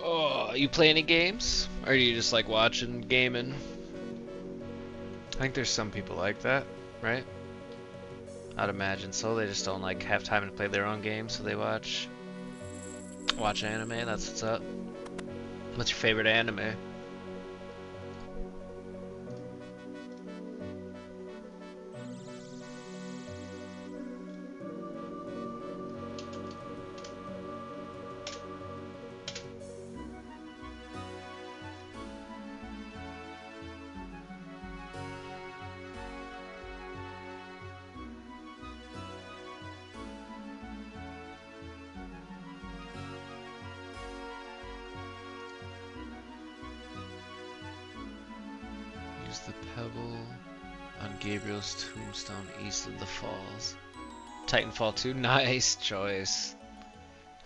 Oh, you play any games? Or are you just like watching, gaming? I think there's some people like that, right? I'd imagine so. They just don't like have time to play their own games, so they watch anime. That's what's up. What's your favorite anime? Use the pebble on Gabriel's tombstone east of the falls. Titanfall 2, nice choice.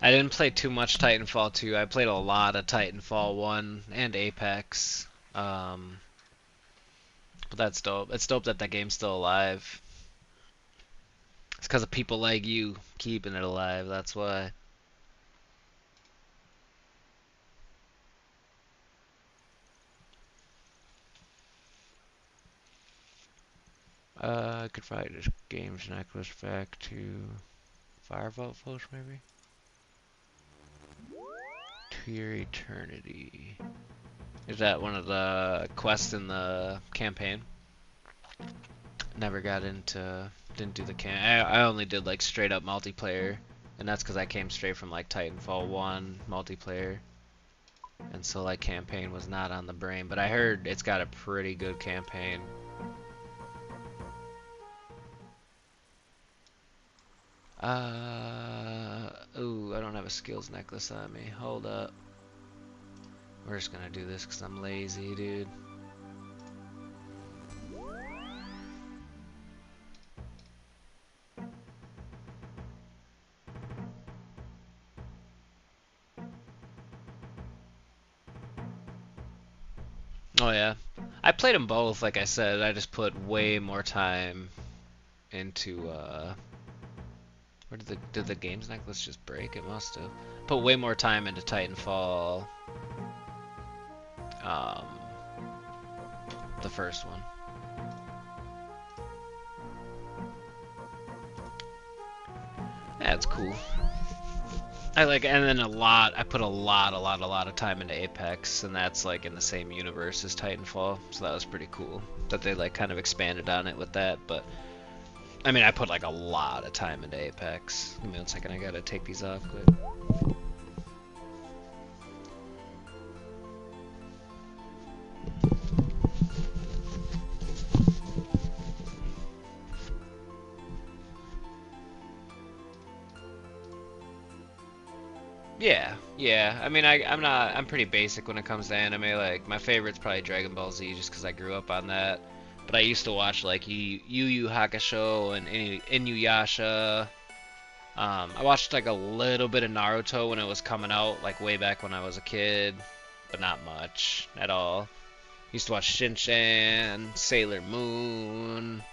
I didn't play too much Titanfall 2. I played a lot of Titanfall 1 and Apex. But that's dope. It's dope that that game's still alive. It's because of people like you keeping it alive. That's why. I could probably just games necklace back to Firebolt Post maybe? To your eternity. Is that one of the quests in the campaign? Never got into, didn't do the I only did like straight up multiplayer, and that's because I came straight from like Titanfall 1 multiplayer, and so like campaign was not on the brain, but I heard it's got a pretty good campaign. Ooh, I don't have a skills necklace on me. Hold up. We're just gonna do this because I'm lazy, dude. Oh yeah. I played them both, like I said. I just put way more time into, where did the games necklace just break? It must have. Put way more time into Titanfall Um, the first one. That's cool. And then I put a lot of time into Apex, and that's like in the same universe as Titanfall, so that was pretty cool that they like kind of expanded on it with that. But I mean, I put like a lot of time into Apex. Give me 1 second, I gotta take these off quick. Yeah. I mean, I'm pretty basic when it comes to anime. Like, my favorite's probably Dragon Ball Z, just because I grew up on that. But I used to watch like Yu Yu Hakusho and Inuyasha. I watched like a little bit of Naruto when it was coming out, like way back when I was a kid, but not much at all. Used to watch Shinchan, Sailor Moon,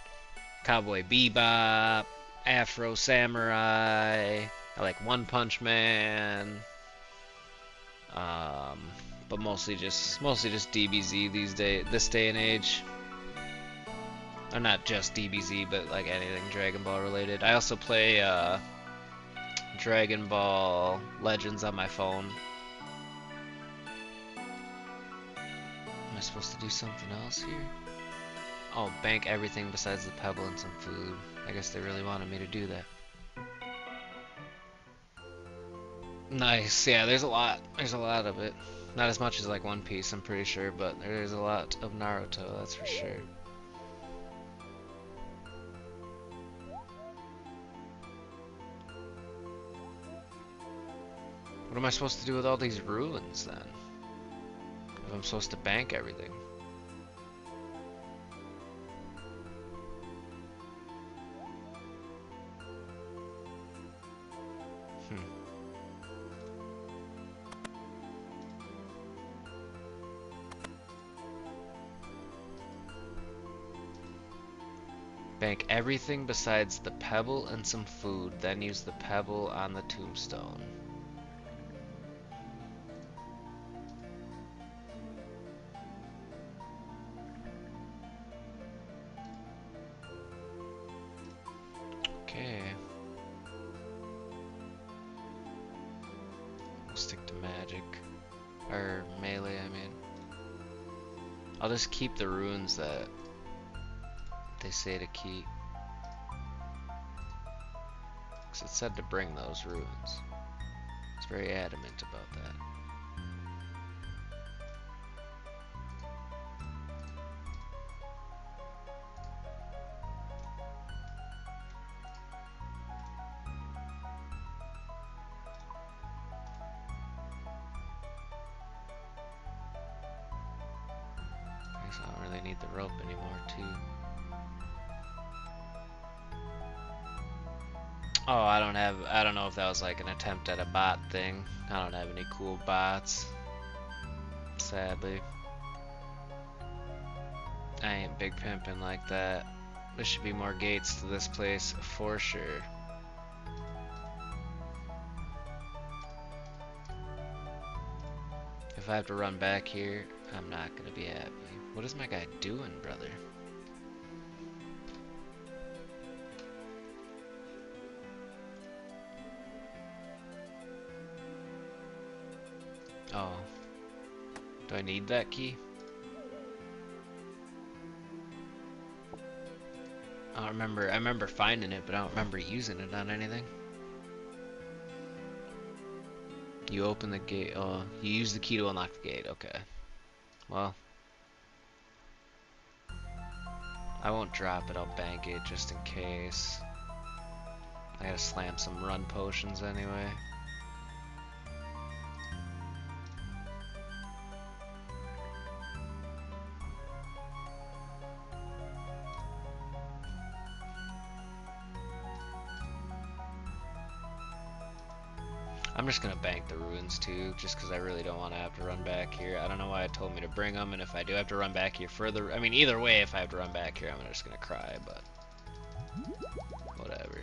Cowboy Bebop, Afro Samurai. I like One Punch Man. But mostly just DBZ this day and age. Or not just DBZ, but like anything Dragon Ball related. I also play Dragon Ball Legends on my phone. Am I supposed to do something else here? Oh, bank everything besides the pebble and some food. I guess they really wanted me to do that. Nice. Yeah, there's a lot. There's a lot of it. Not as much as like One Piece, I'm pretty sure, but there's a lot of Naruto, that's for sure. What am I supposed to do with all these ruins then? If I'm supposed to bank everything. Bank everything besides the pebble and some food, then use the pebble on the tombstone. Okay. We'll stick to magic. Or melee, I mean. I'll just keep the runes that they say to keep. Because it said to bring those runes. It's very adamant about that. I guess I don't really need the rope anymore, too. Oh, I don't know if that was like an attempt at a bot thing. I don't have any cool bots. Sadly. I ain't big pimping like that. There should be more gates to this place for sure. If I have to run back here, I'm not gonna be happy. What is my guy doing, brother? Oh. Do I need that key? I don't remember. I remember finding it, but I don't remember using it on anything. You open the gate. Oh, you use the key to unlock the gate. Okay. Well, I won't drop it. I'll bank it just in case. I gotta slam some run potions anyway. I'm just gonna bank the ruins too, just because I really don't want to have to run back here. I don't know why it told me to bring them, and if I do have to run back here further, I mean, either way, if I have to run back here, I'm just gonna cry, but whatever.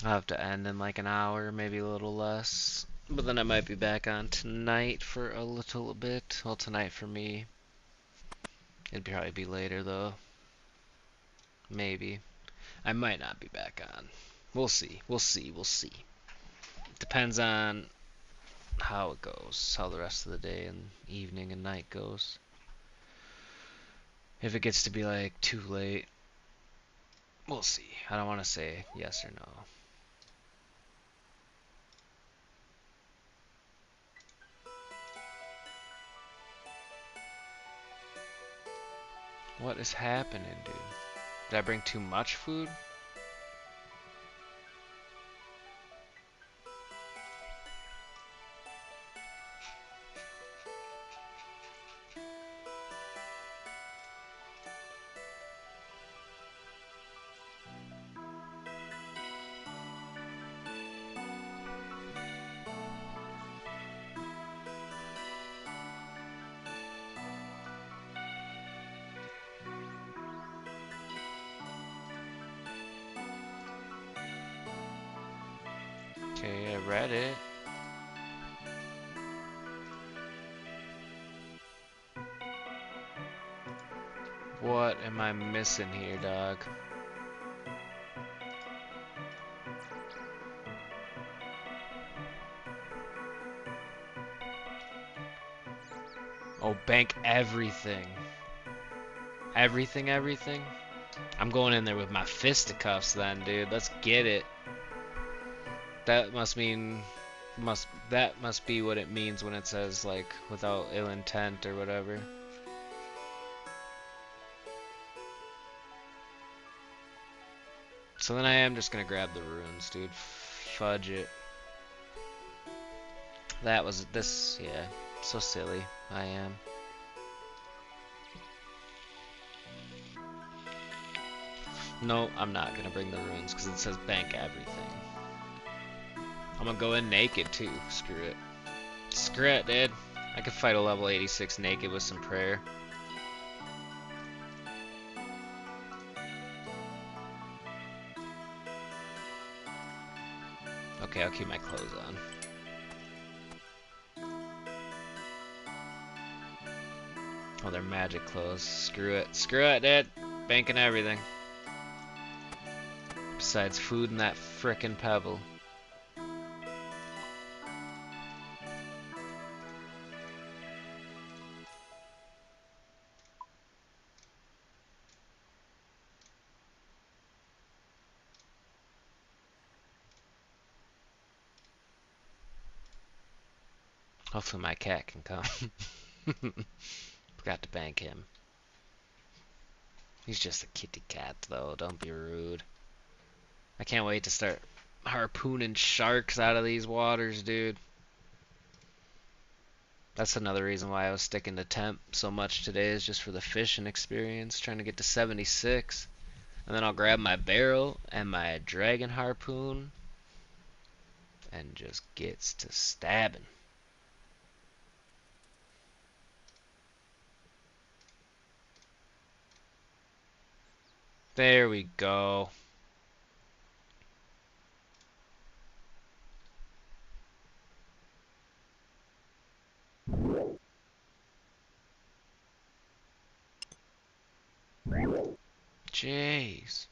I'll have to end in like an hour, maybe a little less. But then I might be back on tonight for a little bit. Well, tonight for me. It'd probably be later though. Maybe. I might not be back on. We'll see. We'll see. We'll see. Depends on how it goes, how the rest of the day and evening and night goes. If it gets to be like too late, we'll see. I don't want to say yes or no. What is happening, dude? Did I bring too much food? Okay, I read it. What am I missing here, dog? Oh, bank everything. Everything? I'm going in there with my fisticuffs then, dude. Let's get it. That must mean that must be what it means when it says like without ill intent or whatever. So then I am just gonna grab the runes, dude. Fudge it. That was this, yeah. So silly. I am. No, I'm not gonna bring the runes because it says bank everything. I'm gonna go in naked too. Screw it. Screw it, dude. I could fight a level 86 naked with some prayer. Okay, I'll keep my clothes on. Oh, they're magic clothes. Screw it. Screw it, dude. Banking everything. Besides food and that frickin' pebble. Hopefully my cat can come. Forgot to bank him. He's just a kitty cat, though. Don't be rude. I can't wait to start harpooning sharks out of these waters, dude. That's another reason why I was sticking to temp so much today, is just for the fishing experience, trying to get to 76. And then I'll grab my barrel and my dragon harpoon and just gets to stabbing. There we go. Jeez.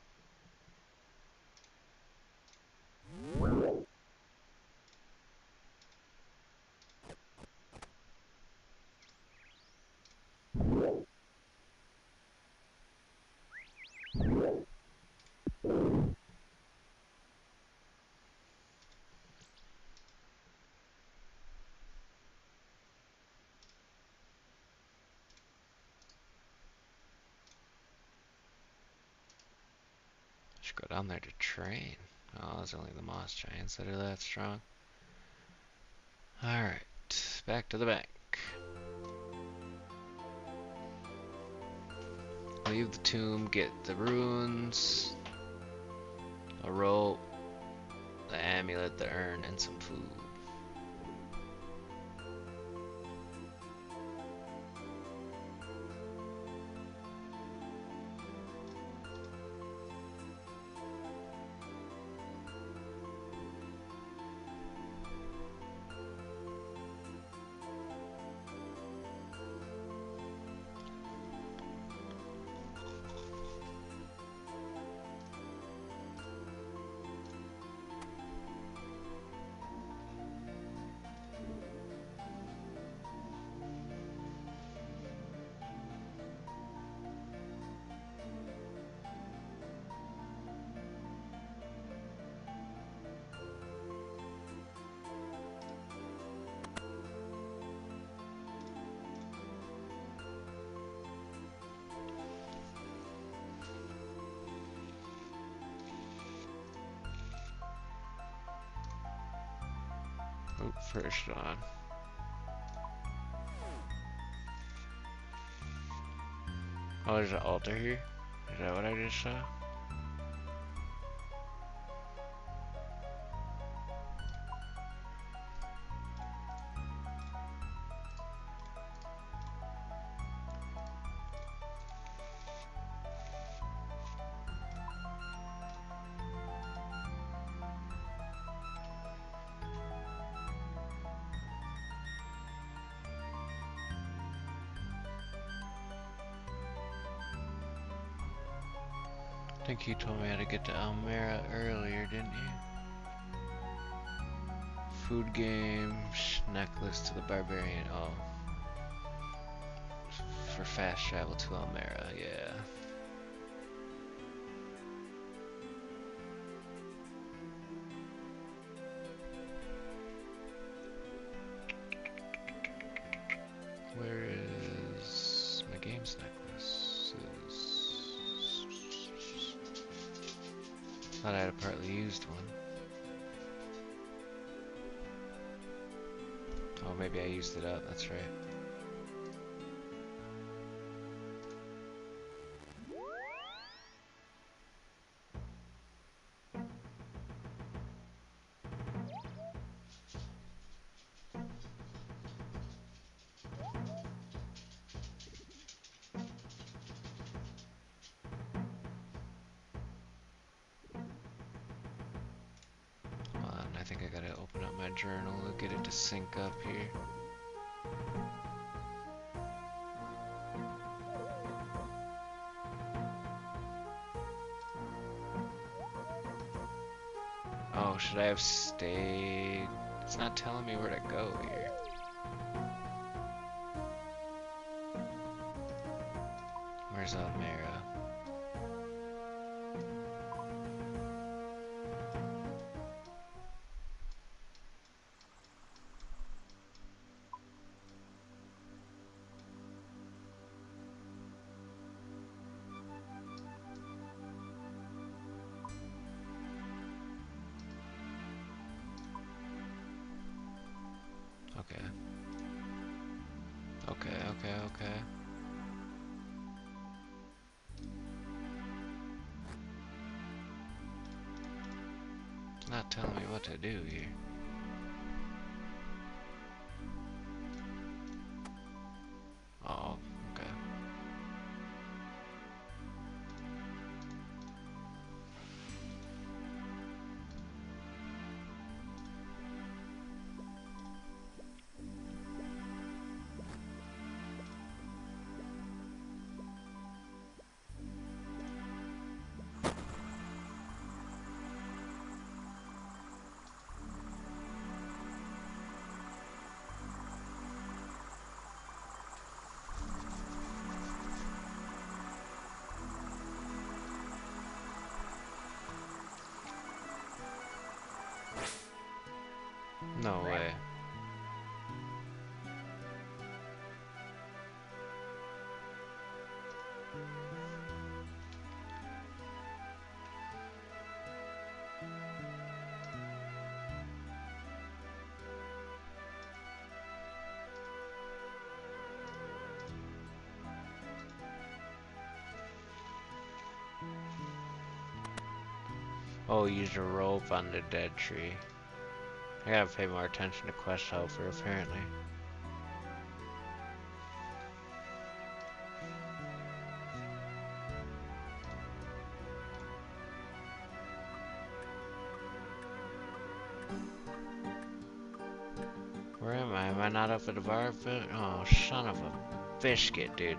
Should go down there to train. Oh, it's only the moss giants that are that strong. Alright, back to the bank. Leave the tomb, get the runes, a rope, the amulet, the urn, and some food. Oh, first on. Oh, there's an altar here? Is that what I just saw? I think you told me how to get to Almera earlier, didn't you? Food games, necklace to the barbarian. Oh. For fast travel to Almera, yeah. Where is my games necklace? Thought I had a partly used one. Oh, maybe I used it up, that's right. I think I gotta open up my journal to get it to sync up here. Oh, should I have stayed? It's not telling me where to go here. Where's Almera? Okay. Okay. It's not telling me what to do here. Oh, okay. No way. Oh, use a rope on the dead tree. I gotta pay more attention to quest helper, apparently. Where am I? Am I not up at the bar? Oh, son of a biscuit, dude.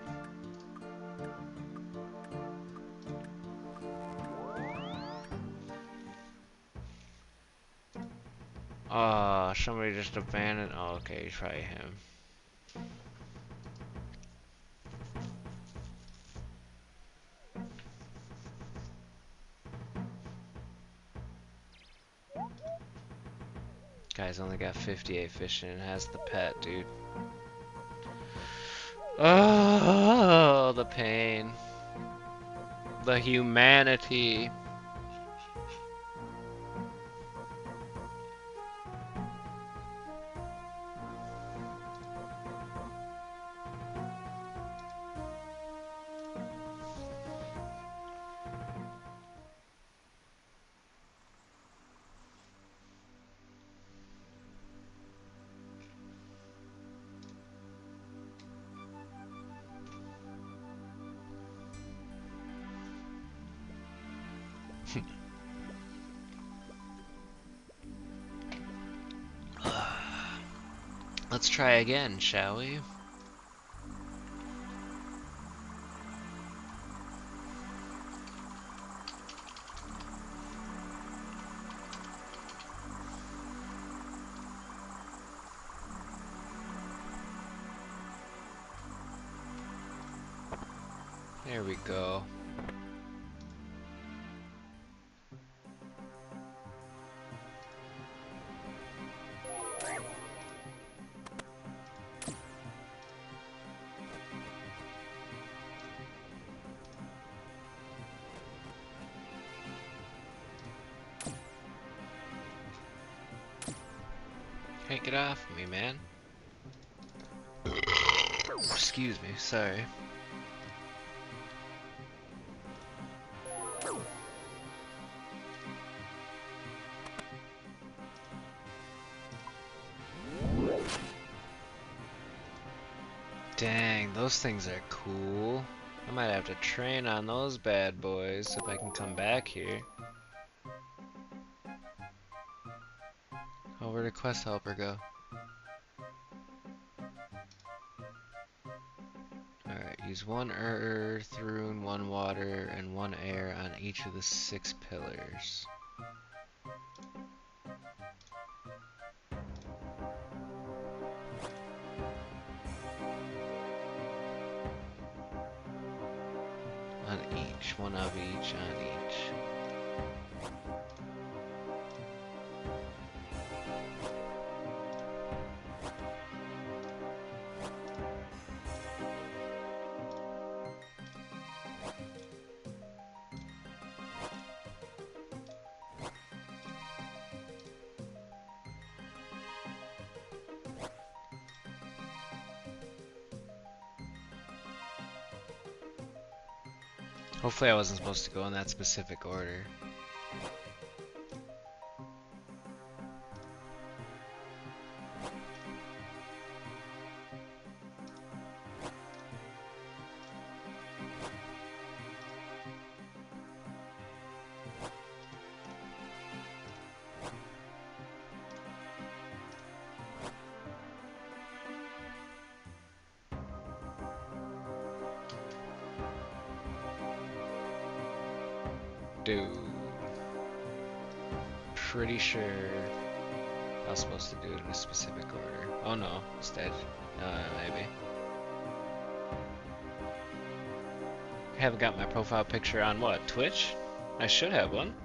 Oh, somebody just abandoned. Oh, okay, try him. Guy's only got 58 fishing and has the pet, dude. Oh, the pain. The humanity. Let's try again, shall we? There we go. Hey, get off me, man. Excuse me, sorry. Dang, those things are cool. I might have to train on those bad boys if I can come back here. Oh, where'd the quest helper go? Alright, use 1 earth rune, 1 water, and 1 air on each of the 6 pillars. On each, 1 of each on each. Hopefully I wasn't supposed to go in that specific order. Dude. Pretty sure I was supposed to do it in a specific order. Oh no, instead. Maybe. I haven't got my profile picture on what? Twitch? I should have one.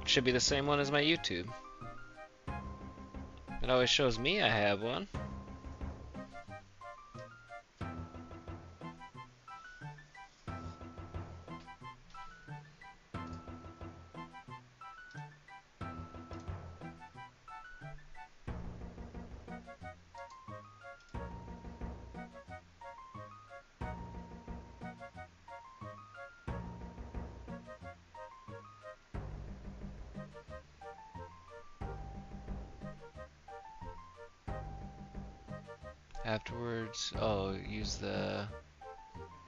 Should be the same one as my YouTube. It always shows me I have one. Afterwards, oh, use the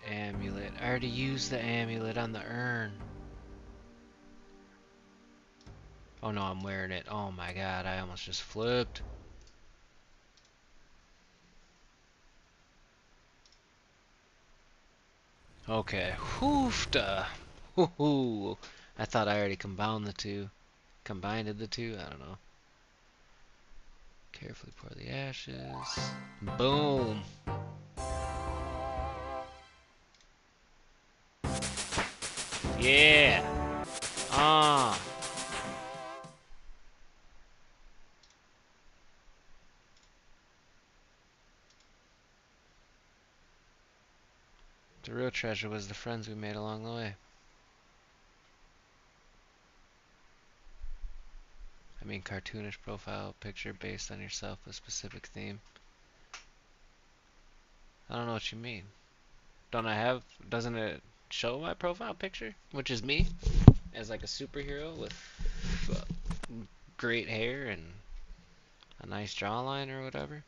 amulet. I already used the amulet on the urn. Oh no, I'm wearing it. Oh my god, I almost just flipped. Okay, hoofda. Hoo-hoo. I thought I already combined the two. Combined the two? I don't know. Carefully pour the ashes. Boom. Yeah. Ah. The real treasure was the friends we made along the way. I mean, cartoonish profile picture based on yourself with specific theme. I don't know what you mean. Don't I have, doesn't it show my profile picture? Which is me, as like a superhero with great hair and a nice jawline or whatever.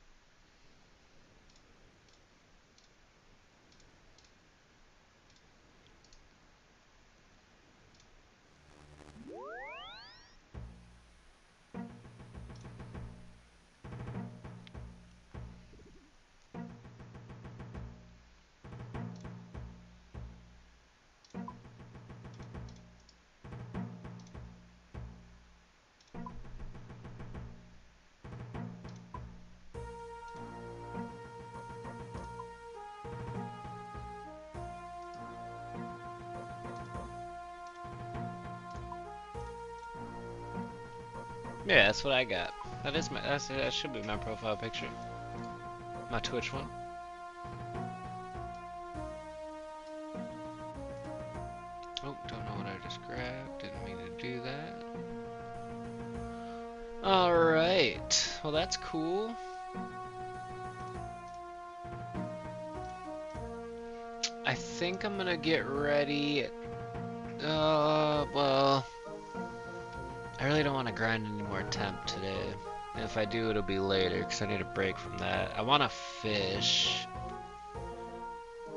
Yeah, that's what I got. That should be my profile picture. My Twitch one. Oh, don't know what I just grabbed. Didn't mean to do that. Alright. Well, that's cool. I think I'm gonna get ready. Well, I really don't want to grind any more temp today. And if I do, it'll be later, because I need a break from that. I want to fish,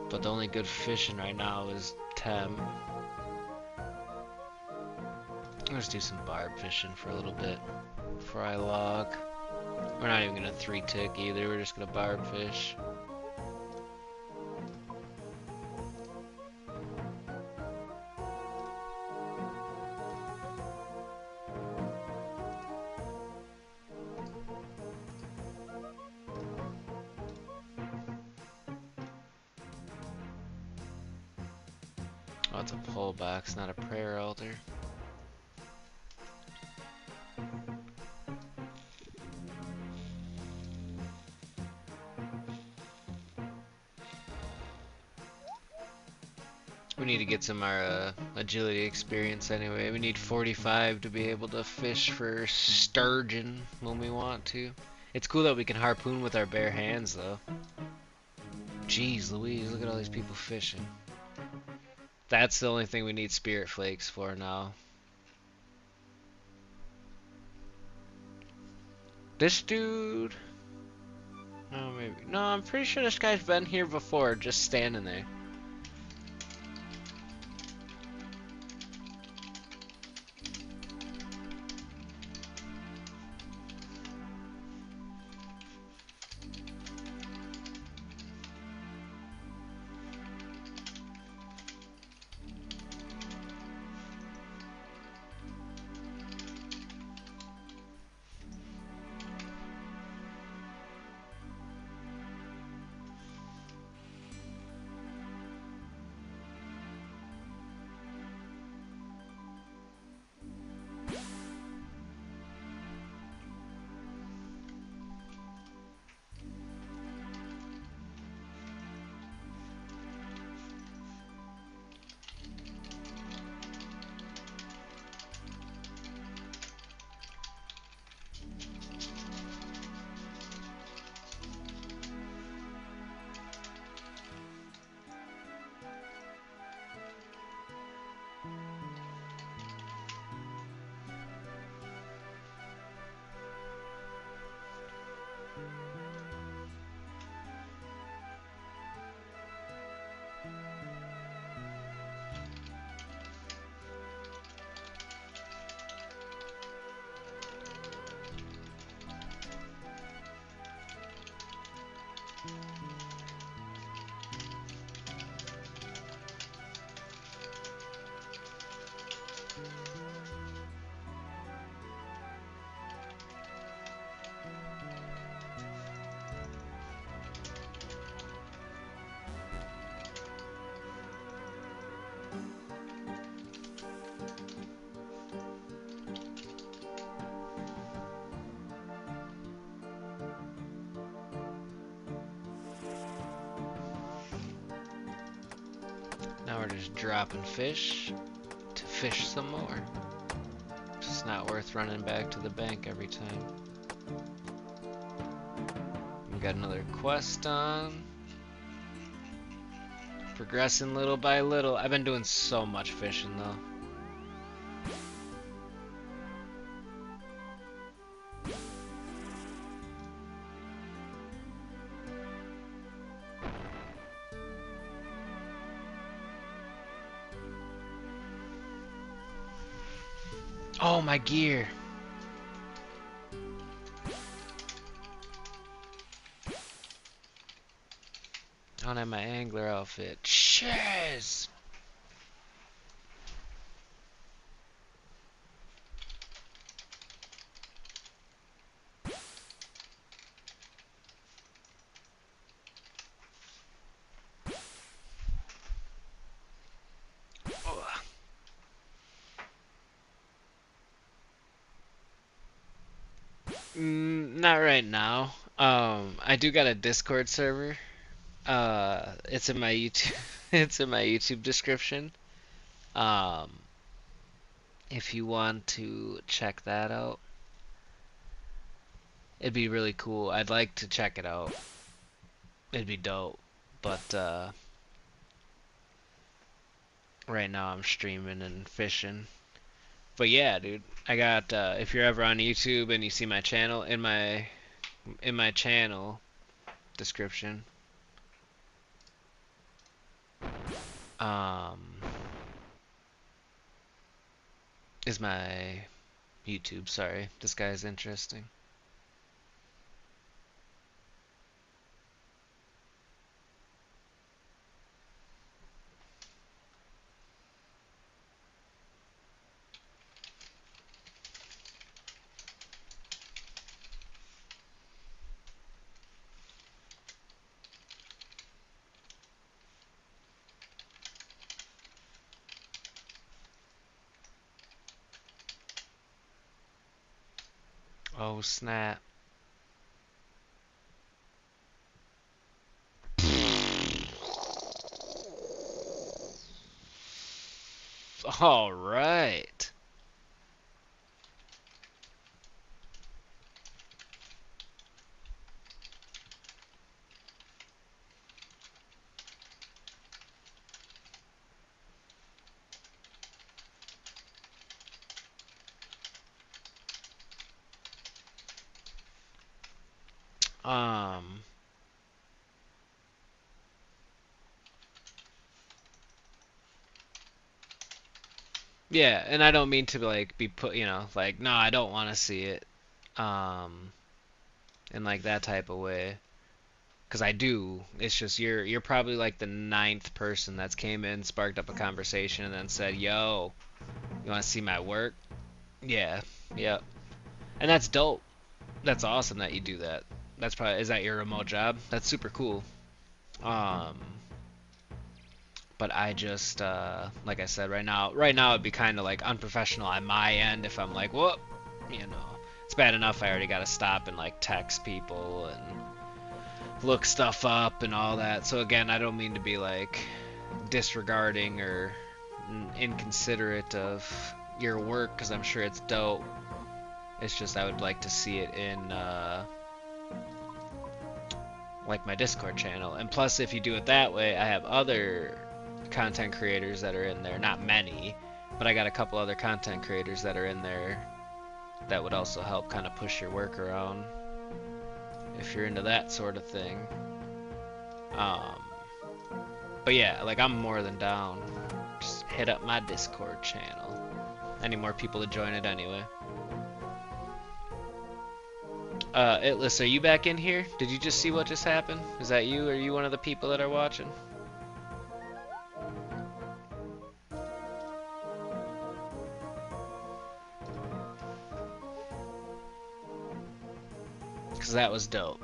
but the only good fishing right now is temp. Let's do some barb fishing for a little bit before I log. We're not even gonna 3-tick either, we're just gonna barb fish. Oh, it's a pole box, not a prayer altar. We need to get some agility experience anyway. We need 45 to be able to fish for sturgeon when we want to. It's cool that we can harpoon with our bare hands though. Jeez Louise, look at all these people fishing. That's the only thing we need spirit flakes for now. This dude... Oh, maybe. No, I'm pretty sure this guy's been here before, just standing there. Now we're just dropping fish to fish some more. It's not worth running back to the bank every time. We got another quest on. Progressing little by little. I've been doing so much fishing though. Oh, my gear. I don't have my angler outfit. Shiz! Not right now. I do got a Discord server. It's in my YouTube. It's in my YouTube description. Um, if you want to check that out, it'd be really cool. I'd like to check it out. It'd be dope. But right now I'm streaming and fishing. But yeah, dude, I got if you're ever on YouTube and you see my channel in my channel description, um, is my YouTube. Sorry, this guy's interesting. Oh snap! All right. Um, yeah, and I don't mean to like be put, like no, I don't want to see it, um, in like that type of way. Cause I do. It's just you're probably like the ninth person that's came in, sparked up a conversation, and then said, "Yo, you want to see my work?" Yeah, yep. And that's dope. That's awesome that you do that. That's probably is that your remote job? That's super cool. Um, but I just like I said, right now it'd be kind of like unprofessional on my end if I'm like, whoop, it's bad enough I already got to stop and like text people and look stuff up and all that. So again, I don't mean to be like disregarding or inconsiderate of your work because I'm sure it's dope. It's just I would like to see it in like my Discord channel. And plus, if you do it that way, I have other content creators that are in there. Not many, but I got a couple other content creators that are in there that would also help kind of push your work around if you're into that sort of thing. Um, but yeah, like I'm more than down. Just hit up my Discord channel. I need more people to join it anyway. Itlis, are you back in here? Did you just see what just happened? Is that you? Are you one of the people that are watching? Because that was dope.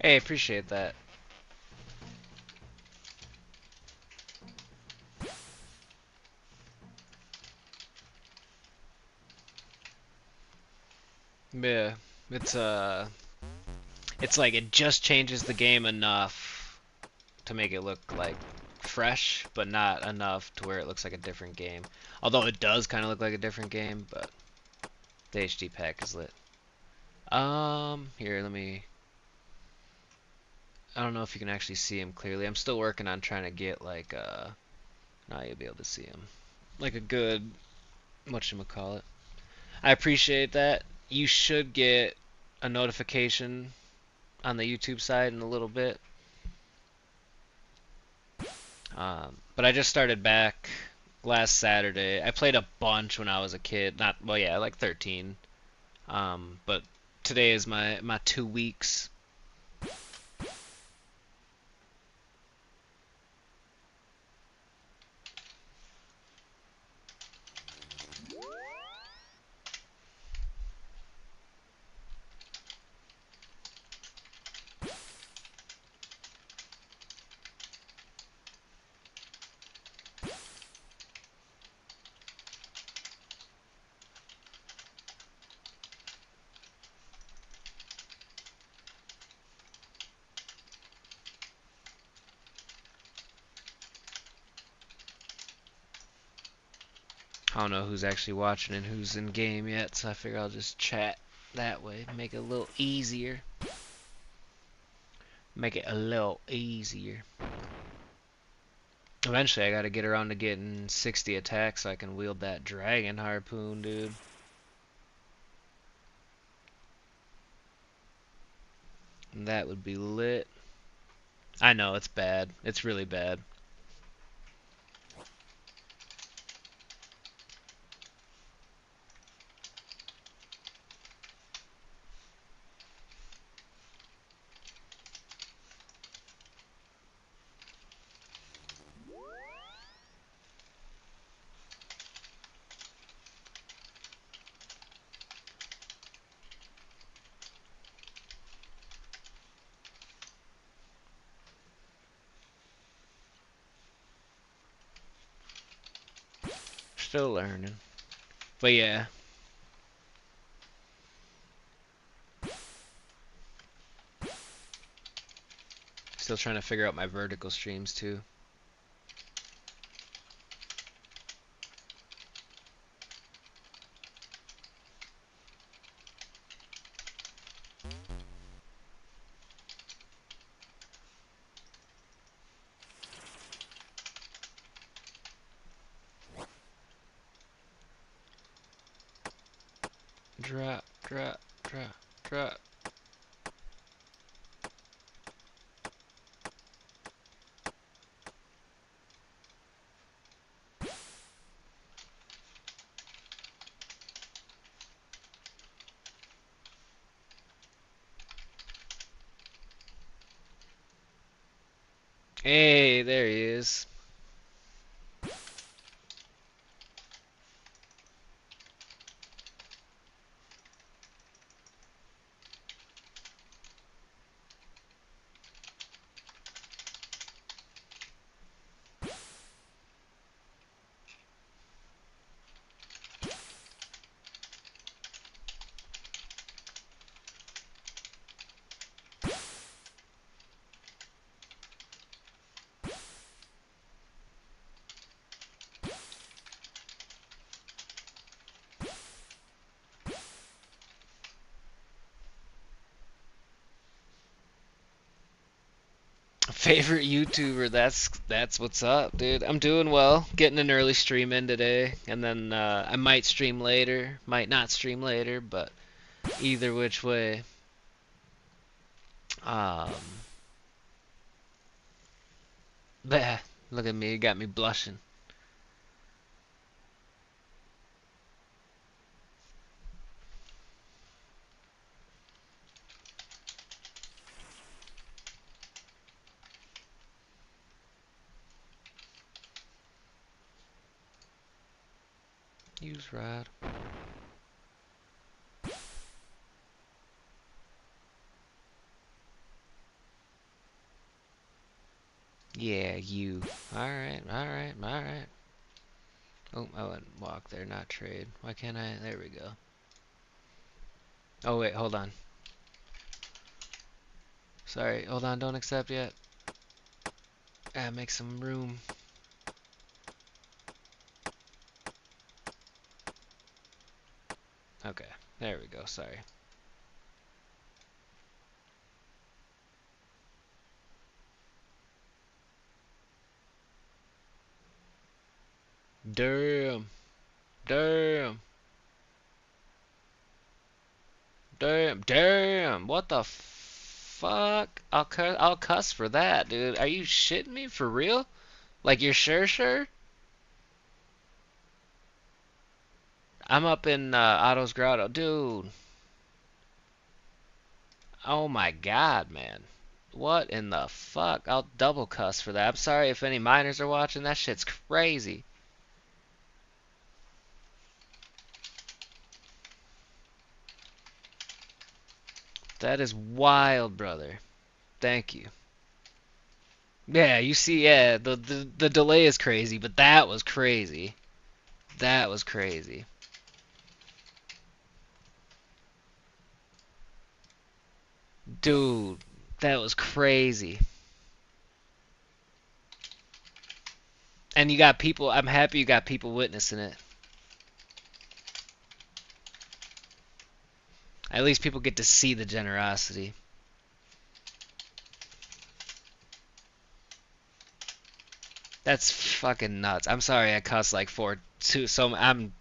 Hey, appreciate that. Yeah, it's it's like it just changes the game enough to make it look like fresh, but not enough to where it looks like a different game. Although it does kind of look like a different game, but the HD pack is lit. Here, let me. I don't know if you can actually see him clearly. I'm still working on trying to get like now you'll be able to see him. Like a good whatchamacallit. I appreciate that. You should get a notification on the YouTube side in a little bit. But I just started back last Saturday. I played a bunch when I was a kid. Not well, yeah, like 13. But today is my 2 weeks. I don't know who's actually watching and who's in game yet, so I figure I'll just chat that way, make it a little easier. Make it a little easier. Eventually, I gotta get around to getting 60 attacks so I can wield that dragon harpoon, dude. And that would be lit. I know, it's bad. It's really bad. Still learning. But yeah. Still trying to figure out my vertical streams too. Drop, drop, drop, drop. Hey, there he is. Favorite YouTuber, that's what's up, dude. I'm doing well. Getting an early stream in today, and then I might stream later, might not stream later, but either which way. Um, bah, look at me, you got me blushing. Use rod. Yeah, you. Alright, alright, alright. Oh, I wouldn't walk there, not trade. Why can't I? There we go. Oh, wait, hold on. Sorry, hold on, don't accept yet. Make some room. Okay, there we go, sorry. Damn. Damn. Damn. Damn. What the fuck? I'll cuss for that, dude. Are you shitting me for real? Like you're sure? I'm up in Otto's Grotto. Dude. Oh my god, man. What in the fuck? I'll double cuss for that. I'm sorry if any minors are watching. That shit's crazy. That is wild, brother. Thank you. Yeah, you see, yeah, the delay is crazy, but that was crazy. That was crazy. Dude, that was crazy. And you got people, I'm happy you got people witnessing it. At least people get to see the generosity. That's fucking nuts. I'm sorry I cussed like four two so I'm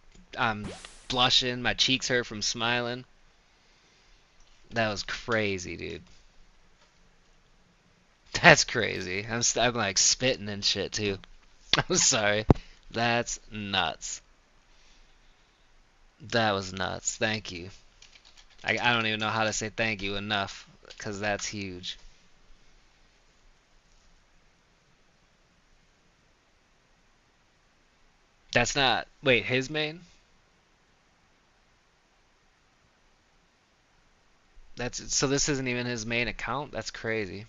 blushing, my cheeks hurt from smiling. That was crazy, dude. That's crazy. I'm like spitting and shit too. I'm sorry. That's nuts. That was nuts. Thank you. I don't even know how to say thank you enough because that's huge. That's not. Wait, his main? That's so this isn't even his main account? That's crazy.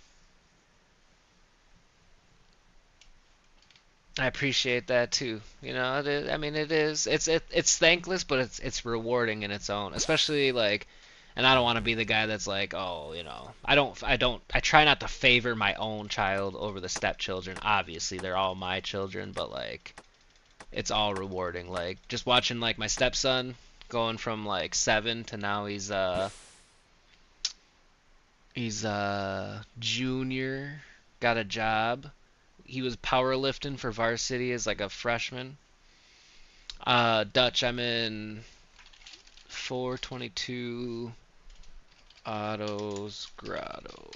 I appreciate that too. You know, it is, I mean, it is. It's thankless, but it's rewarding in its own. Especially like, and I don't want to be the guy that's like, oh, you know, I try not to favor my own child over the stepchildren. Obviously, they're all my children, but like, it's all rewarding. Like just watching like my stepson going from like 7 to now he's junior, got a job. He was powerlifting for varsity as like a freshman. Dutch, I'm in 422 Otto's Grotto.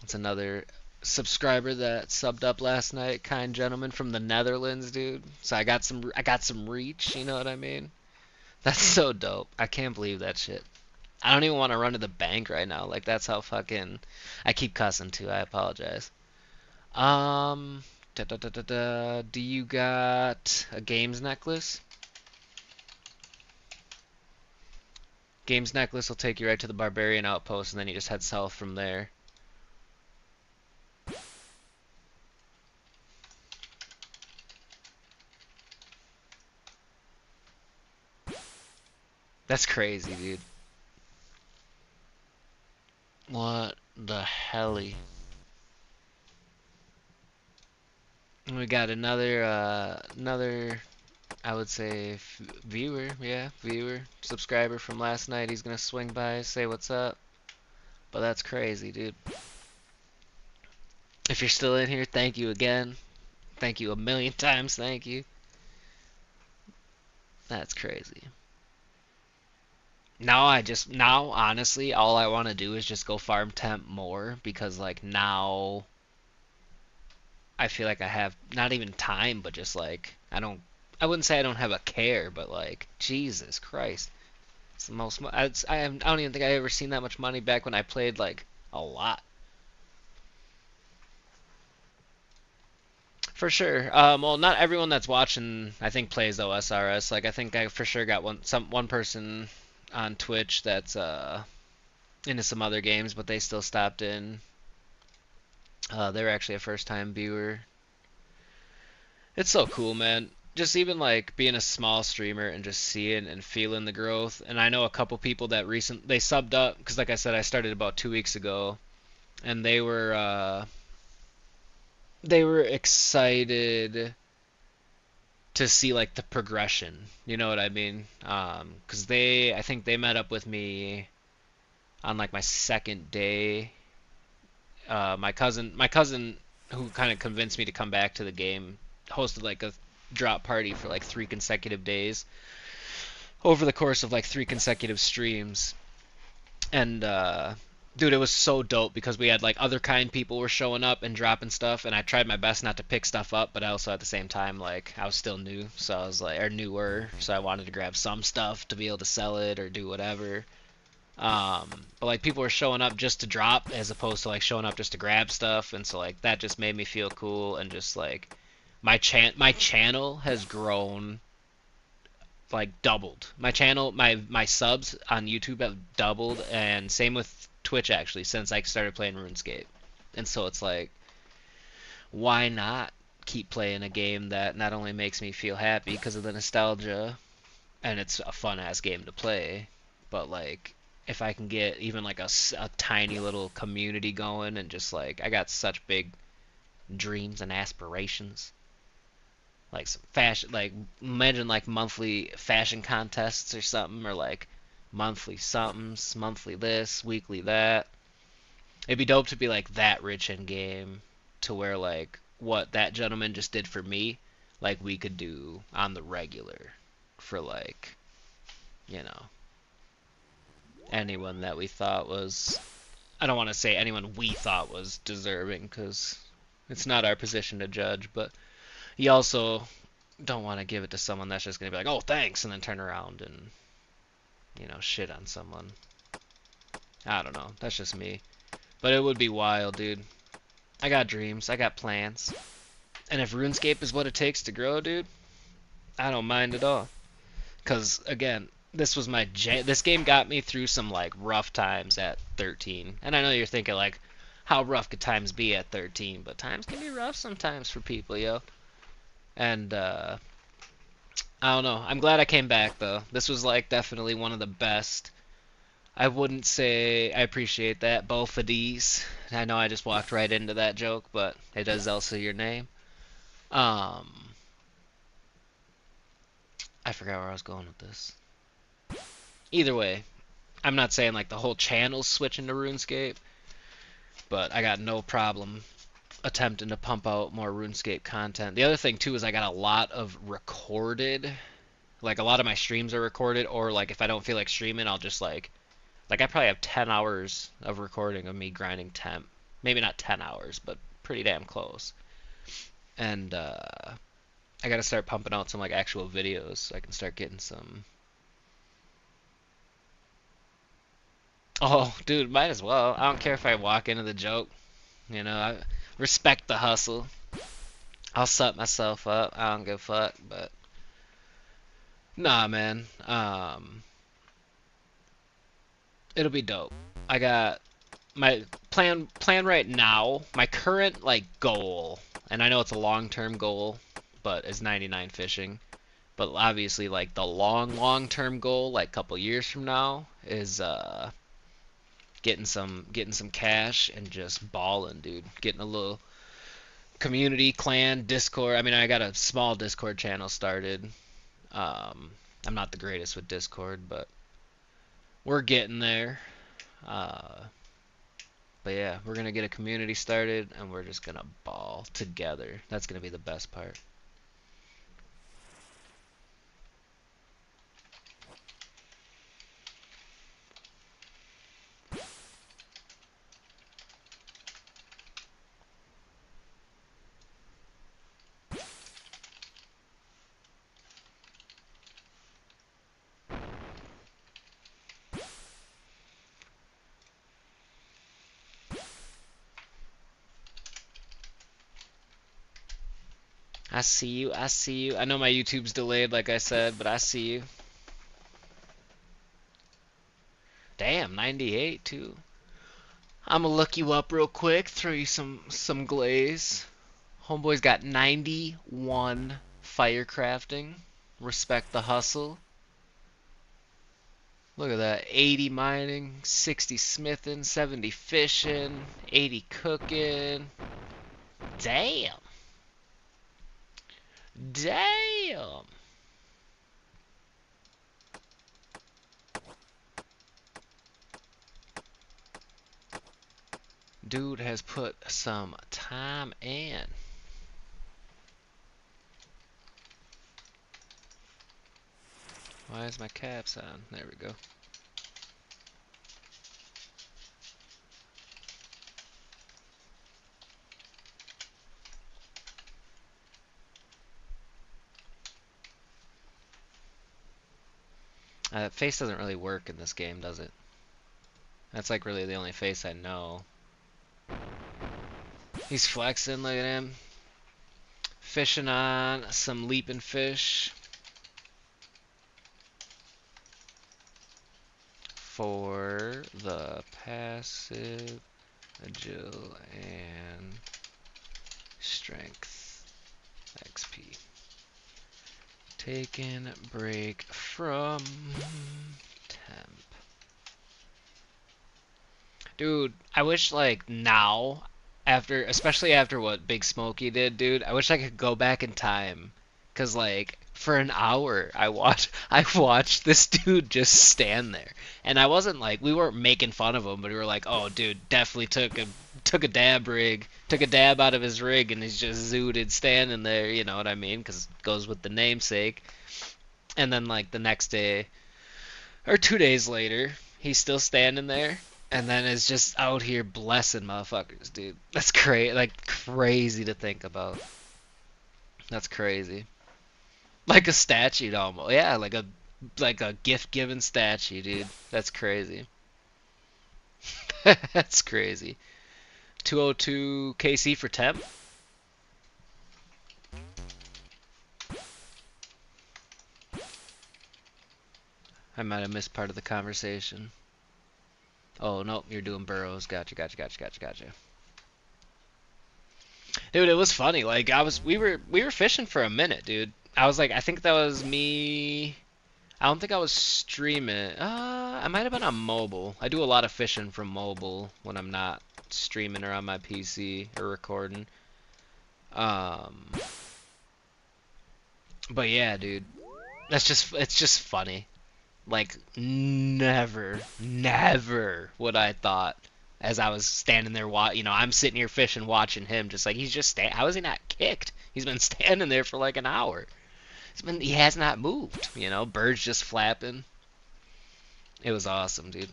It's another subscriber that subbed up last night, kind gentleman from the Netherlands, dude. So I got some reach, you know what I mean? That's so dope. I can't believe that shit. I don't even want to run to the bank right now. Like that's how fucking I keep cussing too. I apologize. Um, Do you got a games necklace? Games necklace will take you right to the barbarian outpost, and then you just head south from there. That's crazy, dude. What the helly? We got another I would say viewer, yeah, viewer, subscriber from last night. He's gonna swing by, say what's up. But that's crazy, dude. If you're still in here, thank you again. Thank you a million times, thank you. That's crazy. Now honestly, all I want to do is just go farm temp more because like now I feel like I have not even time, but just like I wouldn't say I don't have a care, but like Jesus Christ. It's the most. I don't even think I ever seen that much money back when I played like a lot. For sure. Well, not everyone that's watching, I think, plays OsRS. Like, I think I for sure got one person on Twitch that's into some other games, but they still stopped in. They're actually a first-time viewer. It's so cool, man. Just even like being a small streamer and just seeing and feeling the growth. And I know a couple people that they subbed up because, like I said, I started about 2 weeks ago, and they were excited to see like the progression. You know what I mean? 'Cause I think they met up with me on like my second day. My cousin, who kind of convinced me to come back to the game, hosted like a drop party for like 3 consecutive days over the course of like 3 consecutive streams. And dude, it was so dope because we had like other kind people were showing up and dropping stuff, and I tried my best not to pick stuff up, but I also at the same time like I was still new, so I was like, or newer, so I wanted to grab some stuff to be able to sell it or do whatever. But like people were showing up just to drop as opposed to like showing up just to grab stuff, and so like that just made me feel cool, and just like my channel has grown like doubled. My subs on YouTube have doubled, and same with Twitch actually since I started playing RuneScape. And so it's like, why not keep playing a game that not only makes me feel happy because of the nostalgia, and it's a fun ass game to play, but like if I can get even like a tiny little community going, and just like I got such big dreams and aspirations, like some fashion, like imagine like monthly fashion contests or something, or like monthly somethings, monthly this, weekly that. It'd be dope to be like that rich in game, to where like what that gentleman just did for me, like we could do on the regular for like, you know, anyone that we thought was, I don't want to say anyone we thought was deserving, because it's not our position to judge, but you also don't want to give it to someone that's just going to be like, oh, thanks, and then turn around and, shit on someone. I don't know. That's just me. But it would be wild, dude. I got dreams. I got plans. And if RuneScape is what it takes to grow, dude, I don't mind at all. Because, again, this game got me through some, like, rough times at 13. And I know you're thinking, like, how rough could times be at 13? But times can be rough sometimes for people, yo. And, I don't know. I'm glad I came back, though. This was, like, definitely one of the best. I wouldn't say I appreciate that. Both of these. I know I just walked right into that joke, but it is also your name. Um, I forgot where I was going with this. Either way, I'm not saying, like, the whole channel's switching to RuneScape, but I got no problem attempting to pump out more RuneScape content. The other thing, too, is I got a lot of recorded. Like, a lot of my streams are recorded, or, like, if I don't feel like streaming, I'll just, like, I probably have 10 hours of recording of me grinding temp. Maybe not 10 hours, but pretty damn close. And I gotta start pumping out some like actual videos so I can start getting some. Oh, dude, might as well. I don't care if I walk into the joke. I respect the hustle. I'll set myself up. I don't give a fuck, but nah, man. It'll be dope. I got my plan right now. My current like goal, and I know it's a long-term goal, but is 99 fishing. But obviously, like the long-term goal, like a couple years from now, is getting some cash and just balling, dude. Getting a little community, clan, Discord. I mean, I got a small Discord channel started. I'm not the greatest with Discord, but we're getting there. Uh, but yeah, we're gonna get a community started, and we're just gonna ball together. That's gonna be the best part. I see you. I see you. I know my YouTube's delayed, like I said, but I see you. Damn, 98 too. I'm gonna look you up real quick, throw you some glaze. Homeboy's got 91 firecrafting. Respect the hustle. Look at that. 80 mining, 60 smithing, 70 fishing, 80 cooking. Damn. Damn. Dude has put some time in. Why is my caps on? There we go. Face doesn't really work in this game, does it? That's like really the only face I know. He's flexing, look at him. Fishing on some leaping fish. For the passive, agile, and strength XP. Taken break from temp. Dude, I wish like now, especially after what Big Smokey did, dude, I wish I could go back in time. 'Cause like for an hour I watched this dude just stand there. And I wasn't like we weren't making fun of him, but we were like, "Oh, dude, definitely took a dab out of his rig and he's just zooted standing there, you know what I mean? 'Cause it goes with the namesake." And then like the next day or 2 days later, he's still standing there, and then is just out here blessing motherfuckers, dude. That's crazy, like crazy to think about. That's crazy. Like a statue almost. Yeah, like a gift-given statue, dude. That's crazy. That's crazy. 202 KC for temp. I might have missed part of the conversation. Oh, nope, you're doing burrows. Gotcha, gotcha, gotcha, gotcha, gotcha. Dude, it was funny. Like we were fishing for a minute, dude. I was like, I think that was me. I don't think I was streaming. I might have been on mobile. I do a lot of fishing from mobile when I'm not streaming or on my PC or recording. Um, but yeah, dude, it's just funny. Like never would I thought as I was standing there, I'm sitting here fishing, watching him, just like he's just how is he not kicked? He's been standing there for like an hour. He has not moved, birds just flapping. It was awesome, dude.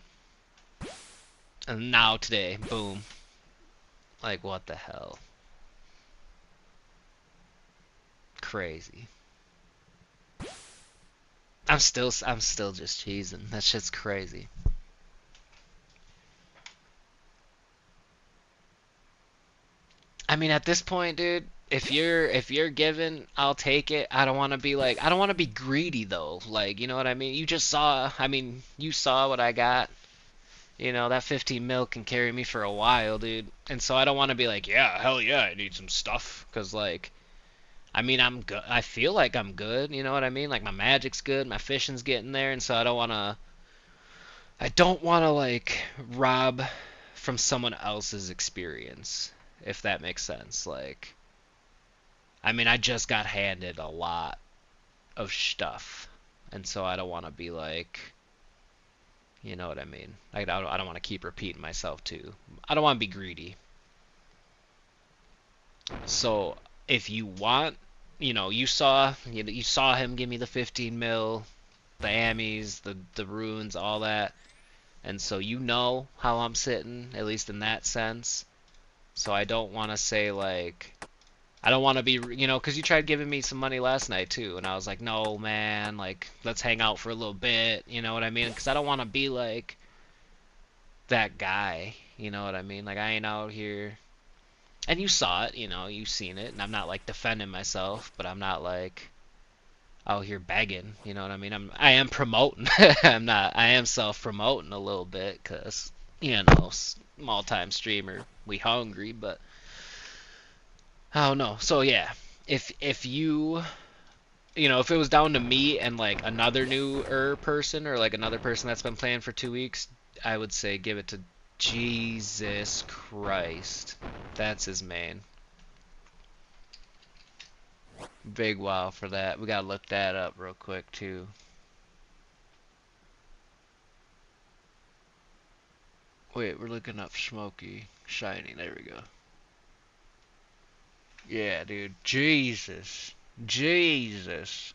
And now today, boom. Like what the hell? Crazy. I'm still just cheesing. That shit's crazy. I mean, at this point, dude, if you're given, I'll take it. I don't want to be like, I don't want to be greedy though. Like, you know what I mean? You saw what I got. That 15 mil can carry me for a while, dude. And so I don't want to be like, yeah, hell yeah, I need some stuff. 'Cause like, I mean, I'm good. I feel like I'm good. You know what I mean? Like my magic's good, my fishing's getting there, and so I don't wanna like rob from someone else's experience, if that makes sense. Like, I mean, I just got handed a lot of stuff, and so I don't want to be like, you know what I mean? I don't want to keep repeating myself too. I don't want to be greedy. So if you want, you saw him give me the 15 mil, the Ammies, the runes, all that, and so you know how I'm sitting, at least in that sense. So I don't want to say like, I don't want to be, because you tried giving me some money last night too, and I was like, no, man, like, let's hang out for a little bit, you know what I mean? Because I don't want to be like that guy, you know what I mean? Like, I ain't out here, and you saw it, you've seen it, and I'm not like defending myself, but I'm not like out here begging, you know what I mean? I am promoting. I am self-promoting a little bit, because, small-time streamer. We hungry, but I don't know. So yeah, if if it was down to me and like another newer person or like another person that's been playing for 2 weeks, I would say give it to Jesus Christ. That's his main. Big wow for that. We gotta look that up real quick too. Wait, we're looking up Smoky Shiny. There we go. Yeah, dude. Jesus. Jesus.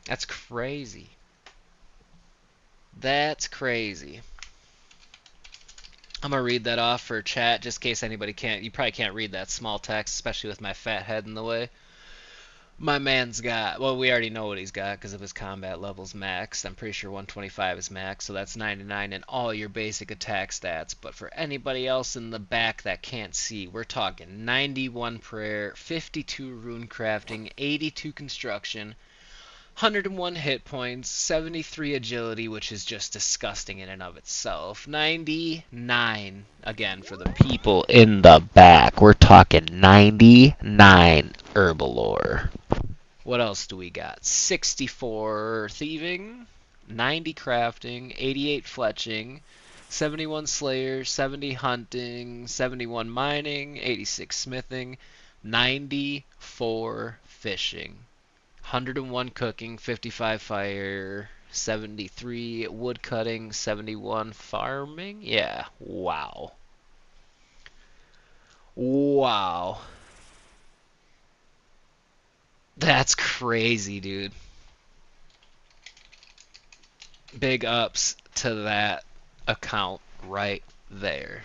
That's crazy. That's crazy. I'm gonna read that off for chat just in case anybody can't. You probably can't read that small text, especially with my fat head in the way. My man's got, well, we already know what he's got because of his combat levels maxed. I'm pretty sure 125 is max, so that's 99 in all your basic attack stats. But for anybody else in the back that can't see, we're talking 91 prayer, 52 rune crafting, 82 construction, 101 hit points, 73 agility, which is just disgusting in and of itself. 99, again, for the people in the back. We're talking 99 Herbalore. What else do we got? 64 thieving, 90 crafting, 88 fletching, 71 slayer, 70 hunting, 71 mining, 86 smithing, 94 fishing. 101 cooking, 55 fire, 73 wood cutting, 71 farming. Yeah, wow. Wow. That's crazy, dude. Big ups to that account right there.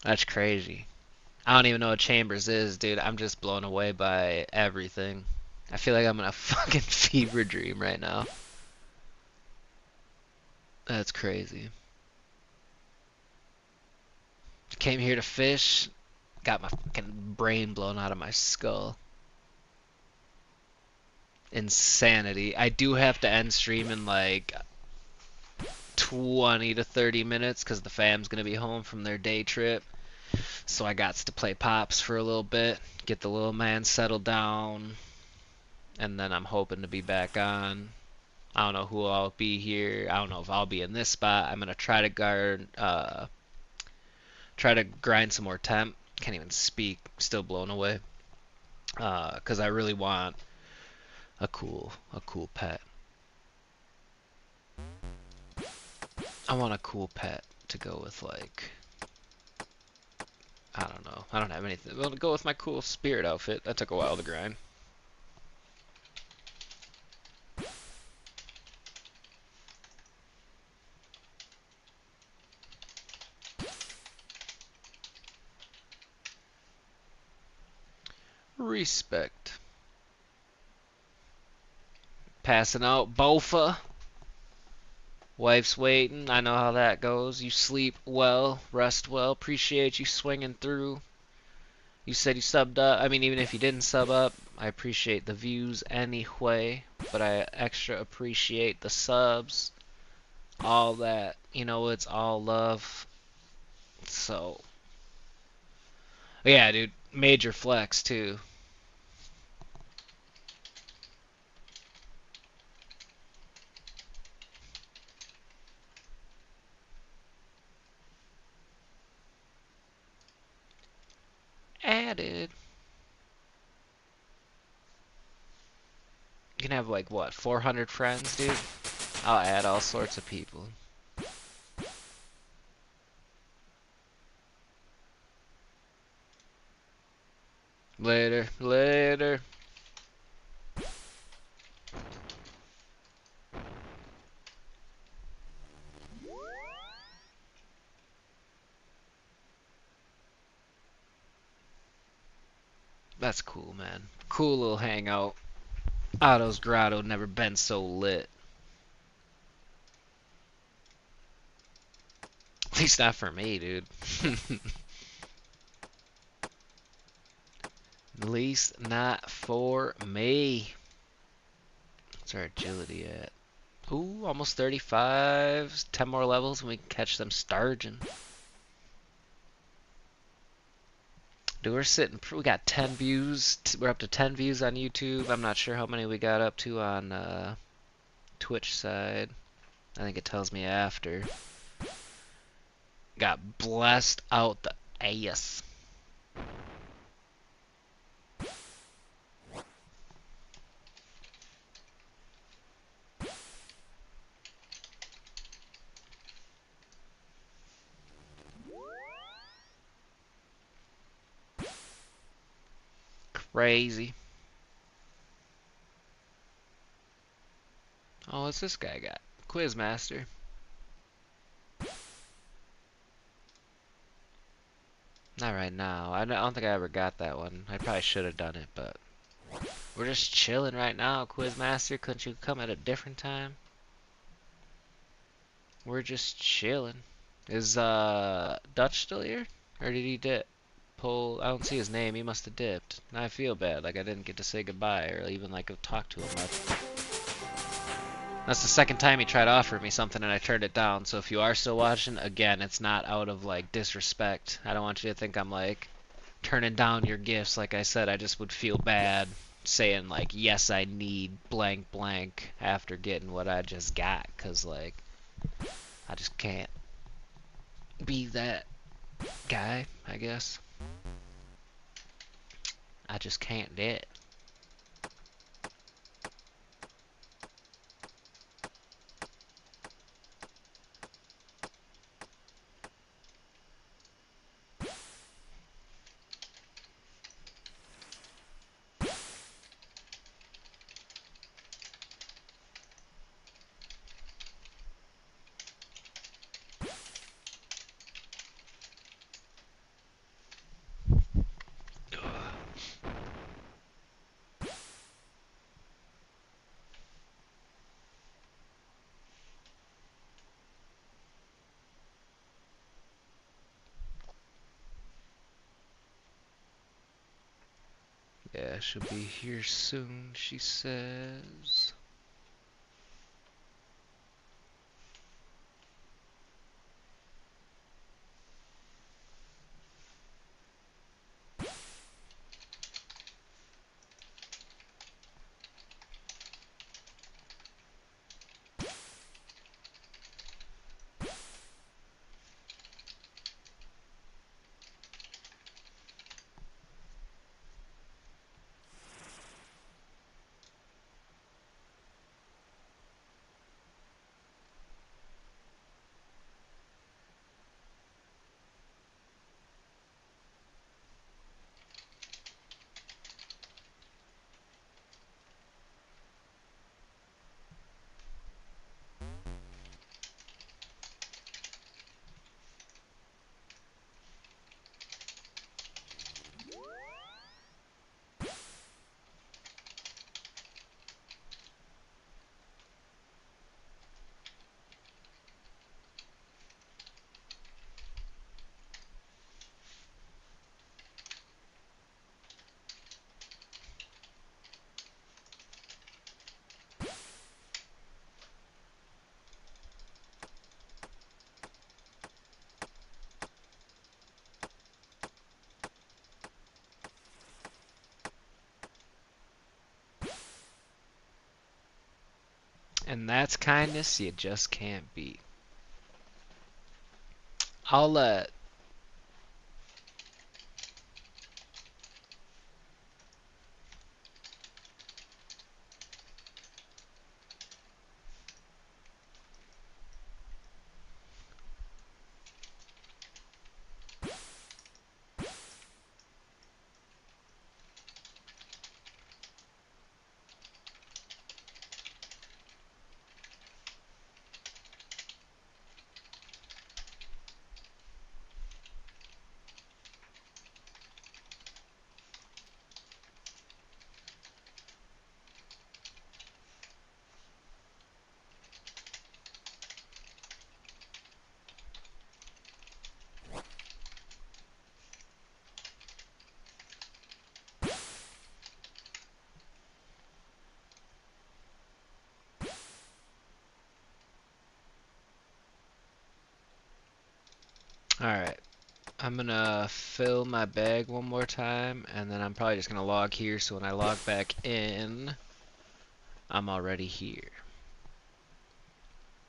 That's crazy. I don't even know what Chambers is, dude. I'm just blown away by everything. I feel like I'm in a fucking fever dream right now. That's crazy. Came here to fish, got my fucking brain blown out of my skull. Insanity. I do have to end stream in like 20 to 30 minutes because the fam's gonna be home from their day trip. So I got to play Pops for a little bit, get the little man settled down, and then I'm hoping to be back on. I don't know who I'll be here. I don't know if I'll be in this spot. I'm gonna try to grind some more temp. Can't even speak. Still blown away. 'Cause I really want a cool pet. I want a cool pet to go with like. I don't know. I don't have anything. Well, to go with my cool spirit outfit. That took a while to grind. Respect. Passing out Bofa. Wife's waiting. I know how that goes. You sleep well, rest well. Appreciate you swinging through. You said you subbed up. I mean, even if you didn't sub up, I appreciate the views anyway. But I extra appreciate the subs. All that. You know, it's all love. So, yeah, dude. Major flex, too. Added. You can have, like, what, 400 friends, dude? I'll add all sorts of people. Later, later. That's cool, man. Cool little hangout. Otto's Grotto never been so lit. At least not for me, dude. At least not for me. What's our agility at? Ooh, almost 35. 10 more levels and we can catch them starging. Dude, we're sitting, we got 10 views. We're up to 10 views on YouTube. I'm not sure how many we got up to on Twitch side. I think it tells me after. Got blessed out the ass. Crazy. Oh, what's this guy got? Quizmaster. Not right now. I don't think I ever got that one. I probably should have done it, but we're just chilling right now, Quizmaster. Couldn't you come at a different time? We're just chilling. Is Dutch still here? Or did he dip? I don't see his name. He must have dipped. I feel bad. Like I didn't get to say goodbye or even like talk to him much. That's the second time he tried to offer me something and I turned it down. So if you are still watching, again, it's not out of like disrespect. I don't want you to think I'm like turning down your gifts. Like I said, I just would feel bad saying like, yes, I need blank blank after getting what I just got. Cause like, I just can't be that guy, I guess. I just can't do it. Yeah, she'll be here soon, she says. And that's kindness you just can't beat. I'll Alright. I'm gonna fill my bag one more time, and then I'm probably just gonna log here, so when I log back in, I'm already here.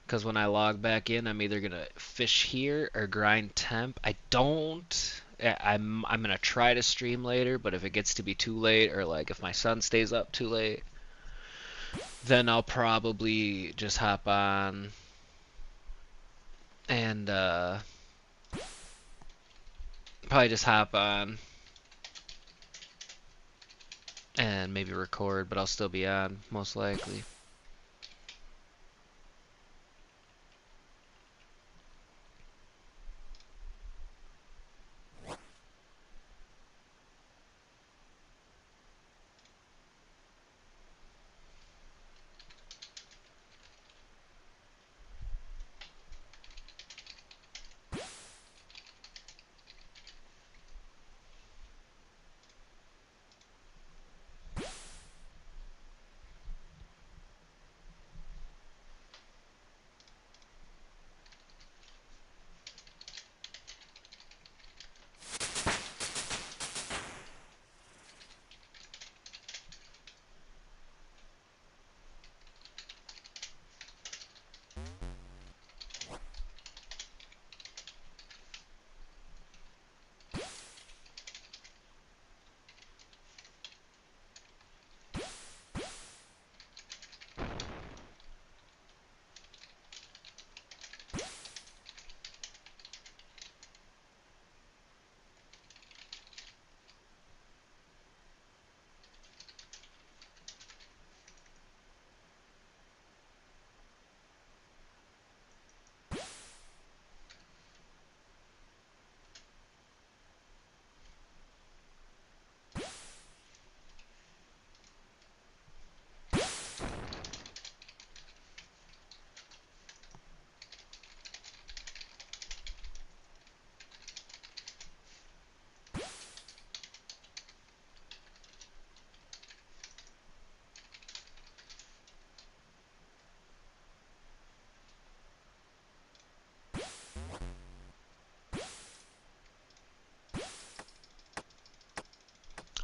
Because when I log back in, I'm either gonna fish here or grind temp. I'm gonna try to stream later, but if it gets to be too late, or like if my son stays up too late, then I'll probably just hop on and probably just hop on and maybe record, but I'll still be on most likely.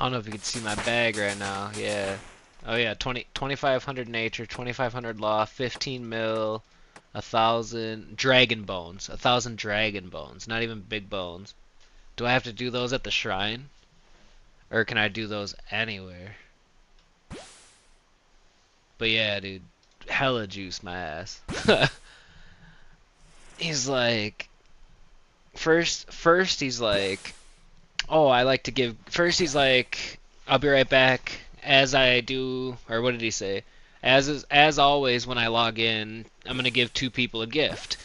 I don't know if you can see my bag right now. Yeah. Oh yeah, 2,500 nature, 2,500 law, 15 mil, 1,000 dragon bones, 1,000 dragon bones, not even big bones. Do I have to do those at the shrine? Or can I do those anywhere? But yeah, dude, hella juice my ass. He's like, first he's like, oh, I like to give. First, he's like, "I'll be right back." As I do, or what did he say? As always, when I log in, I'm gonna give two people a gift.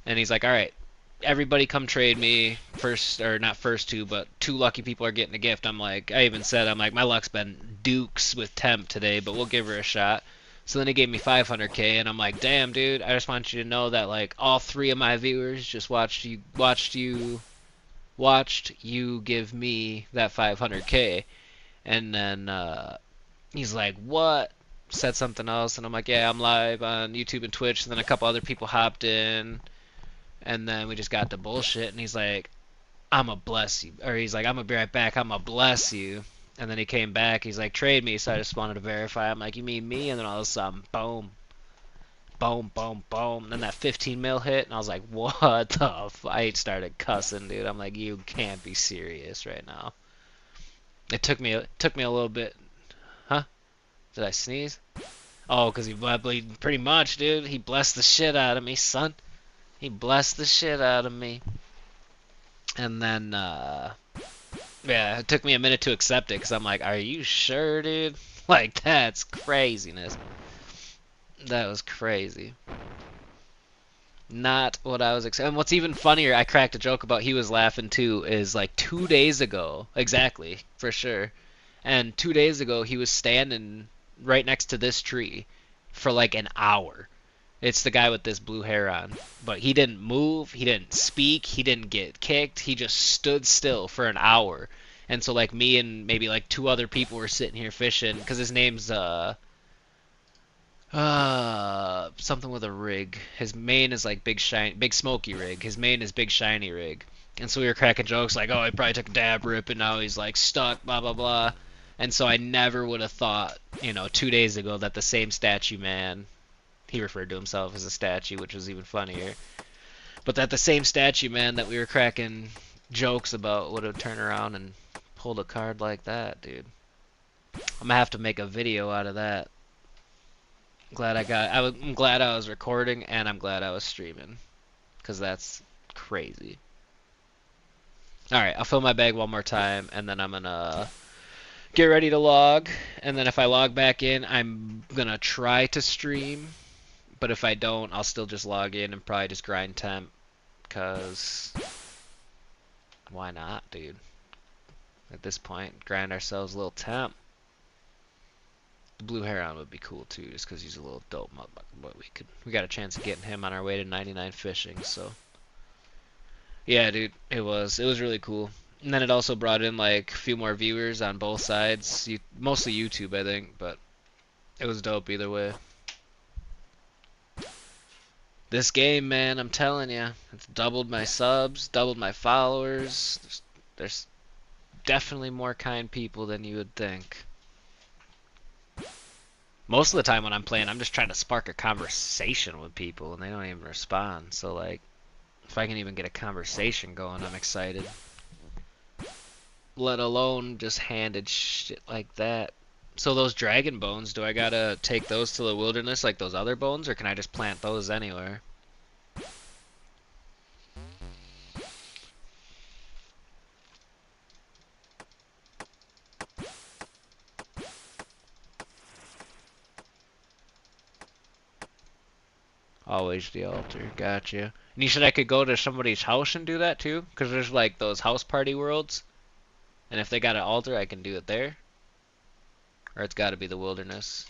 And he's like, "All right, everybody, come trade me first, or not first two, but two lucky people are getting a gift." I'm like, I even said, I'm like, my luck's been dukes with temp today, but we'll give her a shot. So then he gave me 500k, and I'm like, damn, dude, I just want you to know that like all three of my viewers just watched you give me that 500k. And then he's like, what? Said something else, and I'm like, yeah, I'm live on YouTube and Twitch. And then a couple other people hopped in, and then we just got to bullshit. And he's like, I'ma bless you, or he's like, I'm gonna be right back, I'ma bless you. And then he came back, he's like, trade me. So I just wanted to verify. I'm like, you mean me? And then all of a sudden, boom, boom, boom, boom. And then that 15 mil hit, and I was like, what the I started cussing, dude. I'm like, you can't be serious right now. It took me a little bit. Huh? Did I sneeze? Oh, because he pretty much, dude. He blessed the shit out of me, son. He blessed the shit out of me. And then, yeah, it took me a minute to accept it because I'm like, are you sure, dude? Like, that's craziness. That was crazy. Not what I was expecting. And what's even funnier, I cracked a joke about he was laughing too, is like 2 days ago, exactly, for sure. And 2 days ago, he was standing right next to this tree for like an hour. It's the guy with this blue hair on. But he didn't move, he didn't speak, he didn't get kicked, he just stood still for an hour. And so like me and maybe like two other people were sitting here fishing, because his name's Something with a rig. His main is like big smoky rig. His main is big shiny rig. And so we were cracking jokes like, oh, he probably took a dab rip and now he's like stuck, blah blah blah. And so I never would have thought, 2 days ago that the same statue man, he referred to himself as a statue, which was even funnier. But that the same statue man that we were cracking jokes about would have turned around and pulled a card like that, dude. I'm gonna have to make a video out of that. I'm glad I was recording and I'm glad I was streaming, cause that's crazy. All right, I'll fill my bag one more time and then I'm gonna get ready to log. And then if I log back in, I'm gonna try to stream. But if I don't, I'll still just log in and probably just grind temp, cause why not, dude? At this point, grind ourselves a little temp. The blue heron would be cool too, just because he's a little dope motherfucker. But we got a chance of getting him on our way to 99 fishing. So yeah, dude, it was really cool. And then it also brought in like a few more viewers on both sides, mostly YouTube, I think, but it was dope either way. This game, man, I'm telling you, it's doubled my subs, doubled my followers. There's definitely more kind people than you would think. Most of the time when I'm playing, I'm just trying to spark a conversation with people, and they don't even respond. So, like, if I can even get a conversation going, I'm excited. Let alone just handed shit like that. So those dragon bones, do I gotta take those to the wilderness like those other bones, or can I just plant those anywhere? Always the altar. Gotcha. And you said I could go to somebody's house and do that too? Because there's like those house party worlds. And if they got an altar, I can do it there? Or it's gotta be the wilderness.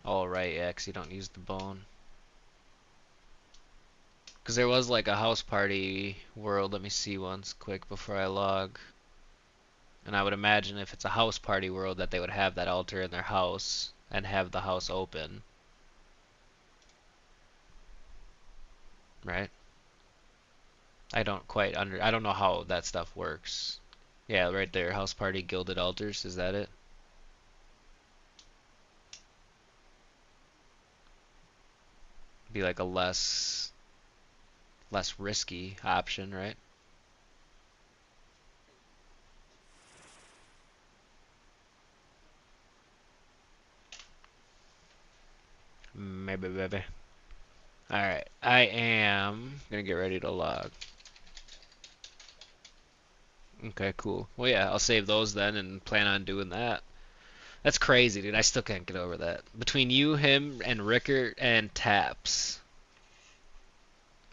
Oh, right, yeah, 'cause you don't use the bone. Because there was like a house party world. Let me see once quick before I log. And I would imagine if it's a house party world that they would have that altar in their house and have the house open. Right? I don't know how that stuff works. Yeah, right there. House party gilded altars. Is that it? Be like a less risky option, right? Maybe, maybe. Alright, I am gonna get ready to log. Okay, cool. Well, yeah, I'll save those then and plan on doing that. That's crazy, dude. I still can't get over that. Between you, him, and Rickert and Taps.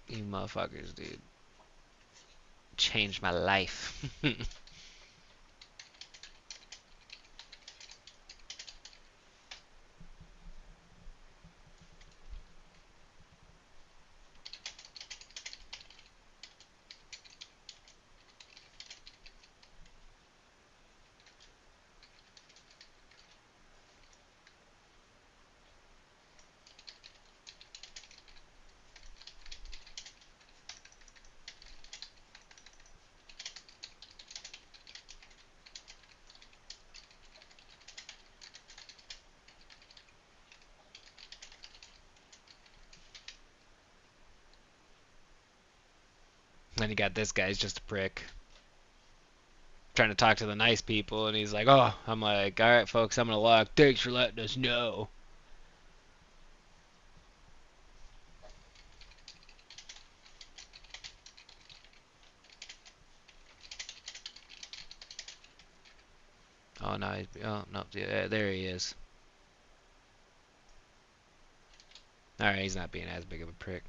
You motherfuckers, dude. Changed my life. Then you got this guy, he's just a prick. Trying to talk to the nice people, and he's like, oh, I'm like, alright, folks, I'm gonna log. Thanks for letting us know. Oh, no, oh, no, yeah, there he is. Alright, he's not being as big of a prick.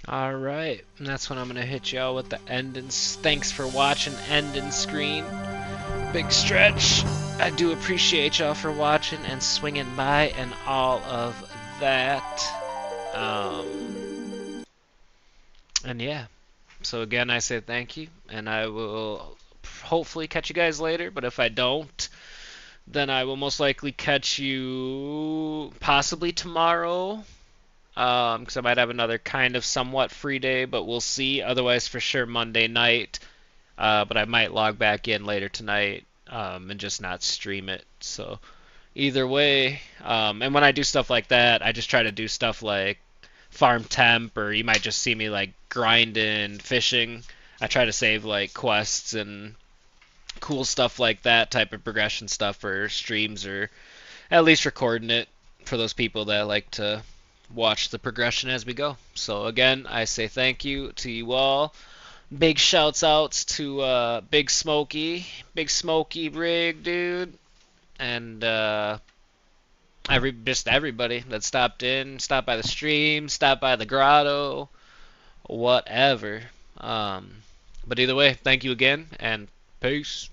Alright, and that's when I'm gonna hit y'all with the ending. Thanks for watching ending screen. Big stretch. I do appreciate y'all for watching and swinging by and all of that. And yeah, so again, I say thank you, and I will hopefully catch you guys later, but if I don't, then I will most likely catch you possibly tomorrow, because I might have another kind of somewhat free day, but we'll see. Otherwise, for sure, Monday night, but I might log back in later tonight and just not stream it. So either way, and when I do stuff like that, I just try to do stuff like farm temp, or you might just see me like grinding, fishing. I try to save like quests and cool stuff like that, type of progression stuff for streams, or at least recording it for those people that like to watch the progression as we go. So again, I say thank you to you all. Big shouts outs to Big Smokey Rig, dude, and just everybody that stopped in, stopped by the stream, stopped by the grotto, whatever. But either way, thank you again, and peace.